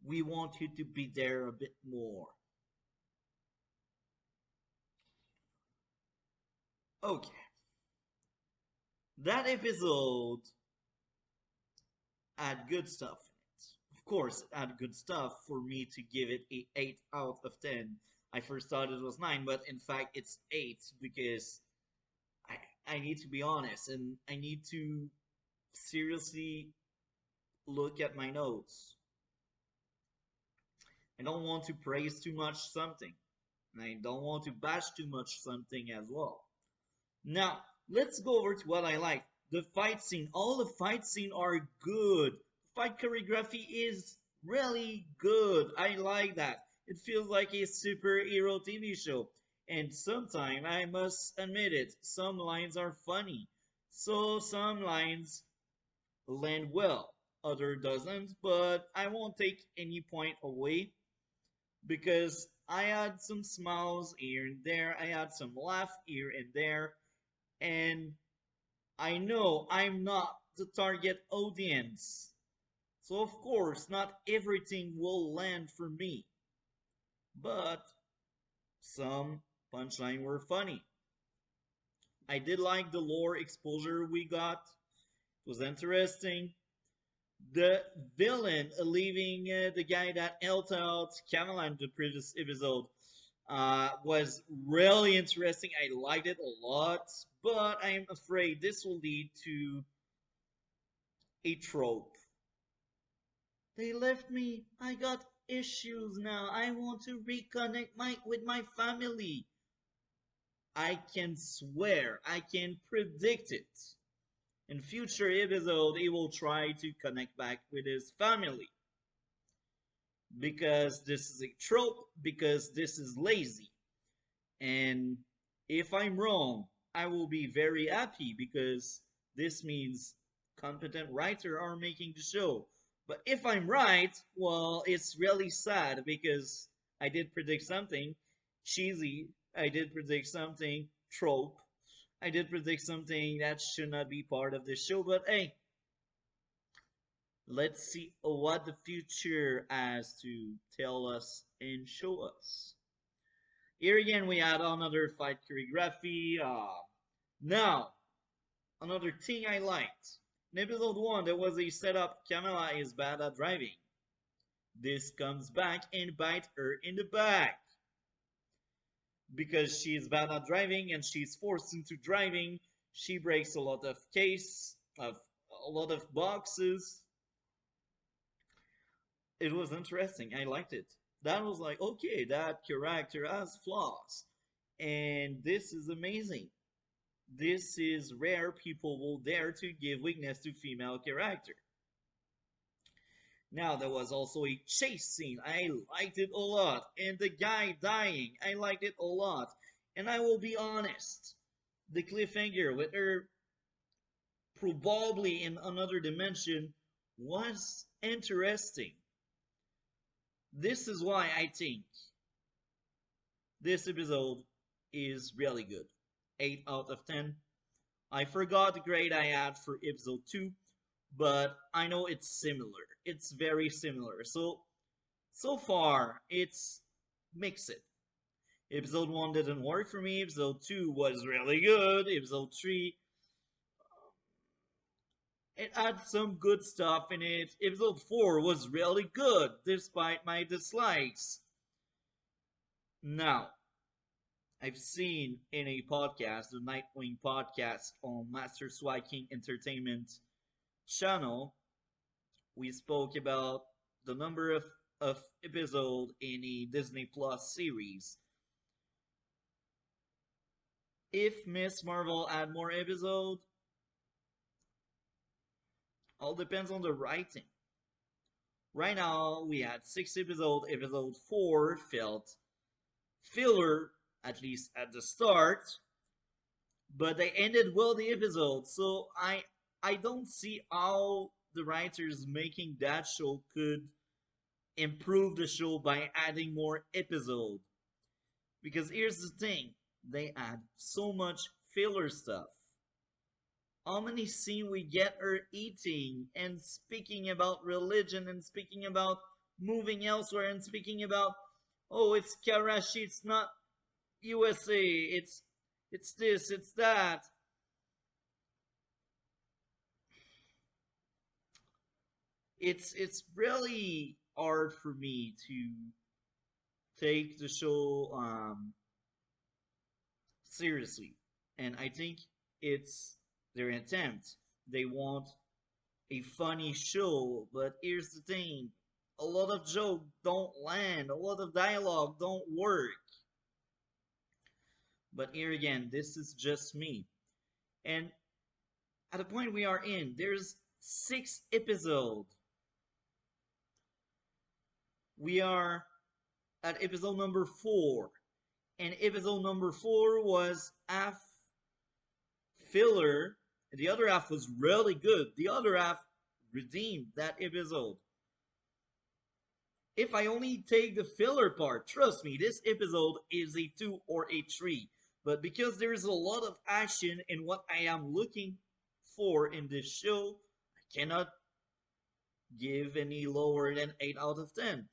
we want you to be there a bit more. Okay, that episode had good stuff in it. Of course, it had good stuff for me to give it a 8 out of 10. I first thought it was 9, but in fact it's 8 because I need to be honest and I need to seriously look at my notes. I don't want to praise too much something. And I don't want to bash too much something as well. Now, let's go over to what I like. The fight scene. All the fight scene are good. Fight choreography is really good. I like that. It feels like a superhero TV show. And sometimes, I must admit it, some lines are funny. So some lines land well. Other doesn't, but I won't take any point away because I had some smiles here and there. I had some laugh here and there. And I know I'm not the target audience. So, of course, not everything will land for me. But some punchlines were funny. I did like the lore exposure we got. It was interesting. The villain leaving the guy that helped out Kamala in the previous episode was really interesting. I liked it a lot, but I am afraid this will lead to a trope. They left me. I got issues now. I want to reconnect with my family. I can swear, I can predict it. In future episode, he will try to connect back with his family. Because this is a trope, because this is lazy. And if I'm wrong, I will be very happy because this means competent writers are making the show. But if I'm right, well, it's really sad because I did predict something cheesy. I did predict something trope. I did predict something that should not be part of this show. But hey, let's see what the future has to tell us and show us. Here again, we had another fight choreography. Now, another thing I liked. In episode 1, there was a setup Kamala is bad at driving. This comes back and bites her in the back. Because she is bad at driving and she's forced into driving, she breaks a lot of a lot of boxes. It was interesting. I liked it. That was like, okay, that character has flaws. And this is amazing. This is rare people will dare to give weakness to female character. Now there was also a chase scene. I liked it a lot. And the guy dying, I liked it a lot. And I will be honest, the cliffhanger with her probably in another dimension was interesting. This is why I think this episode is really good. 8 out of 10. I forgot the grade I had for episode 2, but I know it's similar. It's very similar. So far, it's mixed. Episode 1 didn't work for me. Episode 2 was really good. Episode 3, it had some good stuff in it. Episode 4 was really good, despite my dislikes. Now, I've seen in a podcast, the Nightwing podcast on Master Swag King Entertainment channel, we spoke about the number of episode in a Disney Plus series. If Miss Marvel had more episode, all depends on the writing. Right now, we had 6 episodes. Episode 4 felt filler, at least at the start, but they ended well the episode. So I don't see how the writers making that show could improve the show by adding more episode. Because here's the thing, they add so much filler stuff. How many scenes we get her eating and speaking about religion and speaking about moving elsewhere and speaking about, oh, it's Karachi, it's not USA, it's this, it's that. It's really hard for me to take the show seriously, and I think it's their attempt. They want a funny show, but here's the thing: a lot of jokes don't land, a lot of dialogue don't work. But here again, this is just me, and at the point we are in, there's 6 episodes. We are at episode number 4, and episode number 4 was half filler. The other half was really good. The other half redeemed that episode. If I only take the filler part, trust me, this episode is a 2 or a 3. But because there is a lot of action in what I am looking for in this show, I cannot give any lower than 8 out of 10.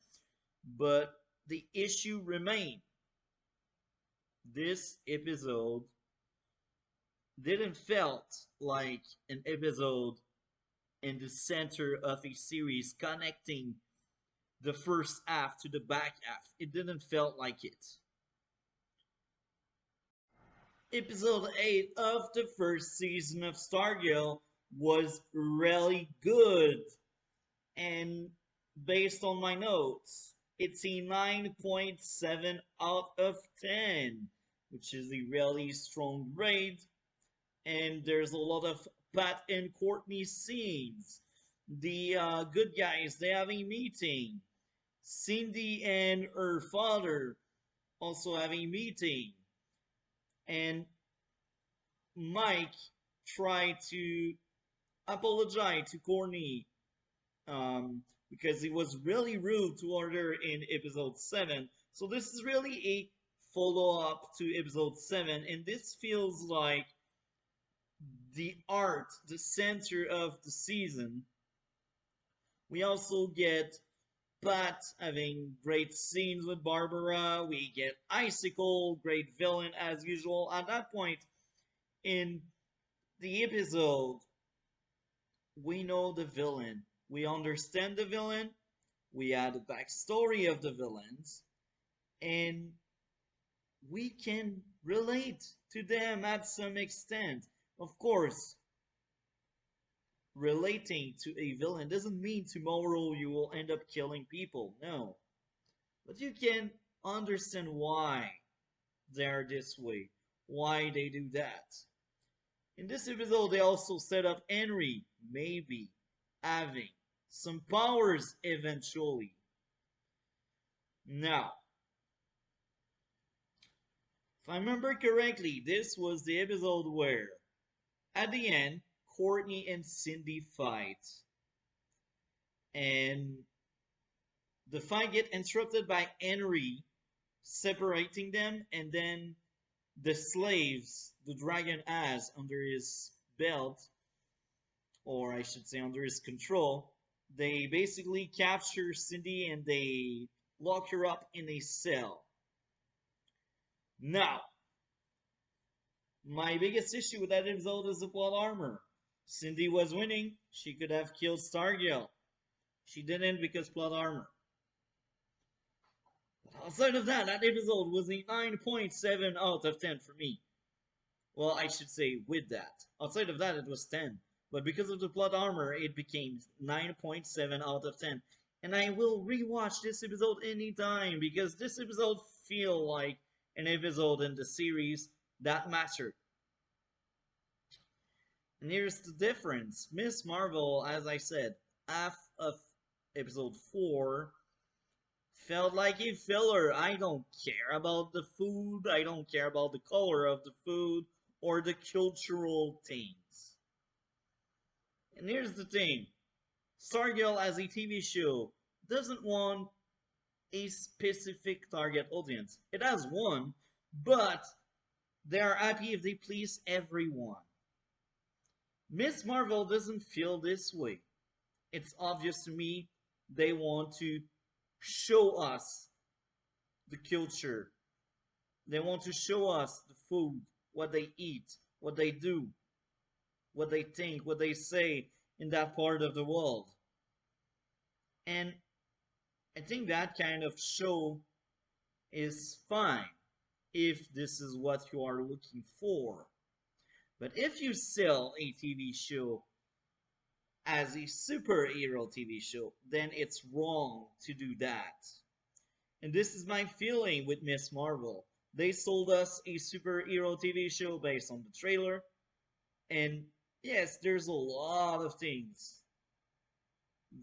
But the issue remains. This episode didn't felt like an episode in the center of a series connecting the first half to the back half. It didn't felt like it. Episode 8 of the first season of Stargirl was really good. And based on my notes, it's a 9.7 out of 10, which is a really strong grade. And there's a lot of Pat and Courtney scenes. The good guys, they have a meeting. Cindy and her father also have a meeting. And Mike tried to apologize to Courtney because he was really rude toward her in episode 7. So this is really a follow-up to episode 7, and this feels like the art, the center of the season. We also get Pat having great scenes with Barbara. We get Icicle, great villain as usual. At that point in the episode, we know the villain. We understand the villain. We had the backstory of the villains. And we can relate to them at some extent. Of course, relating to a villain doesn't mean tomorrow you will end up killing people. No. But you can understand why they're this way, why they do that. In this episode, they also set up Henry maybe having some powers eventually. Now, if I remember correctly, this was the episode where, at the end, Courtney and Cindy fight. And the fight get interrupted by Henry separating them, and then the slaves the dragon has under his belt, or I should say under his control, they basically capture Cindy and they lock her up in a cell. Now, my biggest issue with that episode is the plot armor. Cindy was winning. She could have killed Stargirl. She didn't because plot armor. Outside of that, that episode was a 9.7 out of 10 for me. Well, I should say with that. Outside of that, it was 10. But because of the plot armor, it became 9.7 out of 10. And I will rewatch this episode anytime because this episode feel like an episode in the series that mattered. And here's the difference. Miss Marvel, as I said, half of episode 4 felt like a filler. I don't care about the food, I don't care about the color of the food or the cultural things. And here's the thing. Stargirl as a TV show doesn't want a specific target audience. It has one, but they are happy if they please everyone. Miss Marvel doesn't feel this way. It's obvious to me they want to show us the culture. They want to show us the food, what they eat, what they do, what they think, what they say in that part of the world. And I think that kind of show is fine if this is what you are looking for. But if you sell a TV show as a superhero TV show, then it's wrong to do that. And this is my feeling with Miss Marvel. They sold us a superhero TV show based on the trailer. And yes, there's a lot of things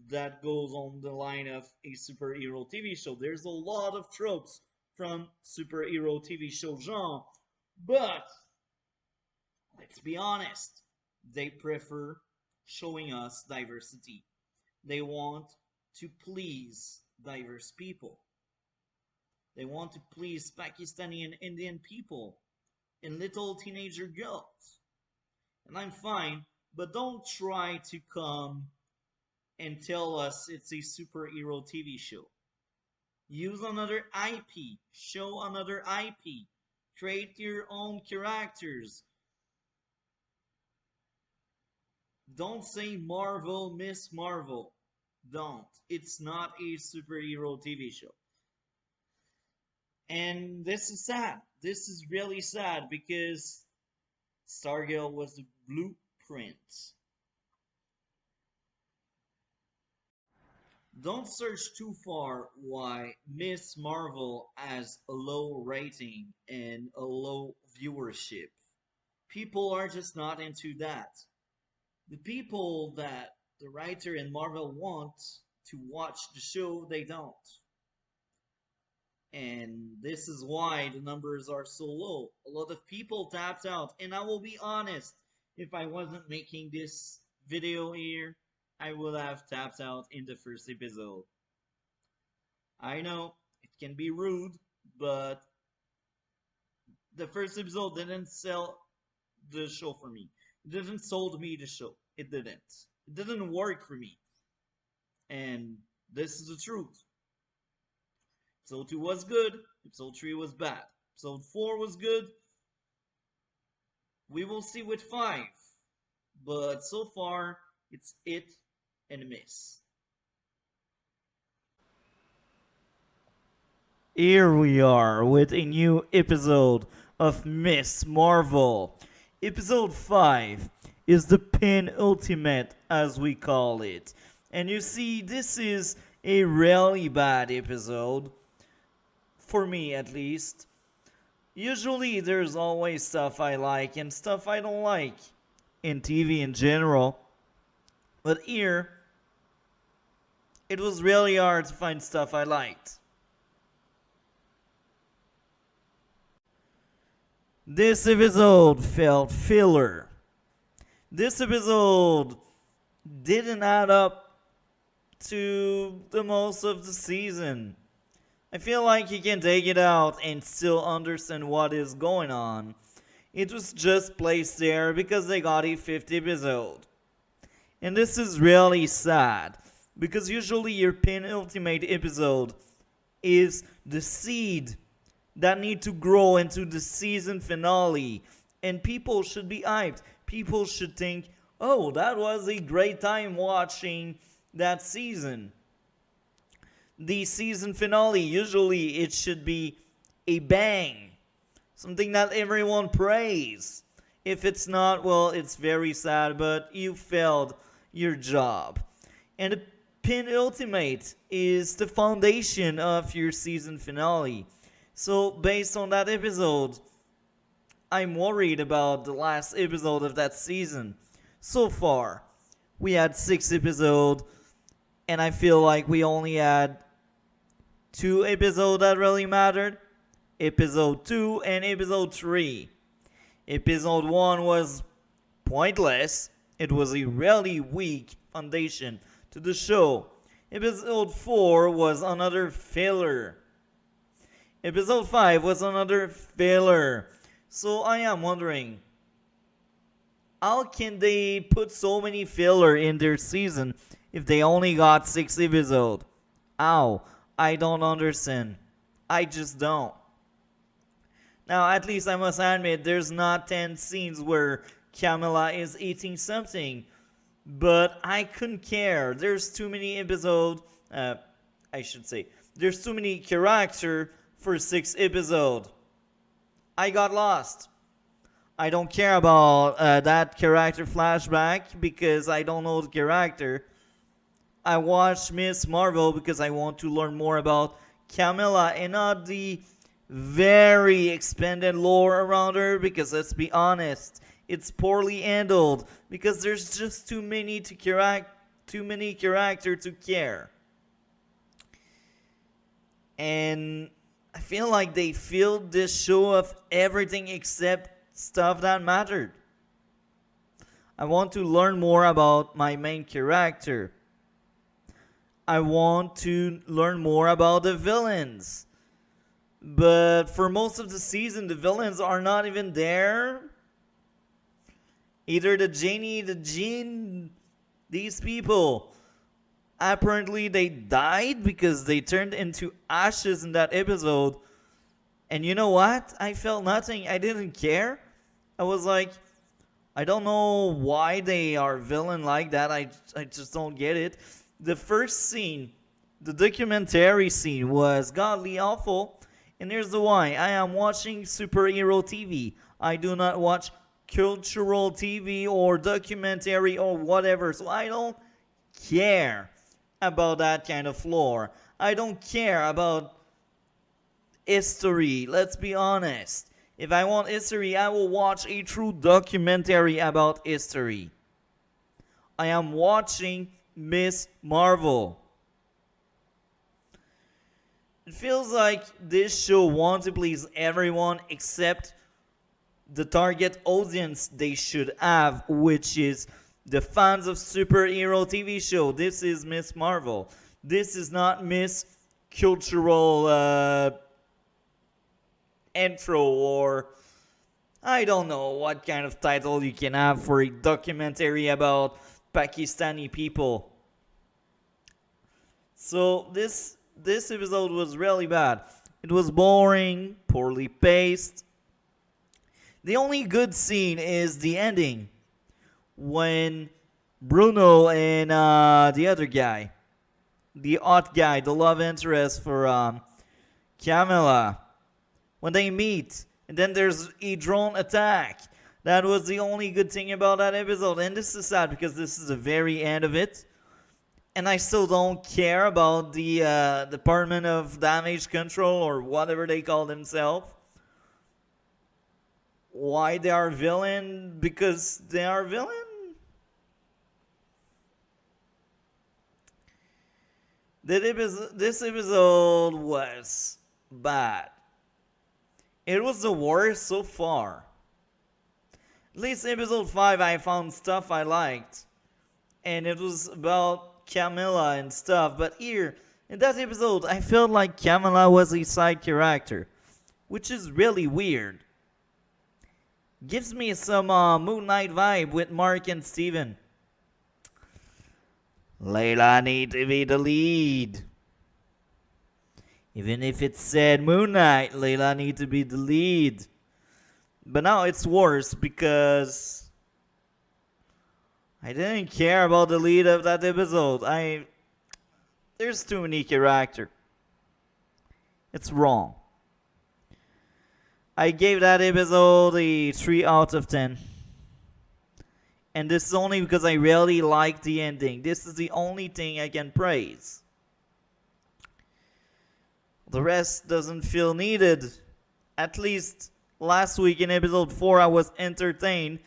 that goes on the line of a superhero TV show. There's a lot of tropes from superhero TV show genre. But let's be honest, they prefer showing us diversity. They want to please diverse people. They want to please Pakistani and Indian people and little teenager girls. And I'm fine, but don't try to come and tell us it's a superhero TV show. Use another IP, show another IP, create your own characters. Don't say Marvel, Miss Marvel. Don't. It's not a superhero TV show. And this is sad. This is really sad because Stargirl was the blueprint. Don't search too far why Miss Marvel has a low rating and a low viewership. People are just not into that. The people that the writer and Marvel want to watch the show, they don't. And this is why the numbers are so low. A lot of people tapped out. And I will be honest, if I wasn't making this video here, I would have tapped out in the first episode. I know it can be rude, but the first episode didn't sell the show for me. It didn't sold me the show. It didn't. It didn't work for me. And this is the truth. Episode 2 was good. Episode 3 was bad. Episode 4 was good. We will see with 5. But so far, it's it and a miss. Here we are with a new episode of Miss Marvel. Episode 5 is the penultimate, as we call it. And you see, this is a really bad episode. For me, at least. Usually, there's always stuff I like and stuff I don't like in TV in general. But here, it was really hard to find stuff I liked. This episode felt filler. This episode didn't add up to the most of the season. I feel like you can take it out and still understand what is going on. It was just placed there because they got a 50th episode. And this is really sad because usually your penultimate episode is the seed that need to grow into the season finale. And people should be hyped. People should think, oh, that was a great time watching that season. the season finale. Usually it should be a bang, something that everyone praise. If it's not, well, it's very sad, but you failed your job. And the penultimate is the foundation of your season finale. So, based on that episode, I'm worried about the last episode of that season. So far, we had 6 episodes, and I feel like we only had 2 episodes that really mattered. Episode 2 and episode 3. Episode 1 was pointless. It was a really weak foundation to the show. Episode 4 was another failure. Episode 5 was another failure. So I am wondering, how can they put so many filler in their season if they only got 6 episodes? How? I don't understand. I just don't. Now, at least I must admit, there's not 10 scenes where Camilla is eating something. But I couldn't care. There's too many episodes. I should say, there's too many characters for 6 episodes. I got lost. I don't care about that character flashback because I don't know the character. I watched Miss Marvel because I want to learn more about Camilla and not the very expanded lore around her, because let's be honest, it's poorly handled because there's just too many characters to care. And I feel like they filled this show of everything except stuff that mattered. I want to learn more about my main character. I want to learn more about the villains. But for most of the season, the villains are not even there. Either the Janie, the Jean, these people. Apparently they died because they turned into ashes in that episode. And you know what? I felt nothing. I didn't care. I was like, I don't know why they are villain like that. I just don't get it. The first scene, the documentary scene, was godly awful. And here's the why. I am watching superhero TV. I do not watch cultural TV or documentary or whatever. So I don't care about that kind of lore. I don't care about history. Let's be honest. If I want history, I will watch a true documentary about history. I am watching Miss Marvel. It feels like this show wants to please everyone except the target audience they should have, which is the fans of superhero TV show. This is Miss Marvel. This is not Miss Cultural Intro, or I don't know what kind of title you can have for a documentary about Pakistani people. So this episode was really bad. It was boring, poorly paced. The only good scene is the ending when Bruno and the other guy, the hot guy, the love interest for Camilla, when they meet, and then there's a drone attack. That was the only good thing about that episode. And this is sad because this is the very end of it. And I still don't care about the Department of Damage Control or whatever they call themselves. Why they are villain? Because they are villain? This episode was bad. It was the worst so far. At least episode 5 I found stuff I liked. And it was about Camilla and stuff. But here, in that episode, I felt like Camilla was a side character. Which is really weird. Gives me some Moon Knight vibe with Mark and Steven. Layla need to be the lead. Even if it said Moon Knight, Layla need to be the lead. But now it's worse because I didn't care about the lead of that episode. There's too many character. It's wrong. I gave that episode a 3 out of 10. And this is only because I really like the ending. This is the only thing I can praise. The rest doesn't feel needed. At least last week in episode 4 I was entertained.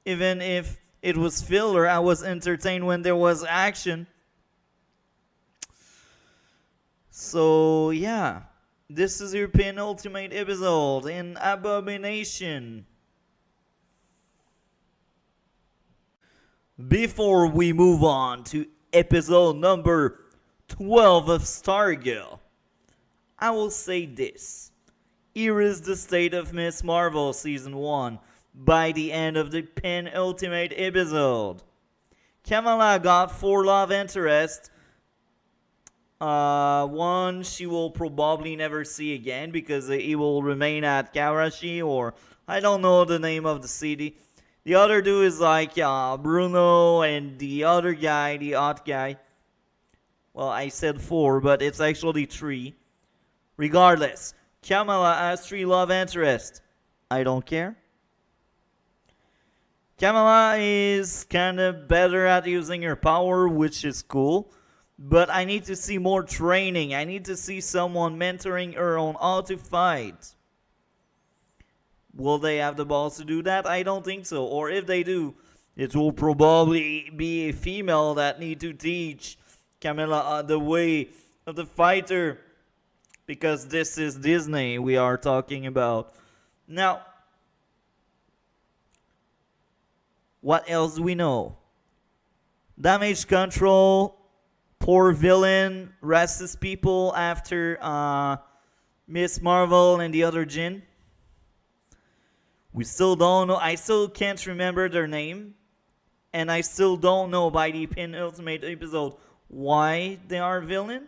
Even if it was filler, I was entertained when there was action. So yeah, this is your penultimate episode in Abomination. Before we move on to episode number 12 of Stargirl, I will say this. Here is the state of Miss Marvel Season 1 by the end of the penultimate episode. Kamala got 4 love interests. One she will probably never see again because he will remain at Karachi, or I don't know the name of the city. The other dude is like Bruno, and the other guy, the odd guy. Well, I said 4, but it's actually 3. Regardless, Kamala has 3 love interests. I don't care. Kamala is kind of better at using her power, which is cool. But I need to see more training. I need to see someone mentoring her on how to fight. Will they have the balls to do that? I don't think so. Or if they do, it will probably be a female that need to teach Kamala the way of the fighter. Because this is Disney we are talking about. Now, what else do we know? Damage control. Poor villain racist people after Miss Marvel and the other Jinn. We still don't know. I still can't remember their name. And I still don't know by the penultimate episode why they are villain.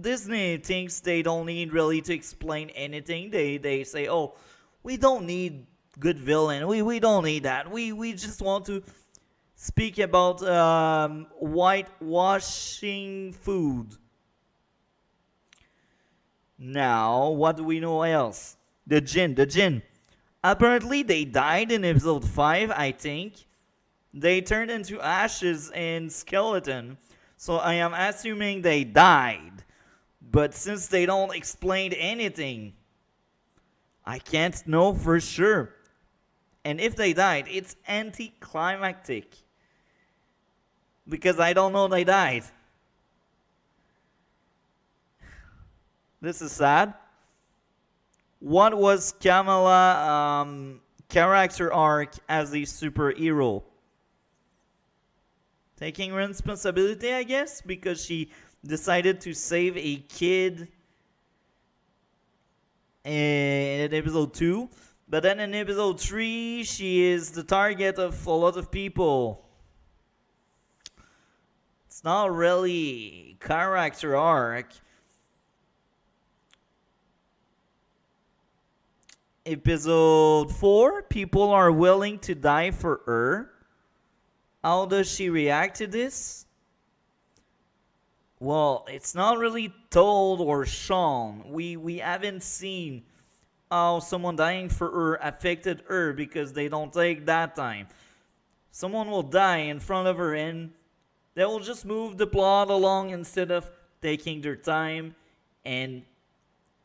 Disney thinks they don't need really to explain anything. They say, oh, we don't need good villain. We don't need that. We just want to speak about whitewashing food. Now, what do we know else? The Jinn. Apparently, they died in episode 5, I think. They turned into ashes and skeleton. So I am assuming they died. But since they don't explain anything, I can't know for sure. And if they died, it's anticlimactic. Because I don't know they died. This is sad. What was Kamala character arc as a superhero? Taking responsibility, I guess, because she decided to save a kid in episode 2. But then in episode 3, she is the target of a lot of people. It's not really character arc. Episode 4, people are willing to die for her. How does she react to this? Well, it's not really told or shown. We haven't seen how someone dying for her affected her because they don't take that time. Someone will die in front of her and they will just move the plot along instead of taking their time and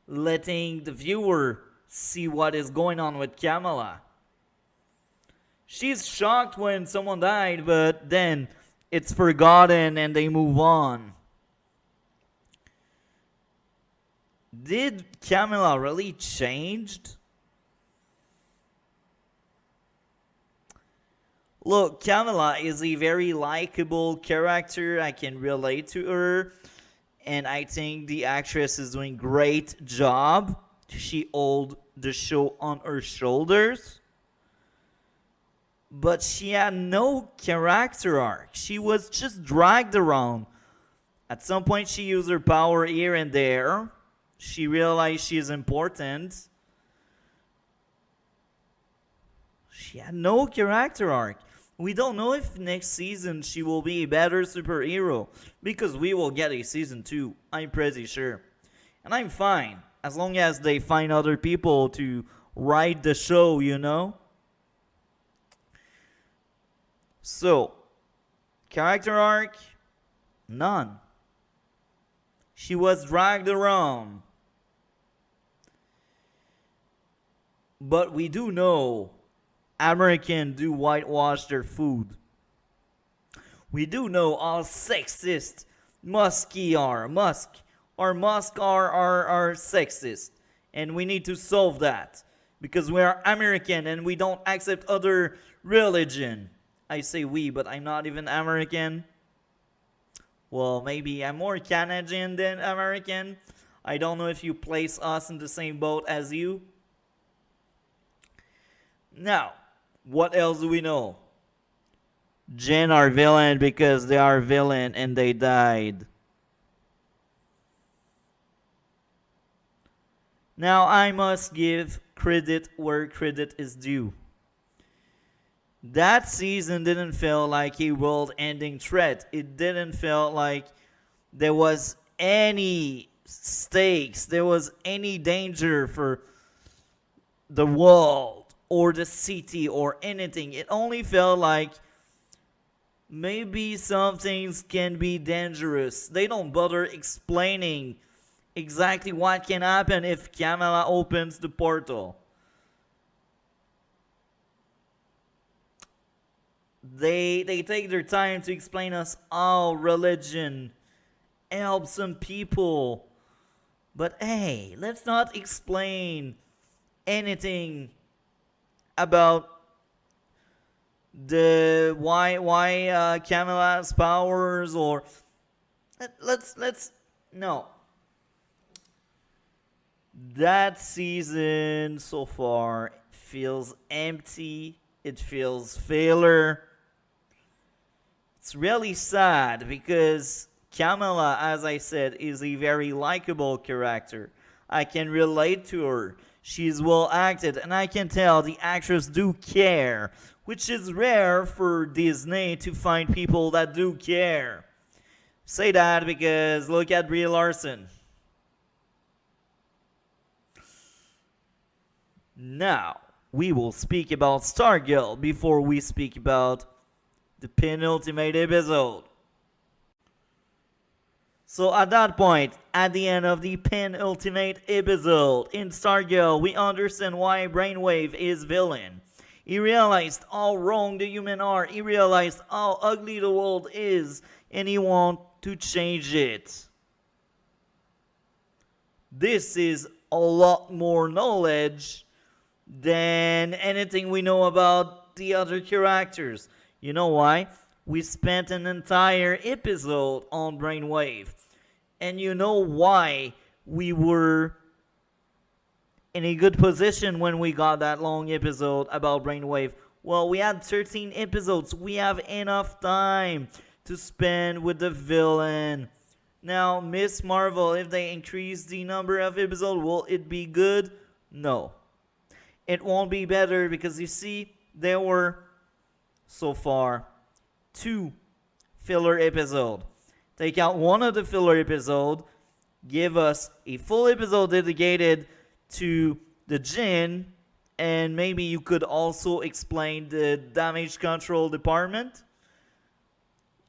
letting the viewer see what is going on with Kamala. She's shocked when someone died, but then it's forgotten and they move on. Did Kamala really changed? Look, Kamala is a very likable character. I can relate to her. And I think the actress is doing great job. She held the show on her shoulders. But she had no character arc. She was just dragged around. At some point, she used her power here and there. She realized she is important. She had no character arc. We don't know if next season she will be a better superhero, because we will get a season 2, I'm pretty sure. And I'm fine, as long as they find other people to write the show, you know? So, character arc? None. She was dragged around. But we do know Americans do whitewash their food. We do know how sexist Musk are sexist. And we need to solve that. Because we are American and we don't accept other religion. I say we, but I'm not even American. Well, maybe I'm more Canadian than American. I don't know if you place us in the same boat as you. Now, what else do we know? Jen are villain because they are villain and they died. Now I must give credit where credit is due. That season didn't feel like a world-ending threat. It didn't feel like there was any stakes, there was any danger for the world or the city or anything. It only felt like maybe some things can be dangerous. They don't bother explaining exactly what can happen if Kamala opens the portal. They take their time to explain us how religion helps some people. But hey, let's not explain anything about the why Kamala's powers, or let's no. That season so far feels empty. It feels failure. It's really sad because Kamala, as I said, is a very likable character. I can relate to her. She's well acted, and I can tell the actors do care, which is rare for Disney to find people that do care. Say that because look at Brie Larson. Now, we will speak about Stargirl before we speak about the penultimate episode. So at that point, at the end of the penultimate episode in Stargirl, we understand why Brainwave is villain. He realized how wrong the humans are. He realized how ugly the world is, and he wants to change it. This is a lot more knowledge than anything we know about the other characters. You know why? We spent an entire episode on Brainwave. And you know why we were in a good position when we got that long episode about Brainwave. Well, we had 13 episodes. We have enough time to spend with the villain. Now, Miss Marvel, if they increase the number of episodes, will it be good? No. It won't be better because you see, there were so far 2 filler episodes. Take out one of the filler episodes, give us a full episode dedicated to the Jinn, and maybe you could also explain the damage control department.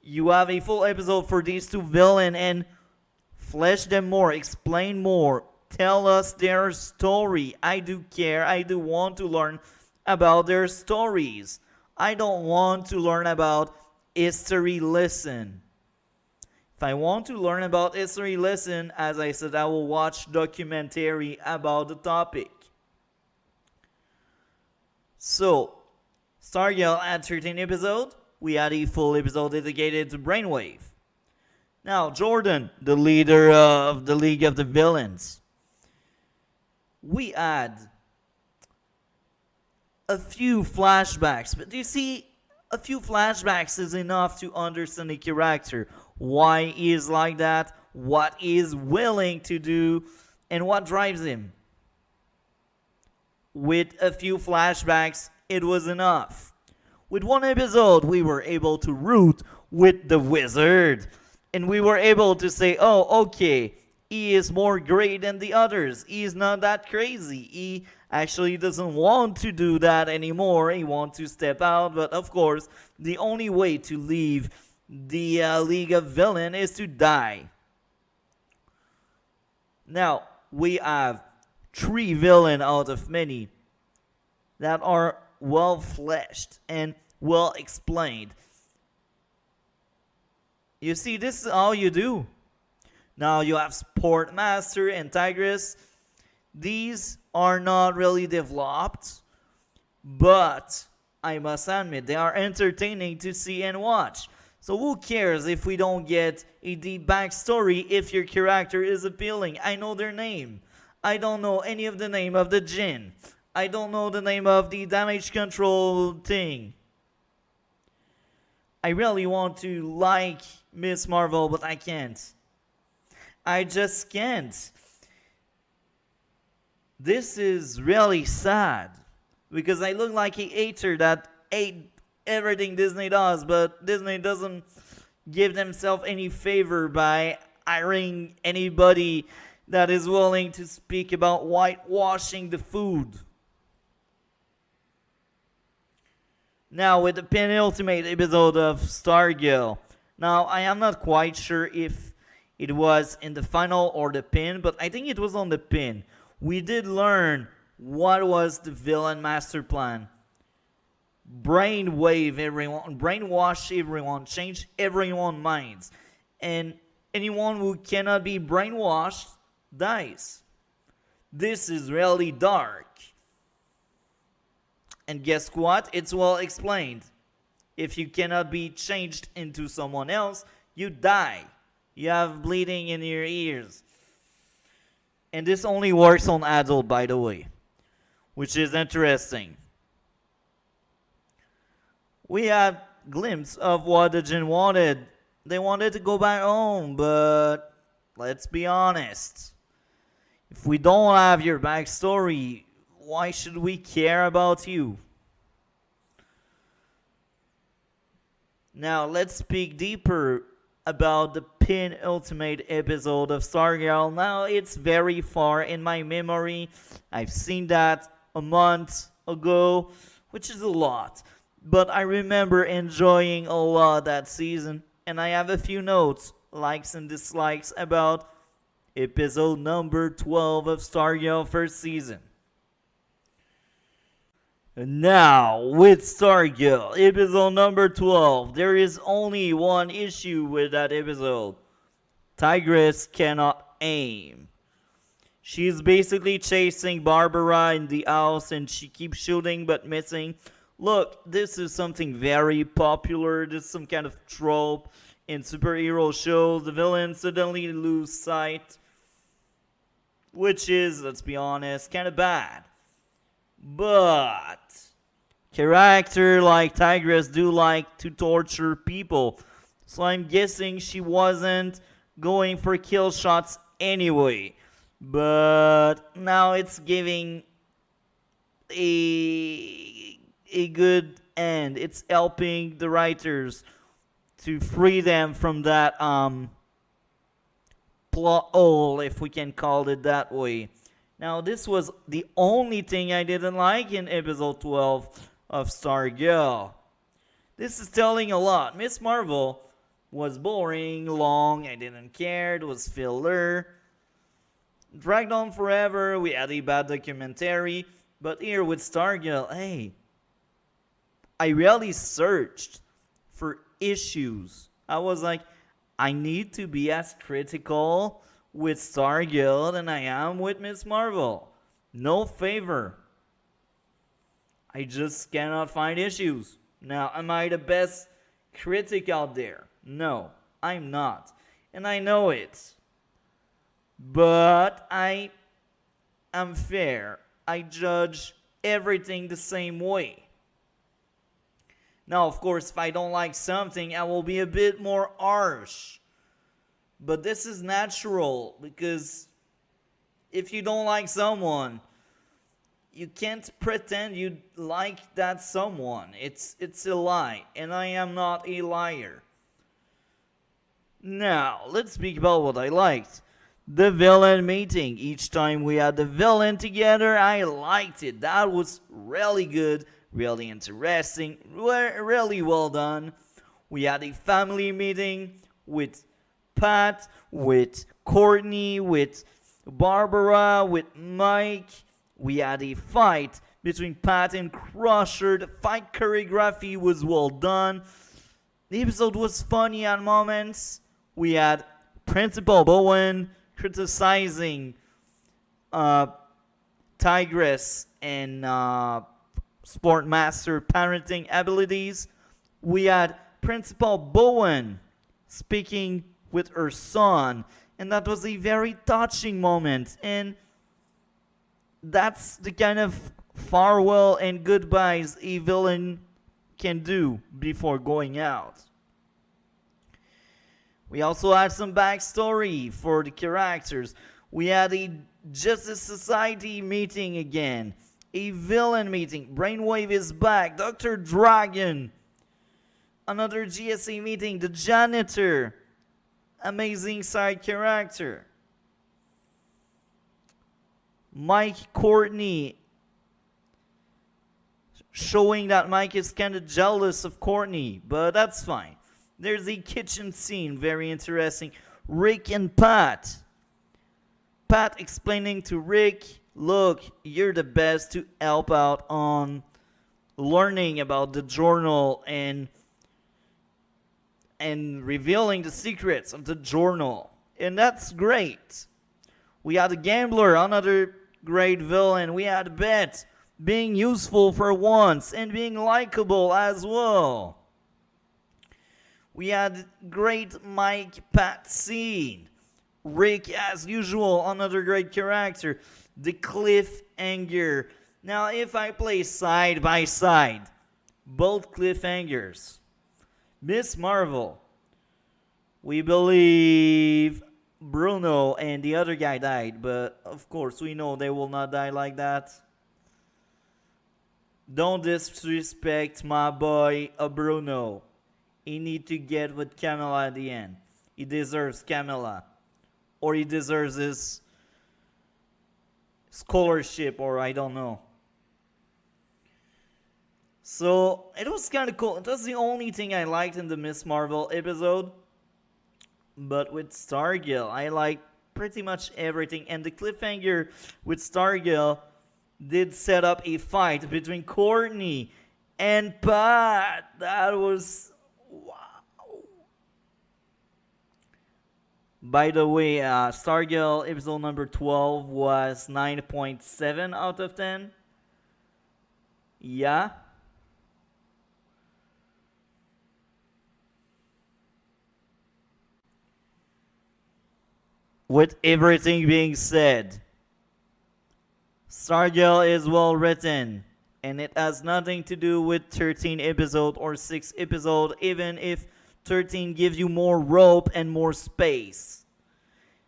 You have a full episode for these 2 villains and flesh them more, explain more. Tell us their story. I do care. I do want to learn about their stories. I don't want to learn about history lesson. If I want to learn about history lesson, as I said, I will watch documentary about the topic. So, Stargirl had 13 episodes. We had a full episode dedicated to Brainwave. Now, Jordan, the leader of the League of the Villains. We had a few flashbacks, but you see, a few flashbacks is enough to understand the character, why he is like that, what he is willing to do, and what drives him. With a few flashbacks, it was enough. With one episode, we were able to root with the wizard. And we were able to say, oh, okay, he is more great than the others. He is not that crazy. He actually doesn't want to do that anymore. He wants to step out. But of course, the only way to leave the League of Villain is to die. Now, we have 3 villains out of many that are well fleshed and well explained. You see, this is all you do. Now you have Sport Master and Tigress. These are not really developed, but I must admit they are entertaining to see and watch. So who cares if we don't get a deep backstory if your character is appealing? I know their name. I don't know any of the name of the Jinn. I don't know the name of the damage control thing. I really want to like Miss Marvel, but I can't. I just can't. This is really sad because I look like a hater that ate everything Disney does, but Disney doesn't give themselves any favor by hiring anybody that is willing to speak about whitewashing the food. Now with the penultimate episode of Stargirl. Now I am not quite sure if it was in the final or the pin, but I think it was on the pin. We did learn what was the villain master plan. Brainwave everyone, brainwash everyone, change everyone's minds. And anyone who cannot be brainwashed dies. This is really dark. And guess what? It's well explained. If you cannot be changed into someone else, you die. You have bleeding in your ears. And this only works on adult, by the way, which is interesting. We had glimpse of what the Jinn wanted. They wanted to go back home, but let's be honest. If we don't have your backstory, why should we care about you? Now let's speak deeper about the penultimate episode of Stargirl. Now it's very far in my memory. I've seen that a month ago, which is a lot. But I remember enjoying a lot that season. And I have a few notes, likes and dislikes about episode number 12 of Stargirl first season. Now, with Stargirl, episode number 12, there is only one issue with that episode. Tigress cannot aim. She's basically chasing Barbara in the house and she keeps shooting but missing. Look, this is something very popular. This is some kind of trope in superhero shows. The villains suddenly lose sight, which is, let's be honest, kind of bad. But character like Tigress do like to torture people, so I'm guessing she wasn't going for kill shots anyway. But now it's giving a good end. It's helping the writers to free them from that plot hole, if we can call it that way. Now, this was the only thing I didn't like in episode 12 of Stargirl. This is telling a lot. Miss Marvel was boring, long, I didn't care, it was filler. Dragged on forever, we had a bad documentary. But here with Stargirl, hey, I really searched for issues. I was like, I need to be as critical with Stargirl than I am with Miss Marvel. No favor. I just cannot find issues. Now, am I the best critic out there? No, I'm not. And I know it. But I am fair. I judge everything the same way. Now, of course, if I don't like something, I will be a bit more harsh. But this is natural because if you don't like someone, You can't pretend you like that someone. It's a lie, and I am not a liar. Now, let's speak about what I liked. The villain meeting. Each time we had the villain together, I liked it. That was really good, really interesting, really well done. We had a family meeting with Pat, with Courtney, with Barbara, with Mike. We had a fight between Pat and Crusher. The fight choreography was well done. The episode was funny at moments. We had Principal Bowen criticizing uh, Tigress and Sportmaster parenting abilities. We had Principal Bowen speaking with her son, and that was a very touching moment. And that's the kind of farewell and goodbyes a villain can do before going out. We also had some backstory for the characters. We had a Justice Society meeting again, a villain meeting. Brainwave is back. Dr. Dragon. Another GSA meeting. The janitor. Amazing side character. Mike Courtney. Showing that Mike is kind of jealous of Courtney, but that's fine. There's a kitchen scene, very interesting. Rick and Pat. Pat explaining to Rick, look, you're the best to help out on learning about the journal and revealing the secrets of the journal. And that's great. We had a gambler, another great villain. We had Bet being useful for once and being likable as well. We had great Mike Pat scene. Rick, as usual, another great character. The cliffhanger. Now, if I play side by side, both cliffhangers. Miss Marvel. We believe Bruno and the other guy died, but of course we know they will not die like that. Don't disrespect my boy Bruno. He need to get with Camilla at the end. He deserves Camilla. Or he deserves his scholarship, or I don't know. So, it was kind of cool. It was the only thing I liked in the Miss Marvel episode. But with Stargirl, I liked pretty much everything. And the cliffhanger with Stargirl did set up a fight between Courtney and Pat. That was... wow. By the way, Stargirl episode number 12 was 9.7 out of 10. Yeah. With everything being said, Stargirl is well written, and it has nothing to do with 13 episode or 6 episode, even if 13 gives you more rope and more space.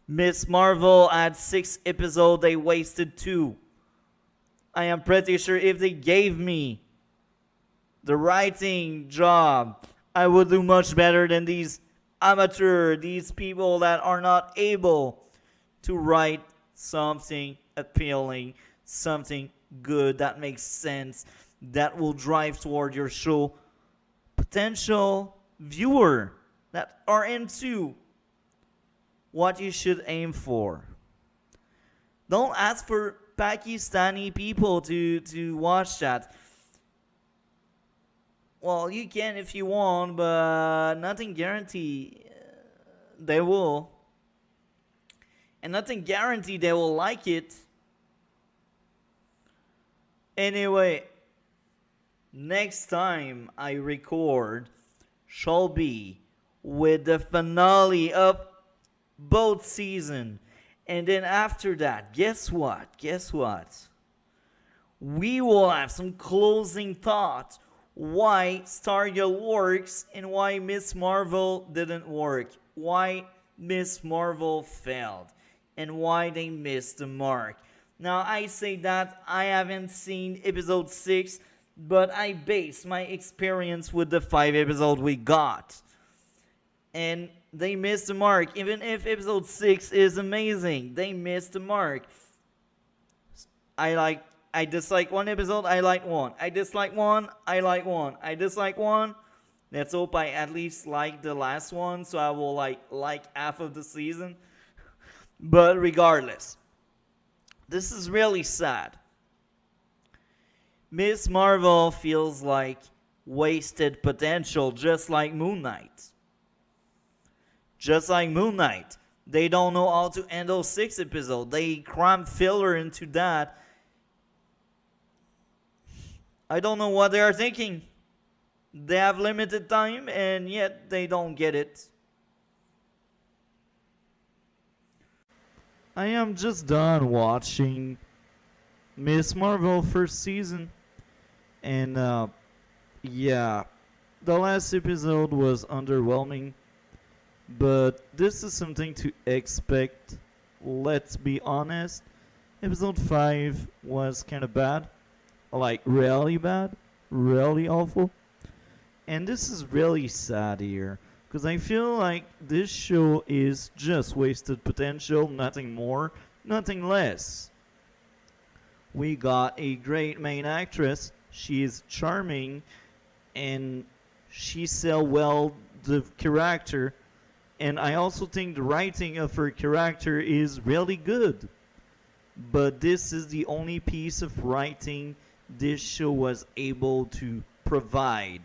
Miss Marvel had 6 episodes, they wasted 2. I am pretty sure if they gave me the writing job, I would do much better than these these people that are not able to write something appealing, something good that makes sense, that will drive toward your show potential viewer that are into what you should aim for. Don't ask for Pakistani people to watch that. Well, you can if you want, but nothing guarantee they will. And nothing guarantee they will like it. Anyway, next time I record shall be with the finale of both season. And then after that, guess what? Guess what? We will have some closing thoughts why Stargirl works and why Miss Marvel didn't work. Why Miss Marvel failed and why they missed the mark. Now, I say that I haven't seen episode 6, but I base my experience with the 5 episodes we got. And they missed the mark. Even if episode 6 is amazing, they missed the mark. I like I dislike one episode, I like one. I dislike one, I like one. I dislike one. Let's hope I at least like the last one, so I will like half of the season. But regardless, this is really sad. Miss Marvel feels like wasted potential, just like Moon Knight. Just like Moon Knight. They don't know how to handle 6 episodes. They cram filler into that. I don't know what they are thinking. They have limited time and yet they don't get it. I am just done watching Miss Marvel first season. And yeah, the last episode was underwhelming. But this is something to expect. Let's be honest. Episode 5 was kind of bad. Like, really bad. Really awful. And this is really sad here. Because I feel like this show is just wasted potential. Nothing more. Nothing less. We got a great main actress. She is charming. And she sell well the character. And I also think the writing of her character is really good. But this is the only piece of writing this show was able to provide.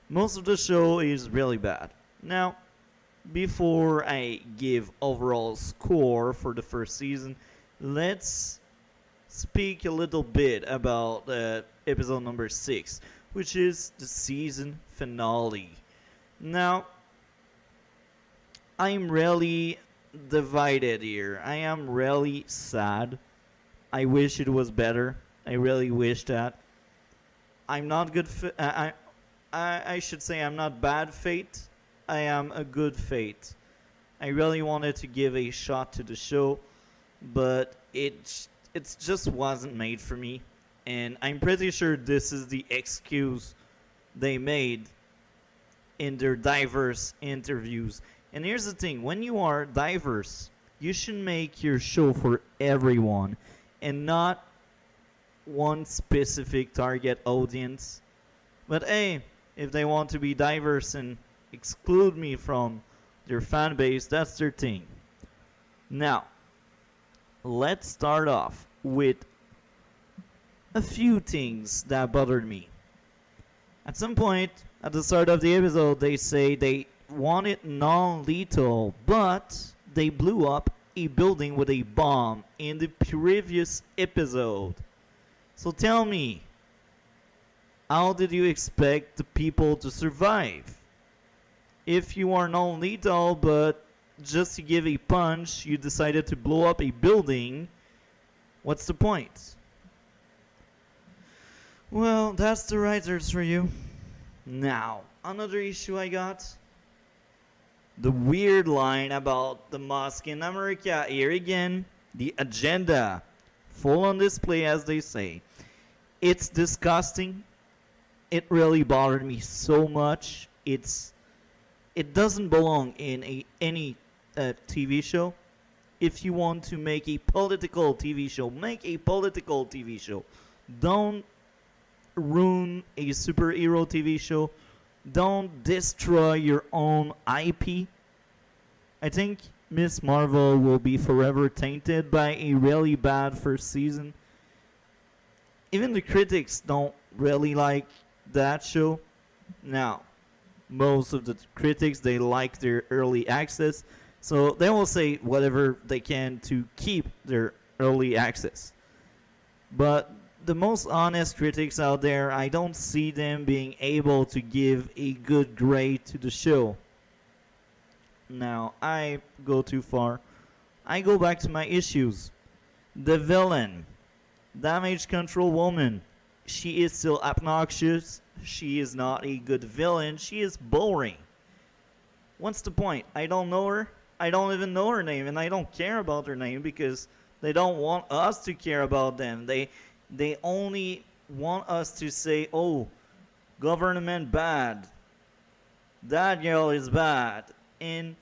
Most of the show is really bad. Now, before I give overall score for the first season, let's speak a little bit about episode number 6, which is the season finale. Now, I'm really divided here. I am really sad. I wish it was better. I really wish that. I'm not good. I should say I'm not bad fate. I am a good fate. I really wanted to give a shot to the show, but it just wasn't made for me. And I'm pretty sure this is the excuse they made in their diverse interviews. And here's the thing, when you are diverse, you should make your show for everyone and not one specific target audience. But hey, if they want to be diverse and exclude me from their fan base, that's their thing. Now, let's start off with a few things that bothered me. At some point, at the start of the episode, they say they want it non-lethal, but they blew up a building with a bomb in the previous episode. So tell me, how did you expect the people to survive? If you are non-lethal, but just to give a punch, you decided to blow up a building, what's the point? Well, that's the writers for you. Now, another issue I got. The weird line about the mosque in America. Here again, the agenda. Full on display, as they say. It's disgusting. It really bothered me so much. It doesn't belong in any TV show. If you want to make a political TV show, make a political TV show. Don't ruin a superhero TV show. Don't destroy your own IP. I think Miss Marvel will be forever tainted by a really bad first season. Even the critics don't really like that show. Now, most of the critics, they like their early access, so they will say whatever they can to keep their early access. But the most honest critics out there, I don't see them being able to give a good grade to the show. Now, I go too far. I go back to my issues. The villain, Damage Control Woman, she is still obnoxious. She is not a good villain. She is boring. What's the point? I don't know her. I don't even know her name, and I don't care about her name because they don't want us to care about them. They only want us to say, "Oh, government bad. That girl is bad." And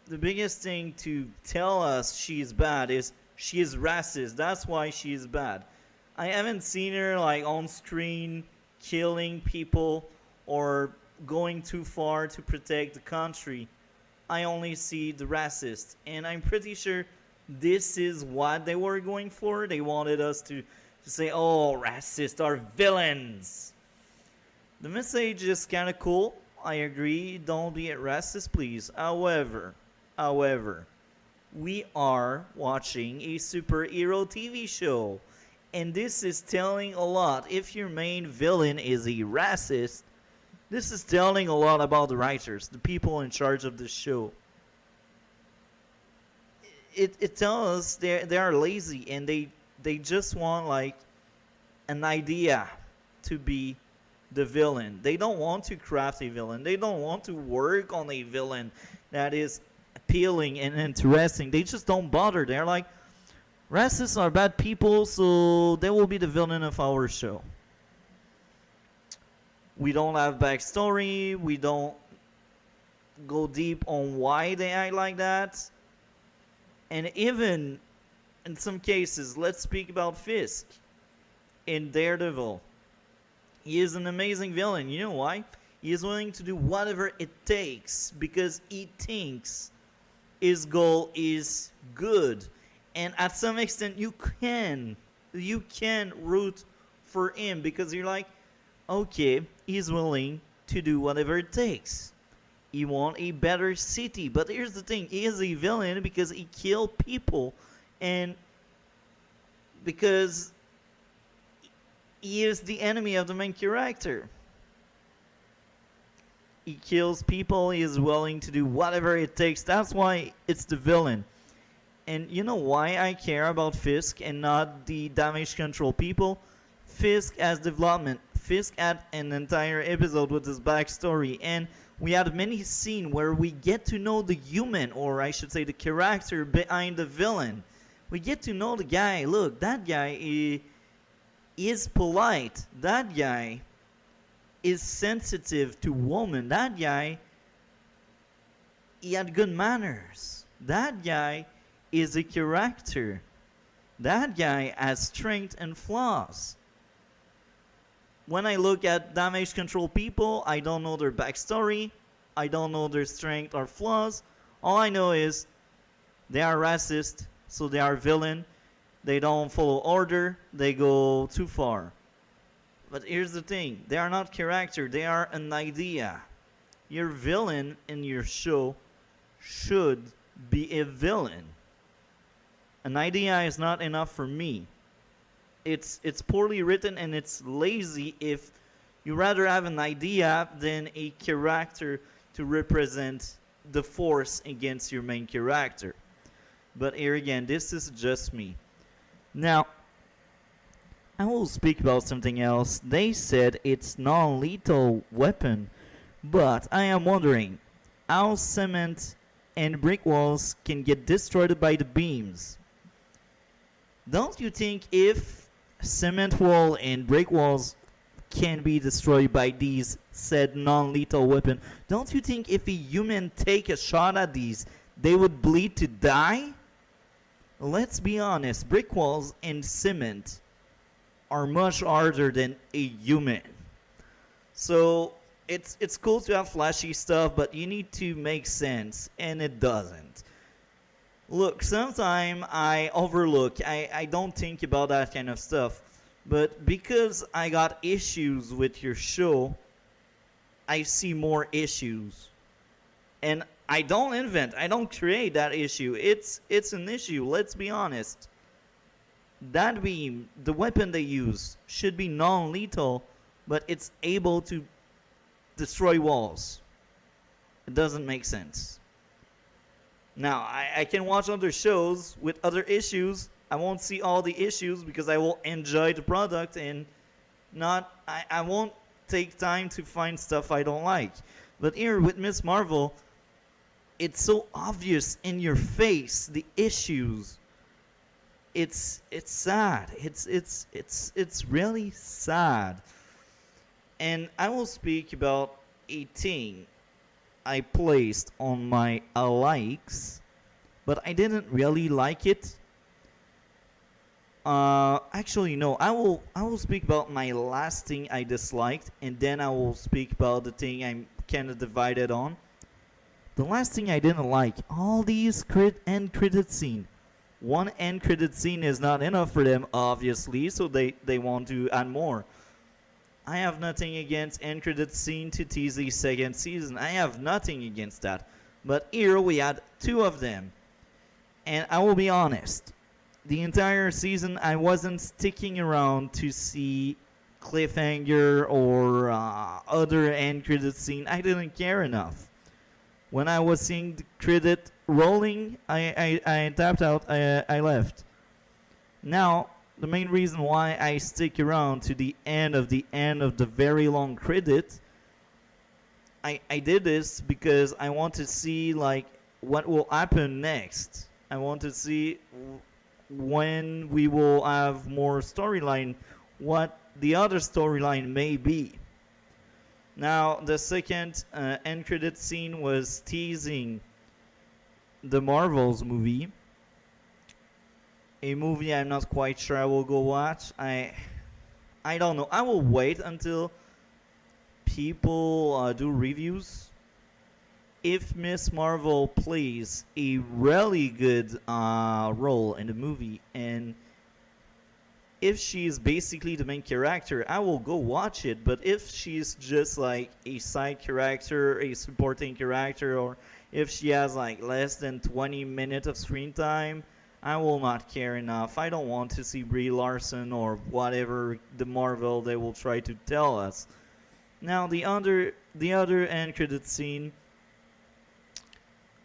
the biggest thing to tell us she's bad is she is racist. That's why she's bad. I haven't seen her like on screen killing people or going too far to protect the country. I only see the racist, and I'm pretty sure this is what they were going for. They wanted us to say, "Oh, racists are villains." The message is kind of cool. I agree. Don't be a racist, please. However, we are watching a superhero TV show, and this is telling a lot. If your main villain is a racist, this is telling a lot about the writers, the people in charge of this show. It tells us they are lazy and they just want like an idea to be the villain. They don't want to craft a villain. They don't want to work on a villain that is appealing and interesting. They just don't bother. They're like, racists are bad people, so they will be the villain of our show. We don't have backstory. We don't go deep on why they act like that. And even in some cases, let's speak about Fisk in Daredevil. He is an amazing villain. You know why? He is willing to do whatever it takes because he thinks his goal is good. And at some extent, you can root for him because you're like, okay, he's willing to do whatever it takes. He wants a better city. But here's the thing, he is a villain because he killed people. And because he is the enemy of the main character. He kills people, he is willing to do whatever it takes. That's why it's the villain. And you know why I care about Fisk and not the damage control people? Fisk has development. Fisk had an entire episode with his backstory, and we had many scenes where we get to know the human, or I should say the character behind the villain. We get to know the guy. Look, that guy is polite. That guy is sensitive to women. That guy, he had good manners. That guy is a character. That guy has strength and flaws. When I look at damage control people, I don't know their backstory. I don't know their strength or flaws. All I know is they are racist, so they are villain. They don't follow order. They go too far. But here's the thing. They are not character. They are an idea. Your villain in your show should be a villain. An idea is not enough for me. It's poorly written and it's lazy if you rather have an idea than a character to represent the force against your main character. But here again, this is just me. Now, I will speak about something else. They said it's non-lethal weapon, but I am wondering how cement and brick walls can get destroyed by the beams. Don't you think if cement wall and brick walls can be destroyed by these said non-lethal weapon, don't you think if a human take a shot at these, they would bleed to die? Let's be honest, brick walls and cement are much harder than a human. So it's cool to have flashy stuff, but you need to make sense, and it doesn't. Look, sometimes I overlook, I don't think about that kind of stuff. But because I got issues with your show, I see more issues. And I don't invent, I don't create that issue. It's an issue, let's be honest. That beam, the weapon they use, should be non-lethal, but it's able to destroy walls. It doesn't make sense. Now, I can watch other shows with other issues. I won't see all the issues because I will enjoy the product and I won't take time to find stuff I don't like. But here with Miss Marvel, it's so obvious in your face, the issues. It's sad. It's really sad. And I will speak about a thing I placed on my likes, but I didn't really like it. Actually, no. I will speak about my last thing I disliked, and then I will speak about the thing I'm kind of divided on. The last thing I didn't like, all these end credit scene. One end credit scene is not enough for them, obviously, so they want to add more. I have nothing against end credit scene to tease the second season. I have nothing against that. But here we had two of them. And I will be honest, the entire season I wasn't sticking around to see cliffhanger or other end credit scene. I didn't care enough. When I was seeing the credit rolling, I tapped out. I left. Now the main reason why I stick around to the end of the very long credit, I did this because I want to see like what will happen next. I want to see when we will have more storyline, what the other storyline may be. Now, the second end credit scene was teasing the Marvels movie. A movie I'm not quite sure I will go watch. I don't know. I will wait until people do reviews. If Miss Marvel plays a really good role in the movie, and if she's basically the main character, I will go watch it. But if she's just like a side character, a supporting character, or if she has like less than 20 minutes of screen time, I will not care enough. I don't want to see Brie Larson or whatever the Marvel they will try to tell us. Now the other end credit scene,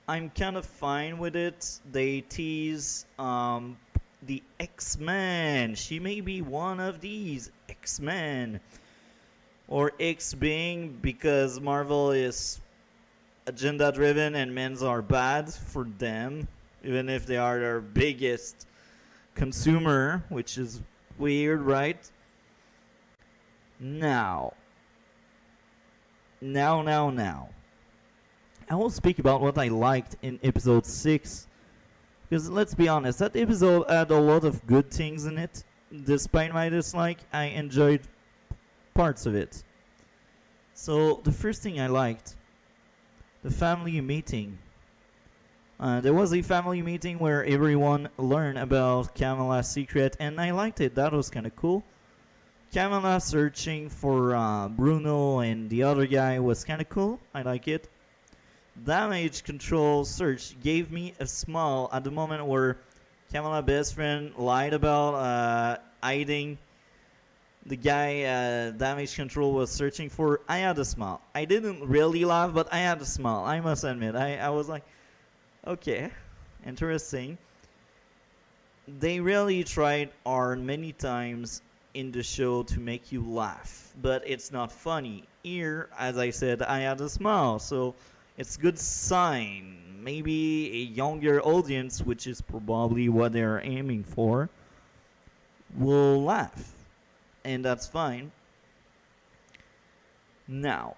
I'm kind of fine with it. They tease the X-Men. She may be one of these X-Men. Or X being because Marvel is agenda driven and men's are bad for them, even if they are their biggest consumer, which is weird, right? Now, now. I will speak about what I liked in episode 6. Because let's be honest, that episode had a lot of good things in it. Despite my dislike, I enjoyed parts of it. So, the first thing I liked, the family meeting. There was a family meeting where everyone learned about Kamala's secret, and I liked it. That was kind of cool. Kamala searching for Bruno and the other guy was kind of cool. I like it. Damage control search gave me a smile at the moment where Kamala's best friend lied about hiding the guy damage control was searching for. I had a smile. I didn't really laugh, but I had a smile. I must admit. I was like, okay, interesting. They really tried hard many times in the show to make you laugh, but it's not funny. Here, as I said, I had a smile, so it's good sign. Maybe a younger audience, which is probably what they're aiming for, will laugh, and that's fine. Now,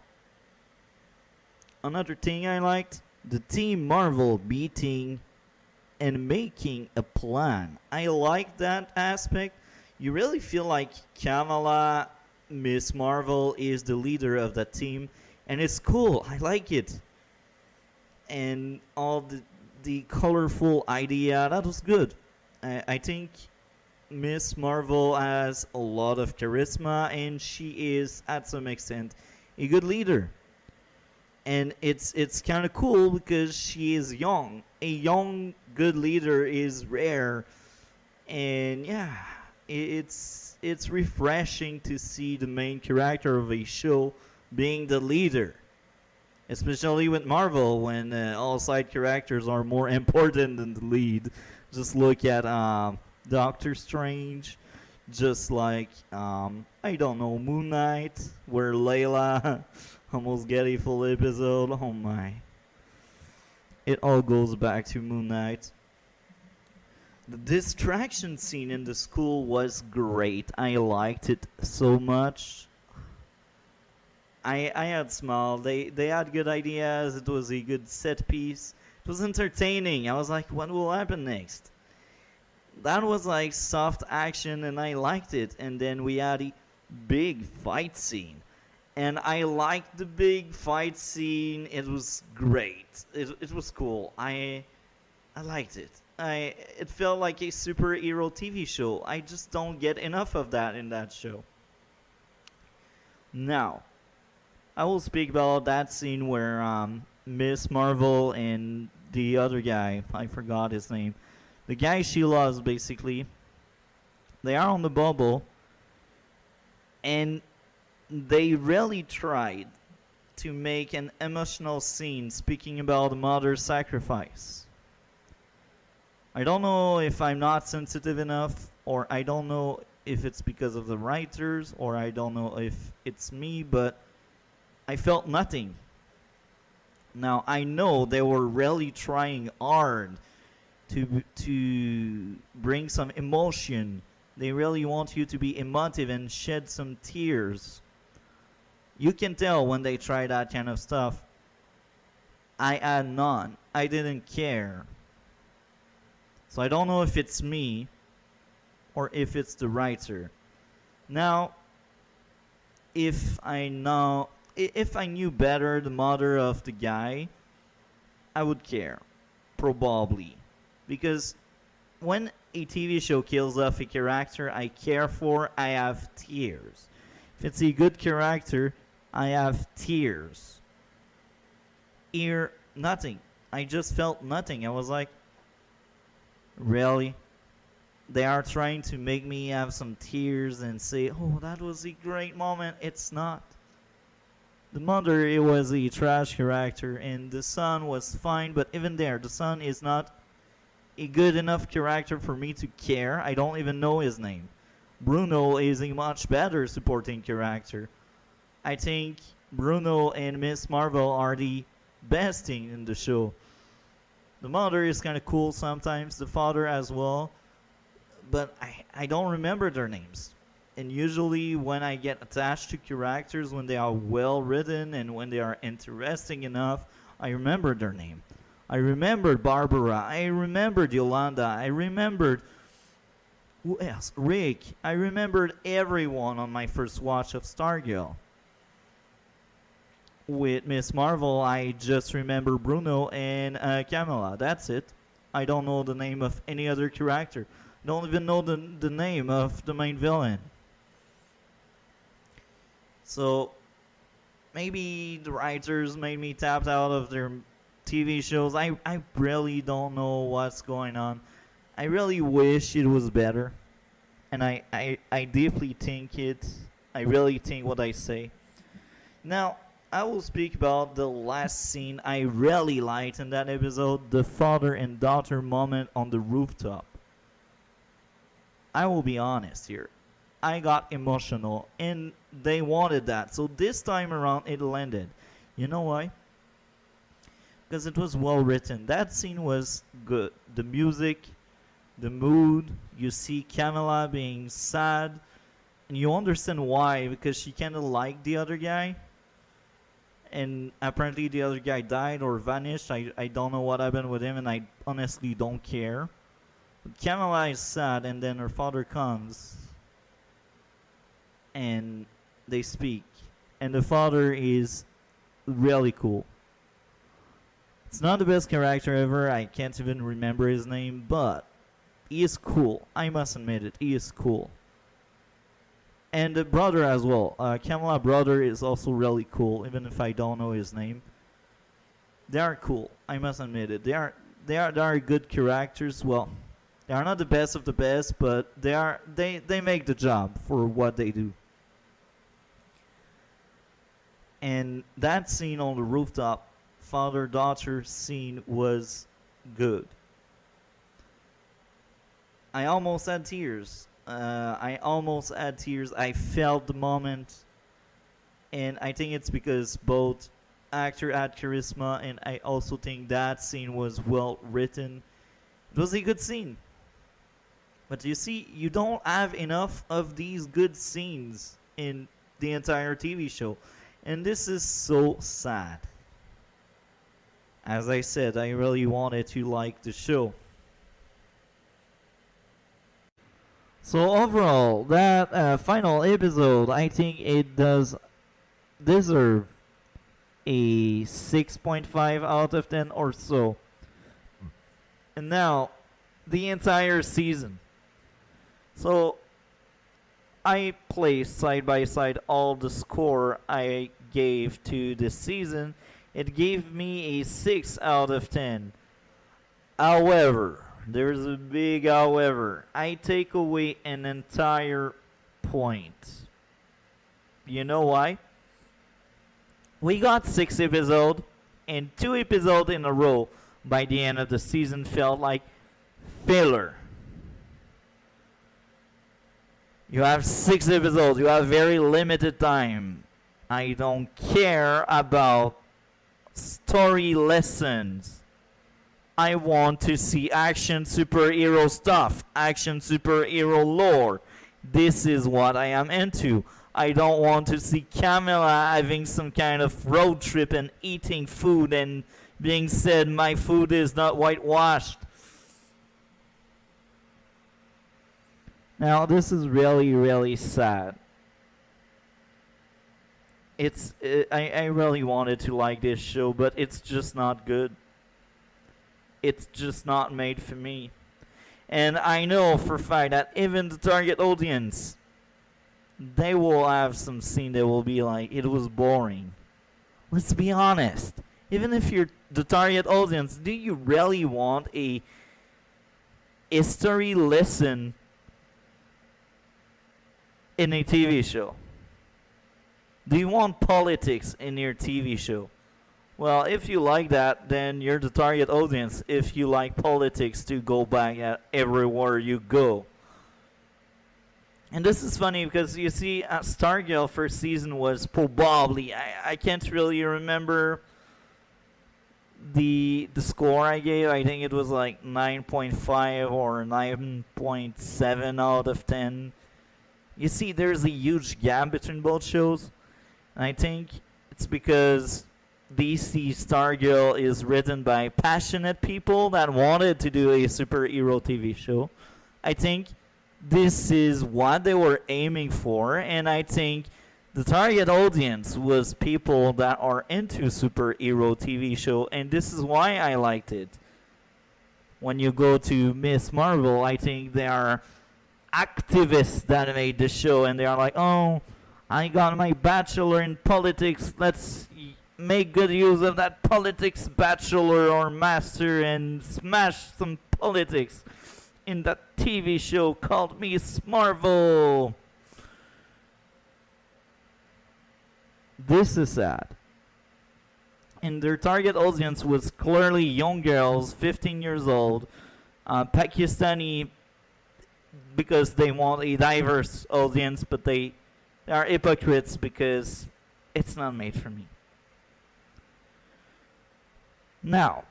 another thing I liked, the Team Marvel beating and making a plan. I like that aspect. You really feel like Kamala, Miss Marvel, is the leader of that team, and it's cool. I like it. And all the colorful idea, that was good. I think Miss Marvel has a lot of charisma, and she is, at some extent, a good leader. And it's kind of cool because she is young. A young good leader is rare, and yeah, it's refreshing to see the main character of a show being the leader, especially with Marvel when all side characters are more important than the lead. Just look at Doctor Strange, just like I don't know, Moon Knight, where Layla almost get a full episode. Oh my. it all goes back to Moon Knight. The distraction scene in the school was great. I liked it so much. I had smile. They had good ideas. It was a good set piece. It was entertaining. I was like, what will happen next? That was like soft action, and I liked it. And then we had a big fight scene, and I liked the big fight scene. It was great. It was cool. I liked it. It felt like a superhero TV show. I just don't get enough of that in that show. Now, I will speak about that scene where Miss Marvel and the other guy, I forgot his name, the guy she loves basically, they are on the bubble, and they really tried to make an emotional scene speaking about mother sacrifice. I don't know if I'm not sensitive enough, or I don't know if it's because of the writers, or I don't know if it's me, but I felt nothing. Now I know they were really trying hard to bring some emotion. They really want you to be emotive and shed some tears. You can tell when they try that kind of stuff. I had none. I didn't care. So I don't know if it's me or if it's the writer. Now, if I knew better the mother of the guy, I would care, probably, because when a TV show kills off a character I care for, I have tears. If it's a good character, I have tears. Here, nothing. I just felt nothing. I was like, really? They are trying to make me have some tears and say, oh, that was a great moment. It's not. The mother, it was a trash character, and the son was fine, but even there, the son is not a good enough character for me to care. I don't even know his name. Bruno is a much better supporting character. I think Bruno and Miss Marvel are the best thing in the show. The mother is kind of cool sometimes, the father as well, but I don't remember their names. And usually when I get attached to characters, when they are well written and when they are interesting enough, I remember their name. I remembered Barbara. I remembered Yolanda. I remembered, who else? Rick. I remembered everyone on my first watch of Stargirl. With Miss Marvel, I just remember Bruno and Kamala. That's it. I don't know the name of any other character. Don't even know the name of the main villain. So maybe the writers made me tapped out of their TV shows. I really don't know what's going on. I really wish it was better. And I deeply think it. I really think what I say. Now, I will speak about the last scene I really liked in that episode, the father and daughter moment on the rooftop. I will be honest here. I got emotional, and they wanted that. So this time around, it landed. You know why? Because it was well written. That scene was good. The music, the mood. You see Kamala being sad, and you understand why, because she kind of liked the other guy. And apparently the other guy died or vanished. I don't know what happened with him, and I honestly don't care. But Kamala is sad, and then her father comes, and they speak. And the father is really cool. It's not the best character ever. I can't even remember his name, but he is cool. I must admit it. He is cool. And the brother as well. Kamala brother is also really cool, even if I don't know his name. They are cool. I must admit it. They are good characters. Well, they are not the best of the best, but they make the job for what they do. And that scene on the rooftop, father-daughter scene, was good. I almost had tears. I felt the moment, and I think it's because both actor had charisma, and I also think that scene was well written. It was a good scene. But you see, you don't have enough of these good scenes in the entire TV show. And this is so sad. As I said, I really wanted to like the show. So overall, that final episode, I think it does deserve a 6.5 out of 10 or so. And now, the entire season. So, I placed side by side all the score I gave to this season. It gave me a 6 out of 10. However, there's a big however. I take away an entire point. You know why? We got 6 episodes, and 2 episodes in a row by the end of the season felt like filler. You have 6 episodes, you have very limited time. I don't care about story lessons. I want to see action superhero stuff, action superhero lore. This is what I am into. I don't want to see Camilla having some kind of road trip and eating food and being said my food is not whitewashed. Now this is really, really sad. I really wanted to like this show, but it's just not good. It's just not made for me. And I know for a fact that even the target audience, they will have some scene that will be like, it was boring. Let's be honest. Even if you're the target audience, do you really want a history lesson in a TV show? Do you want politics in your TV show? Well, if you like that, then you're the target audience. If you like politics, to go back at everywhere you go. And this is funny because you see, Stargirl first season was probably, I can't really remember the score I gave. I think it was like 9.5 or 9.7 out of 10. You see, there's a huge gap between both shows. And I think it's because DC Stargirl is written by passionate people that wanted to do a superhero TV show. I think this is what they were aiming for, and I think the target audience was people that are into superhero TV show, and this is why I liked it. When you go to Miss Marvel, I think they are activists that made the show, and they are like, oh, I got my bachelor in politics, let's make good use of that politics bachelor or master and smash some politics in that TV show called Miss Marvel. This is sad. And their target audience was clearly young girls, 15 years old, Pakistani, because they want a diverse audience, but they are hypocrites because it's not made for me. Now,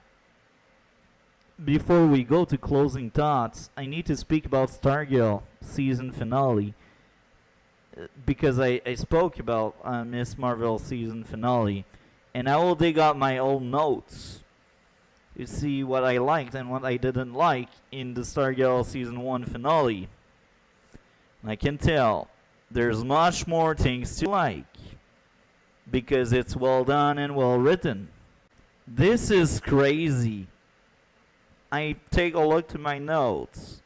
before we go to closing thoughts, I need to speak about Stargirl season finale. Because I spoke about Miss Marvel season finale. And I will dig out my old notes to see what I liked and what I didn't like in the Stargirl season 1 finale. And I can tell there's much more things to like. Because it's well done and well written. This is crazy. I take a look to my notes.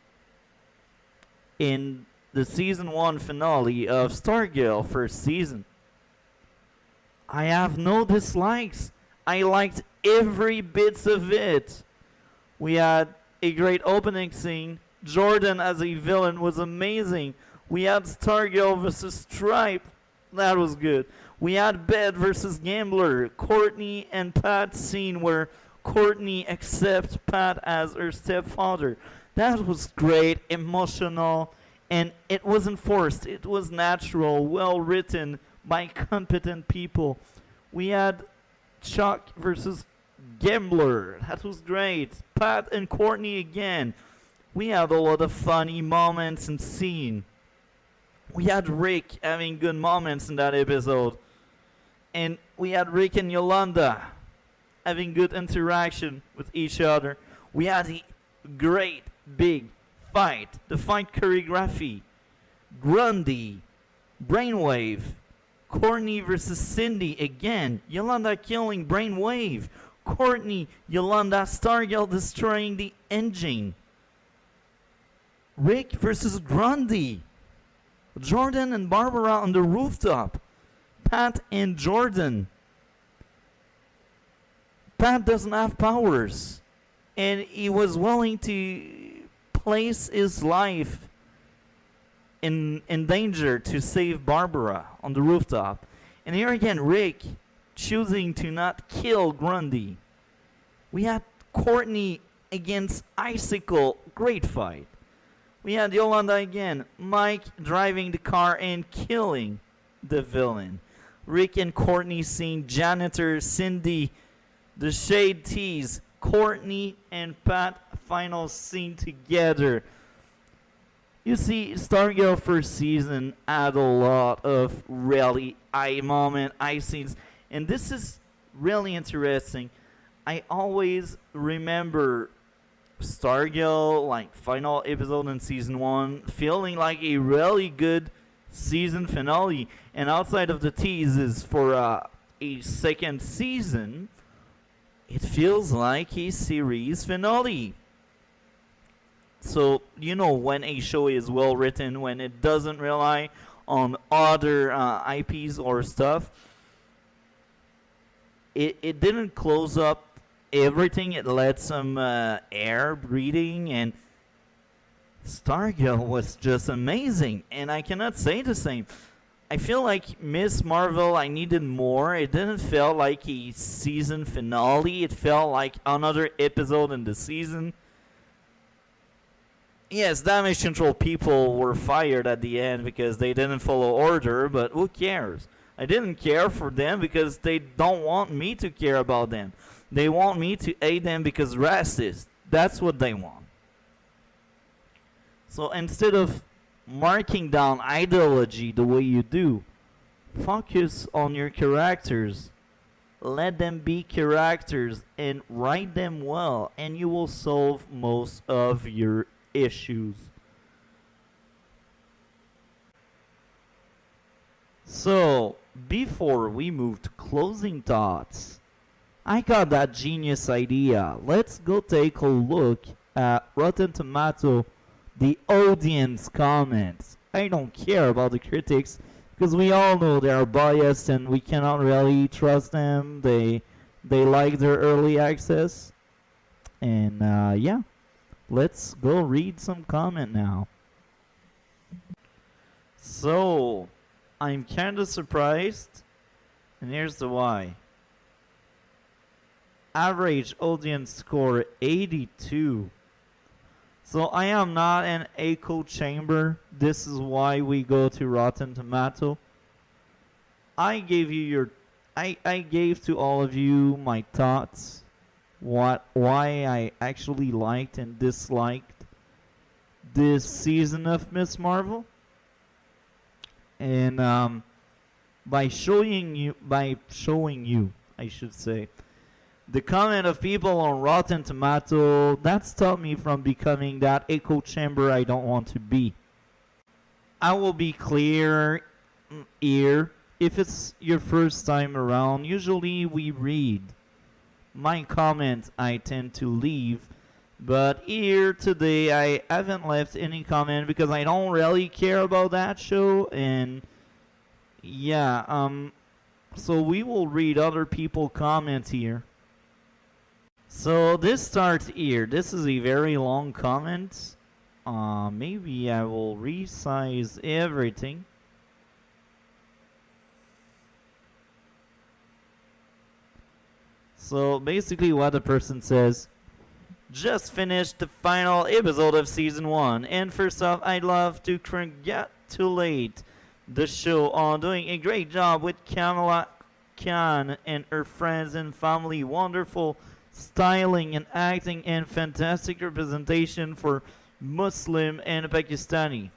In the season 1 finale of Stargirl first season, I have no dislikes. I liked every bit of it. We had a great opening scene. Jordan as a villain was amazing. We had Stargirl versus Stripe. That was good. We had Bed versus Gambler. Courtney and Pat scene where Courtney accepts Pat as her stepfather. That was great, emotional, and it wasn't forced. It was natural, well written by competent people. We had Chuck versus Gambler. That was great. Pat and Courtney again. We had a lot of funny moments and scene. We had Rick having good moments in that episode. And we had Rick and Yolanda having good interaction with each other. We had a great big fight. The fight choreography. Grundy. Brainwave. Courtney versus Cindy again. Yolanda killing Brainwave. Courtney, Yolanda, Stargirl destroying the engine. Rick versus Grundy. Jordan and Barbara on the rooftop. Pat and Jordan. Pat doesn't have powers. And he was willing to place his life in danger to save Barbara on the rooftop. And here again, Rick choosing to not kill Grundy. We had Courtney against Icicle. Great fight. We had Yolanda again. Mike driving the car and killing the villain. Rick and Courtney seeing janitor Cindy. The shade tease. Courtney and Pat final scene together. You see, Stargirl first season had a lot of really eye moment, eye scenes. And this is really interesting. I always remember Stargirl, like final episode in season 1, feeling like a really good season finale. And outside of the teases for a second season, it feels like a series finale. So, you know, when a show is well written, when it doesn't rely on other IPs or stuff, it didn't close up everything. It let some air breathing, and Stargirl was just amazing. And I cannot say the same. I feel like Miss Marvel, I needed more. It didn't feel like a season finale. It felt like another episode in the season. Yes, Damage Control people were fired at the end because they didn't follow order, but who cares? I didn't care for them because they don't want me to care about them. They want me to hate them because racist. That's what they want. So instead of marking down ideology the way you do, focus on your characters. Let them be characters and write them well, and you will solve most of your issues. So, before we move to closing thoughts, I got that genius idea. Let's go take a look at Rotten Tomato, the audience comments. I don't care about the critics because we all know they are biased and we cannot really trust them. They like their early access. And yeah. Let's go read some comment now. So, I'm kinda surprised, and here's the why. Average audience score 82. So I am not an echo chamber. This is why we go to Rotten Tomato. I gave to all of you my thoughts. Why I actually liked and disliked this season of Miss Marvel, and by showing you, I should say, the comment of people on Rotten Tomato, that stopped me from becoming that echo chamber I don't want to be. I will be clear here. If it's your first time around, usually we read my comments I tend to leave, but here today I haven't left any comment because I don't really care about that show. And yeah, so we will read other people comments here. So this starts here. This is a very long comment. Maybe I will resize everything. So basically what the person says, just finished the final episode of season 1, and first off I'd love to congratulate the show on doing a great job with Khan and her friends and family. Wonderful styling and acting and fantastic representation for Muslim and Pakistani.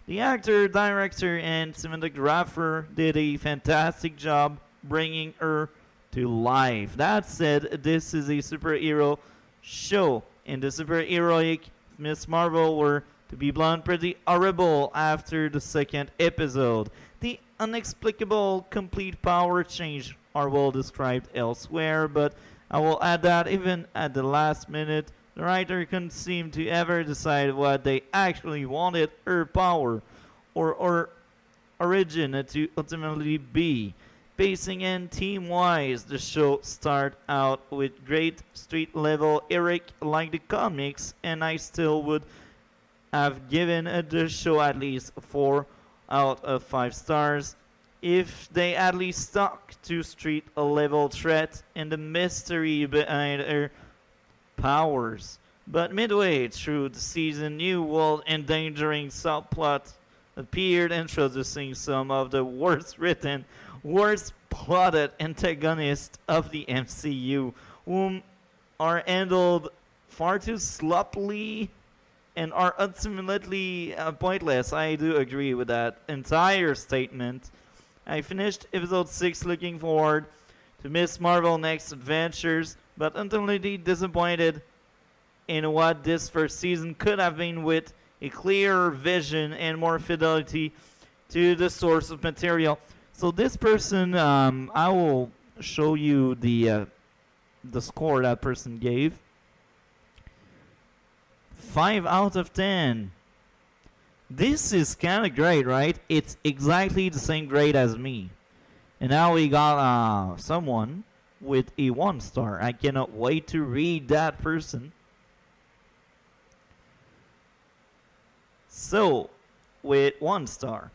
The actor, director, and cinematographer did a fantastic job bringing her to life. That said, this is a superhero show, and the superheroic Miss Marvel were, to be blunt, pretty horrible after the second episode. The inexplicable complete power change are well described elsewhere, but I will add that even at the last minute, the writer couldn't seem to ever decide what they actually wanted her power or origin to ultimately be. Pacing and team-wise, the show started out with great street-level Eric like the comics, and I still would have given the show at least 4 out of 5 stars if they at least stuck to street-level threat and the mystery behind her powers. But midway through the season, new world-endangering subplot appeared, introducing some of the worst written, worst plotted antagonists of the MCU, whom are handled far too sloppily and are ultimately pointless. I do agree with that entire statement. I finished episode 6 looking forward to Miss Marvel next adventures, but ultimately disappointed in what this first season could have been with a clearer vision and more fidelity to the source of material. So this person, I will show you the score that person gave. 5 out of 10. This is kind of great, right? It's exactly the same grade as me. And now we got someone with a 1 star. I cannot wait to read that person. So, with 1 star,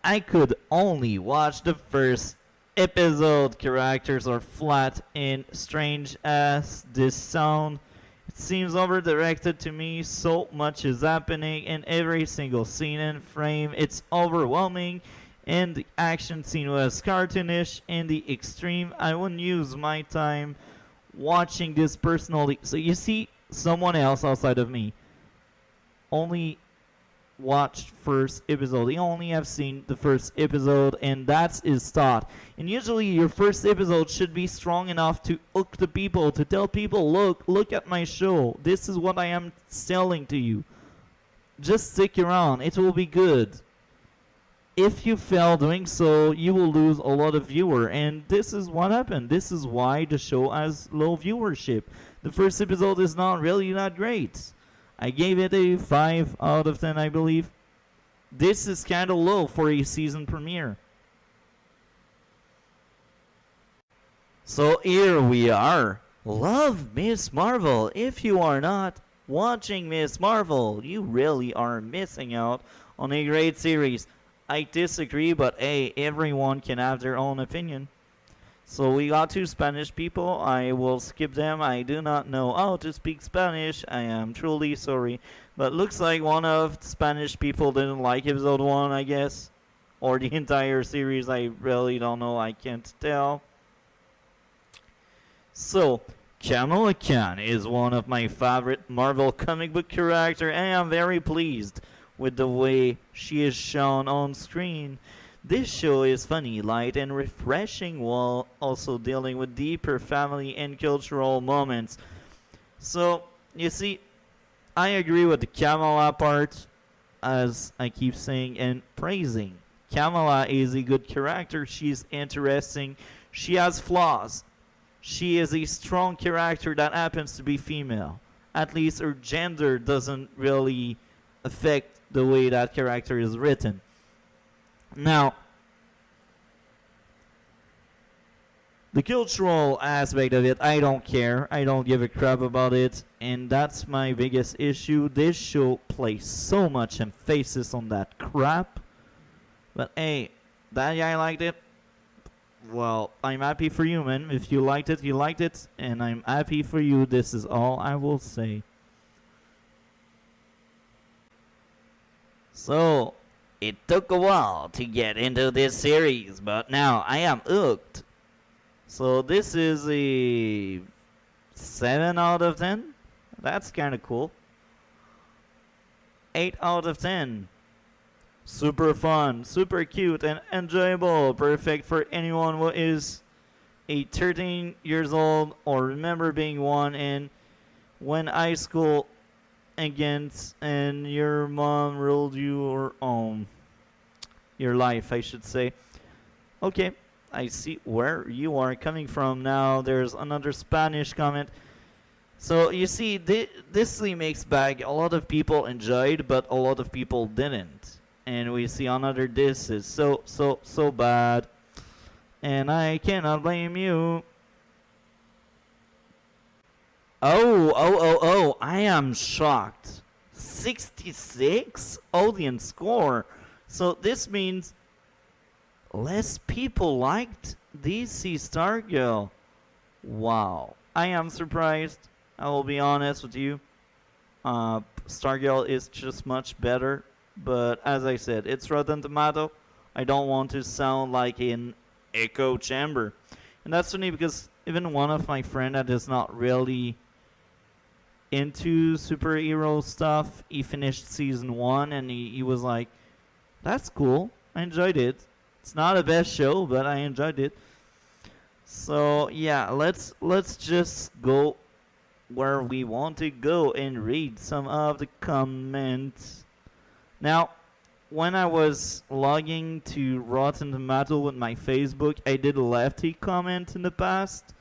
I could only watch the first episode. Characters are flat and strange as this sound. It seems over-directed to me. So much is happening in every single scene and frame. It's overwhelming, and the action scene was cartoonish in the extreme. I wouldn't use my time watching this personally. So you see, someone else outside of me only watched first episode. They only have seen the first episode, and that's his thought. And usually your first episode should be strong enough to hook the people, to tell people, look at my show. This is what I am selling to you. Just stick around. It will be good. If you fail doing so, you will lose a lot of viewer, and this is what happened. This is why the show has low viewership. The first episode is not really that great. I gave it a 5 out of 10, I believe. This is kind of low for a season premiere. So here we are. Love Miss Marvel. If you are not watching Miss Marvel, you really are missing out on a great series. I disagree, but hey, everyone can have their own opinion. So we got 2 Spanish people. I will skip them. I do not know how to speak Spanish. I am truly sorry. But looks like one of the Spanish people didn't like episode 1, I guess. Or the entire series. I really don't know. I can't tell. So, Kamala Khan is one of my favorite Marvel comic book characters, and I'm very pleased with the way she is shown on screen. This show is funny, light, and refreshing while also dealing with deeper family and cultural moments. So, you see, I agree with the Kamala part, as I keep saying and praising. Kamala is a good character. She's interesting. She has flaws. She is a strong character that happens to be female. At least her gender doesn't really affect the way that character is written. Now, the cultural aspect of it, I don't care. I don't give a crap about it. And that's my biggest issue. This show places so much emphasis on that crap. But hey, that guy liked it. Well, I'm happy for you, man. If you liked it, you liked it. And I'm happy for you. This is all I will say. So, it took a while to get into this series, but now I am hooked. So this is a 7 out of 10. That's kind of cool. 8 out of 10. Super fun, super cute, and enjoyable. Perfect for anyone who is a 13 years old or remember being one and when high school against and your mom ruled your life, I should say. Okay, I see where you are coming from now. There's another Spanish comment. So you see, this remakes bag a lot of people enjoyed, but a lot of people didn't. And we see another this is so bad. And I cannot blame you. Oh, I am shocked. 66 audience score. So this means less people liked DC Stargirl. Wow. I am surprised. I will be honest with you. Stargirl is just much better. But as I said, it's Rotten Tomato. I don't want to sound like an echo chamber. And that's funny because even one of my friends that is not really into superhero stuff, he finished season 1 and he was like, that's cool. I enjoyed it. It's not a best show, but I enjoyed it. So yeah, let's just go where we want to go and read some of the comments. Now, when I was logging to Rotten Tomato with my Facebook, I did a lefty comment in the past.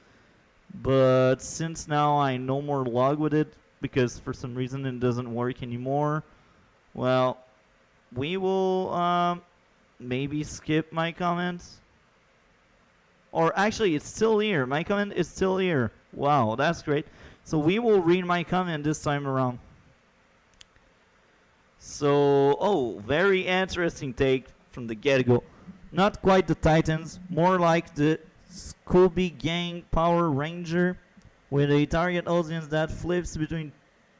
But since now I no more log with it because for some reason it doesn't work anymore, well, we will maybe skip my comments. Or actually, it's still here. My comment is still here. Wow, that's great. So we will read my comment this time around. So, very interesting take from the get-go. Not quite the Titans, more like the Scooby Gang Power Ranger, with a target audience that flips between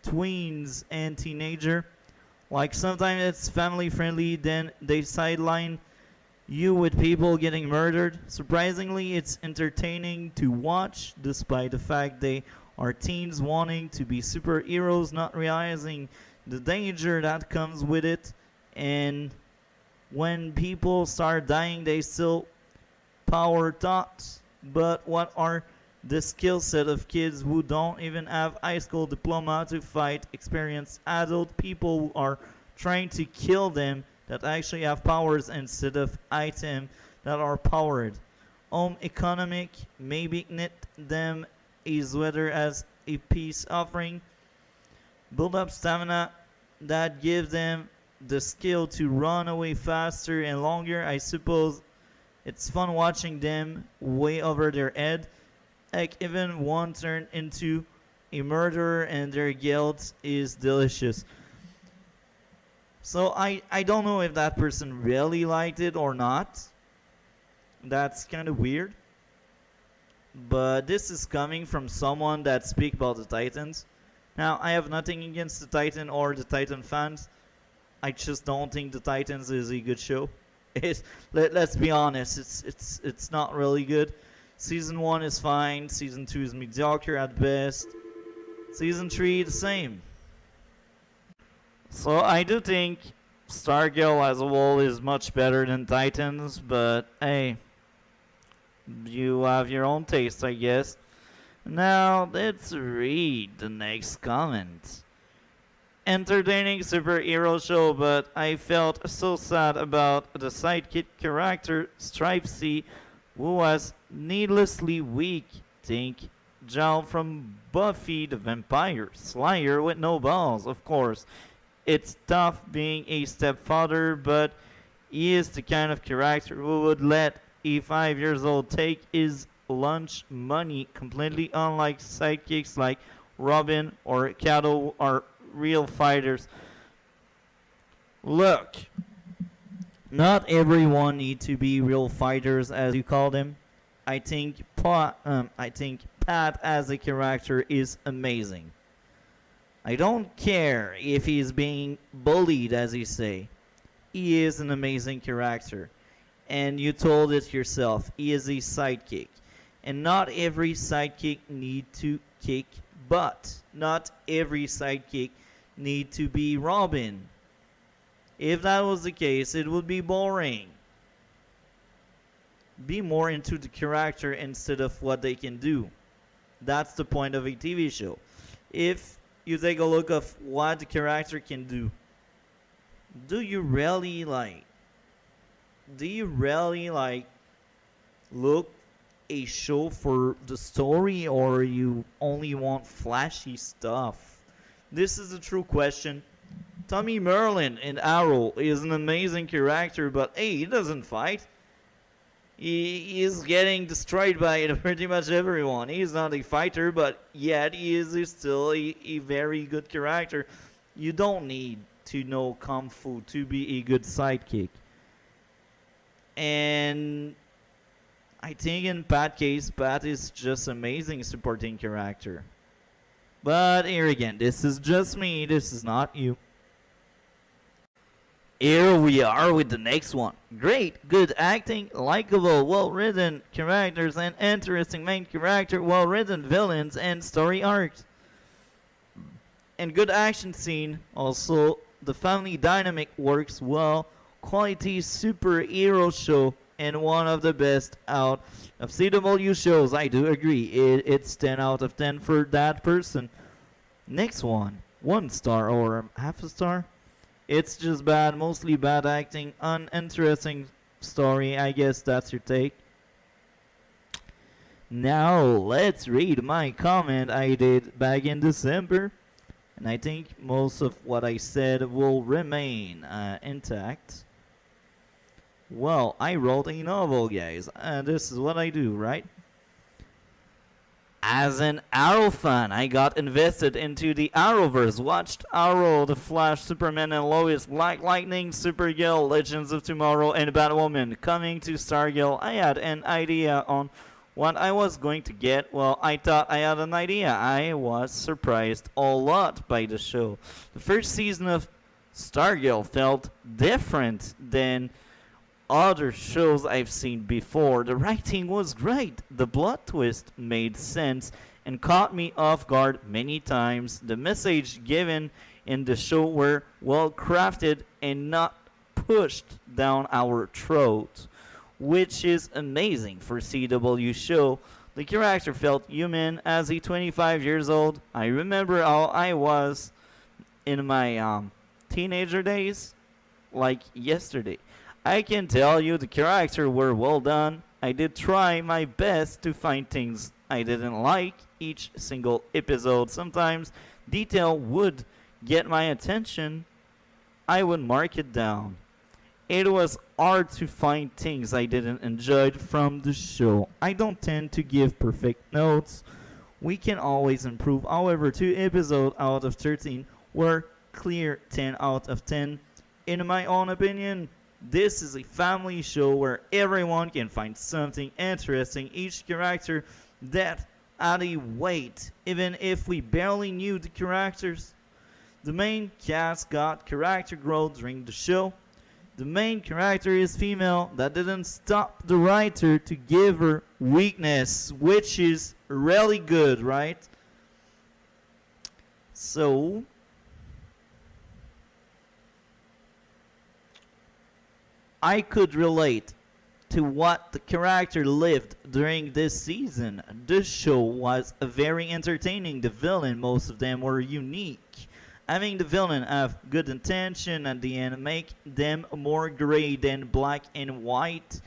tweens and teenager. Like sometimes it's family friendly, then they sideline you with people getting murdered. Surprisingly, it's entertaining to watch, despite the fact they are teens wanting to be superheroes, not realizing the danger that comes with it. And when people start dying, they still power thoughts. But what are the skill set of kids who don't even have high school diploma to fight experienced adult people who are trying to kill them that actually have powers instead of items that are powered? Home economic, maybe knit them is whether as a peace offering. Build up stamina that gives them the skill to run away faster and longer. I suppose it's fun watching them way over their head. Heck, even one turn into a murderer and their guilt is delicious. So I don't know if that person really liked it or not. That's kind of weird. But this is coming from someone that speaks about the Titans. Now, I have nothing against the Titan or the Titan fans. I just don't think the Titans is a good show. Let's be honest, it's not really good. Season 1 is fine, Season 2 is mediocre at best. Season 3 the same. So I do think Stargirl as a whole is much better than Titans, but hey, you have your own taste, I guess. Now let's read the next comment. Entertaining superhero show, but I felt so sad about the sidekick character Stripesy, who was needlessly weak. Think Joe from Buffy the Vampire Slayer with no balls, of course. It's tough being a stepfather, but he is the kind of character who would let a 5 years old take his lunch money, completely unlike sidekicks like Robin or Kato are real fighters. Look, not everyone need to be real fighters as you call them. I think Pat as a character is amazing. I don't care if he's being bullied, as you say. He is an amazing character. And you told it yourself. He is a sidekick. And not every sidekick need to kick butt. Not every sidekick need to be Robin. If that was the case, it would be boring. Be more into the character instead of what they can do. That's the point of a TV show. If you take a look of what the character can do you really like look a show for the story, or you only want flashy stuff? This is a true question. Tommy Merlin in Arrow is an amazing character, but hey, he doesn't fight. He is getting destroyed by pretty much everyone. He's not a fighter, but yet he is still a very good character. You don't need to know Kung Fu to be a good sidekick. And I think in Pat's case, Pat is just amazing supporting character. But here again, this is just me, this is not you. Here we are with the next one. Great, good acting, likable, well-written characters, and interesting main character, well-written villains, and story arcs. And good action scene. Also, the family dynamic works well. Quality superhero show, and one of the best out of CW shows. I do agree. It's 10 out of 10 for that person. Next one. 1 star or half a star? It's just bad, mostly bad acting, uninteresting story. I guess that's your take. Now, let's read my comment I did back in December. And I think most of what I said will remain intact. Well, I wrote a novel, guys. And this is what I do, right? As an Arrow fan, I got invested into the Arrowverse. Watched Arrow, The Flash, Superman and Lois, Black Lightning, Supergirl, Legends of Tomorrow, and Batwoman. Coming to Stargirl, I had an idea on what I was going to get. Well, I thought I had an idea. I was surprised a lot by the show. The first season of Stargirl felt different than other shows I've seen before. The writing was great. The plot twist made sense and caught me off guard many times. The message given in the show were well crafted and not pushed down our throat, which is amazing for CW show. The character felt human as a 25 years old. I remember how I was in my teenager days, like yesterday. I can tell you the characters were well done. I did try my best to find things I didn't like each single episode. Sometimes detail would get my attention. I would mark it down. It was hard to find things I didn't enjoy from the show. I don't tend to give perfect notes. We can always improve. However, 2 episodes out of 13 were clear 10 out of 10 in my own opinion. This is a family show where everyone can find something interesting. Each character that had a weight, even if we barely knew the characters. The main cast got character growth during the show. The main character is female. That didn't stop the writer to give her weakness, which is really good, right? So I could relate to what the character lived during this season. This show was very entertaining. The villain, most of them were unique. Having the villain have good intention at the end make them more gray than black and white,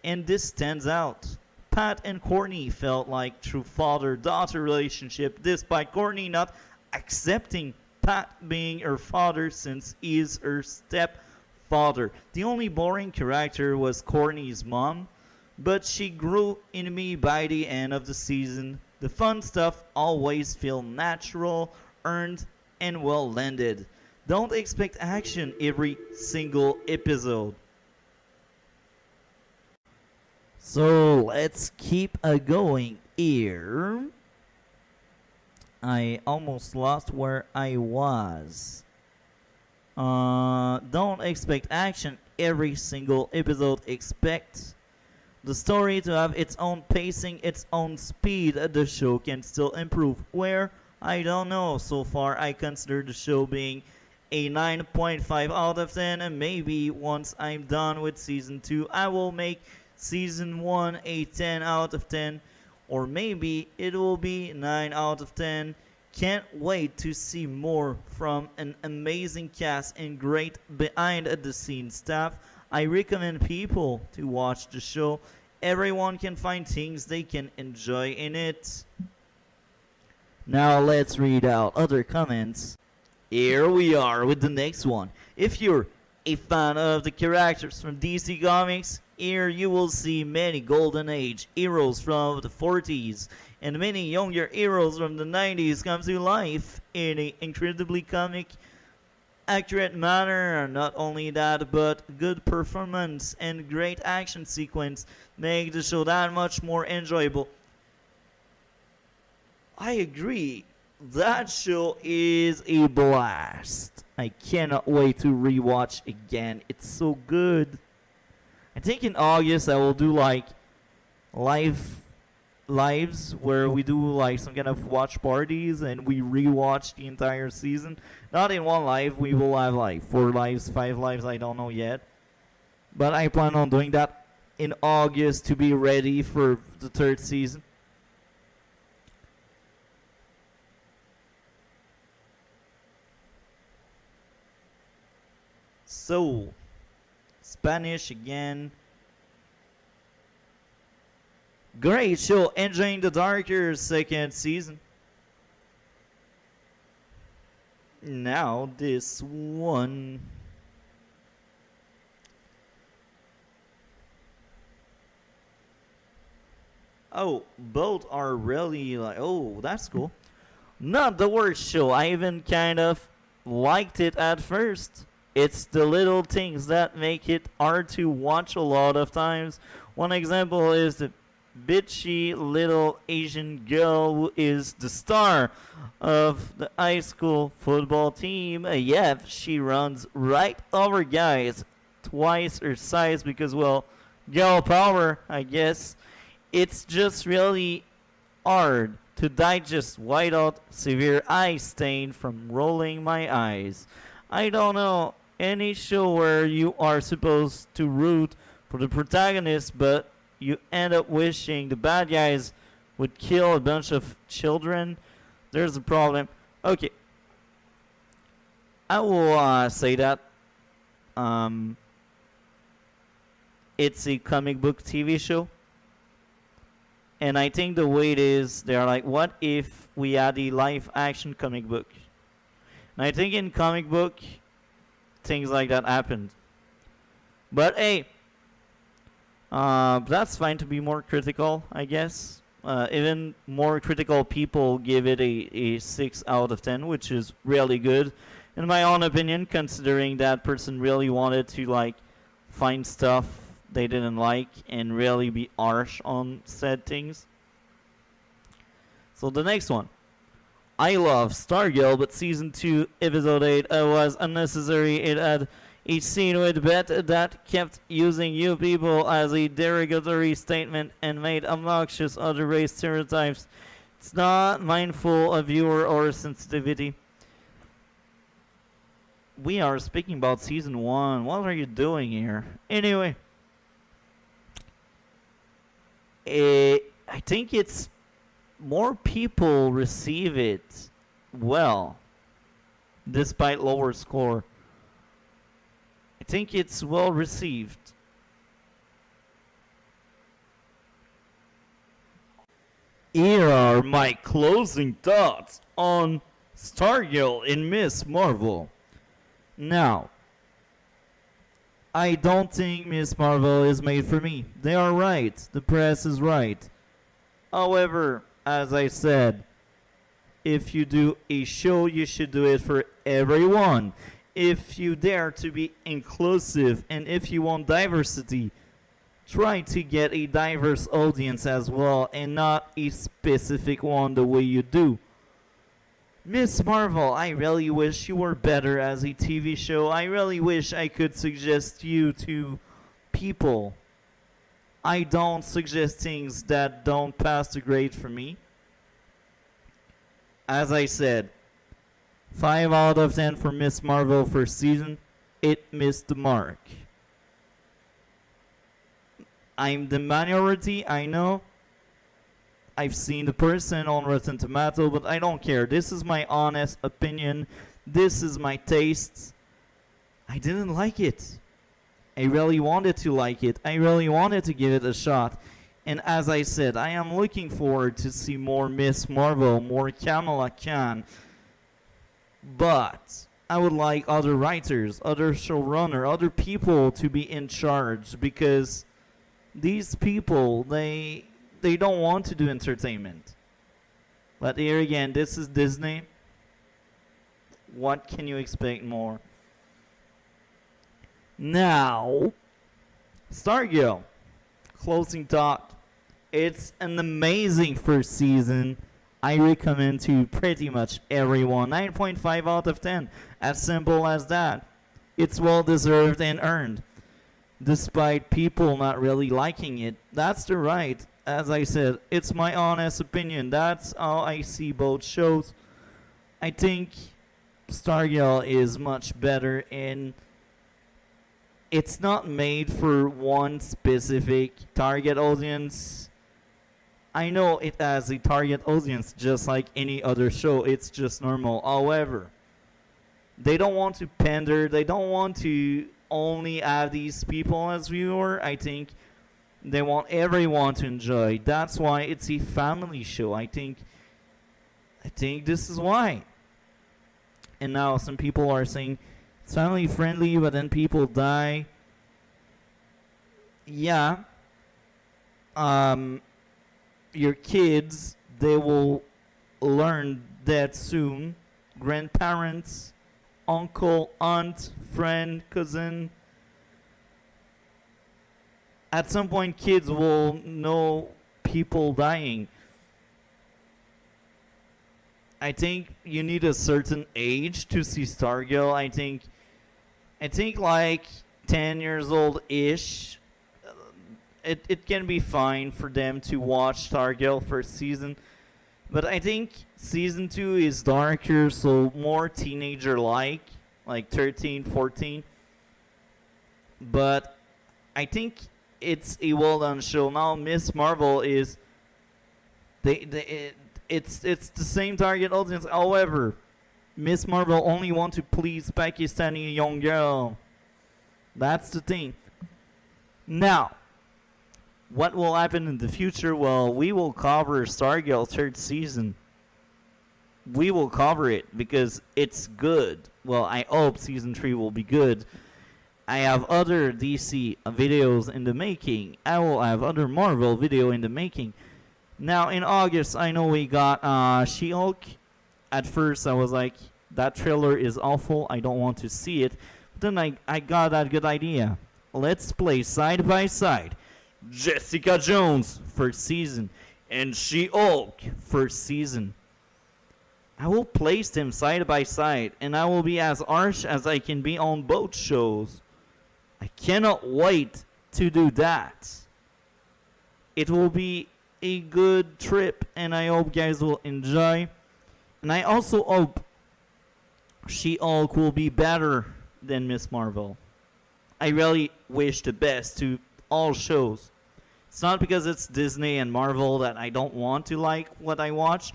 and this stands out. Pat and Courtney felt like true father-daughter relationship, despite Courtney not accepting Pat being her father since he is her stepfather. The only boring character was Courtney's mom, but she grew in me by the end of the season. The fun stuff always feel natural, earned, and well landed. Don't expect action every single episode. So let's keep going here. I almost lost where I was. Don't expect action every single episode. Expect the story to have its own pacing, its own speed. The show can still improve. Where? I don't know. So far, I consider the show being a 9.5 out of 10, and maybe once I'm done with season 2, I will make season 1 a 10 out of 10, or maybe it will be 9 out of 10. Can't wait to see more from an amazing cast and great behind the scenes staff. I recommend people to watch the show. Everyone can find things they can enjoy in it. Now let's read out other comments. Here we are with the next one. If you're a fan of the characters from DC Comics, here you will see many Golden Age heroes from the 40s and many younger heroes from the 90s come to life in an incredibly comic accurate manner. Not only that, but good performance and great action sequence make the show that much more enjoyable. I agree. That show is a blast. I cannot wait to rewatch again. It's so good. I think in August I will do like lives where we do like some kind of watch parties and we rewatch the entire season. Not in one live, we will have like 4 lives, 5 lives, I don't know yet. But I plan on doing that in August to be ready for the 3rd season. So, Spanish again. Great show, enjoying the darker 2nd season. Now this one. Oh, both are really like, oh, that's cool. Not the worst show. I even kind of liked it at first. It's the little things that make it hard to watch a lot of times. One example is the bitchy little Asian girl who is the star of the high school football team. Yep, she runs right over guys twice her size because, well, girl power, I guess. It's just really hard to digest without severe eye stain from rolling my eyes. I don't know any show where you are supposed to root for the protagonist, but you end up wishing the bad guys would kill a bunch of children. There's a problem. Okay. I will say that it's a comic book TV show. And I think the way it is, they're like, what if we had a live action comic book? And I think in comic book, things like that happened. But hey, that's fine to be more critical, I guess. Even more critical people give it a 6 out of 10, which is really good, in my own opinion, considering that person really wanted to like find stuff they didn't like and really be harsh on said things. So the next one. I love Stargirl, but season 2, episode 8 was unnecessary. It had a scene with Beth that kept using you people as a derogatory statement and made obnoxious other race stereotypes. It's not mindful of viewer or sensitivity. We are speaking about season 1. What are you doing here? Anyway. I think it's more people receive it well, despite lower score. I think it's well received. Here are my closing thoughts on Stargirl and Miss Marvel. Now, I don't think Miss Marvel is made for me. They are right. The press is right. However, as I said, if you do a show, you should do it for everyone. If you dare to be inclusive and if you want diversity, try to get a diverse audience as well and not a specific one the way you do. Miss Marvel, I really wish you were better as a TV show. I really wish I could suggest you to people. I don't suggest things that don't pass the grade for me. As I said, 5 out of 10 for Miss Marvel first season. It missed the mark. I'm the minority, I know. I've seen the person on Rotten Tomato, but I don't care. This is my honest opinion. This is my taste. I didn't like it. I really wanted to like it. I really wanted to give it a shot. And as I said, I am looking forward to see more Miss Marvel, more Kamala Khan. But I would like other writers, other showrunner, other people to be in charge, because these people, they don't want to do entertainment. But here again, this is Disney. What can you expect more? Now, Stargirl, closing thought. It's an amazing first season. I recommend to pretty much everyone. 9.5 out of 10. As simple as that. It's well deserved and earned. Despite people not really liking it. That's the right. As I said, it's my honest opinion. That's how I see both shows. I think Stargirl is much better, and it's not made for one specific target audience. I know it has a target audience just like any other show. It's just normal. However, they don't want to pander. They don't want to only have these people as viewer. I think they want everyone to enjoy. That's why it's a family show. I think this is why. And now some people are saying it's family friendly, but then people die. Yeah. Your kids, they will learn that soon. Grandparents, uncle, aunt, friend, cousin. At some point, kids will know people dying. I think you need a certain age to see Stargirl. I think like 10 years old-ish. It can be fine for them to watch Stargirl first season. But I think season 2 is darker, so more teenager-like 13, 14. But I think it's a well-done show. Now Miss Marvel is it's the same target audience. However, Miss Marvel only want to please Pakistani young girl. That's the thing. Now, what will happen in the future? Well, we will cover Stargirl third season. We will cover it because it's good. Well, I hope season 3 will be good. I have other DC videos in the making. I will have other Marvel video in the making. Now in August, I know we got She-Hulk. At first I was like, that trailer is awful, I don't want to see it. But then I got that good idea. Let's play side by side Jessica Jones first season and She-Hulk first season. I will place them side by side, and I will be as harsh as I can be on both shows. I cannot wait to do that. It will be a good trip, and I hope guys will enjoy. And I also hope She-Hulk will be better than Miss Marvel. I really wish the best to all shows. It's not because it's Disney and Marvel that I don't want to like what I watch.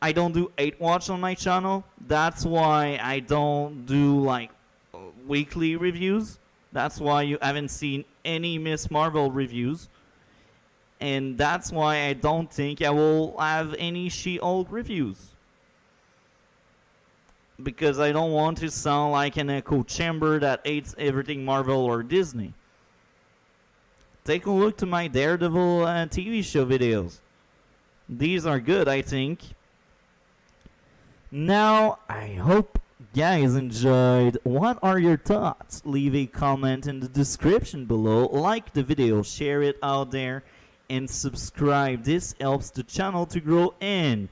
I don't do 8 watch on my channel. That's why I don't do weekly reviews. That's why you haven't seen any Miss Marvel reviews. And that's why I don't think I will have any She-Hulk reviews. Because I don't want to sound like an echo chamber that hates everything Marvel or Disney. Take a look to my Daredevil TV show videos. These are good, I think. Now, I hope guys enjoyed. What are your thoughts? Leave a comment in the description below. Like the video, share it out there, and subscribe. This helps the channel to grow, and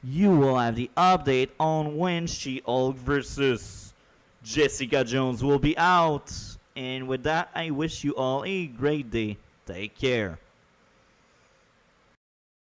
you will have the update on when She-Hulk versus Jessica Jones will be out. And with that, I wish you all a great day. Take care.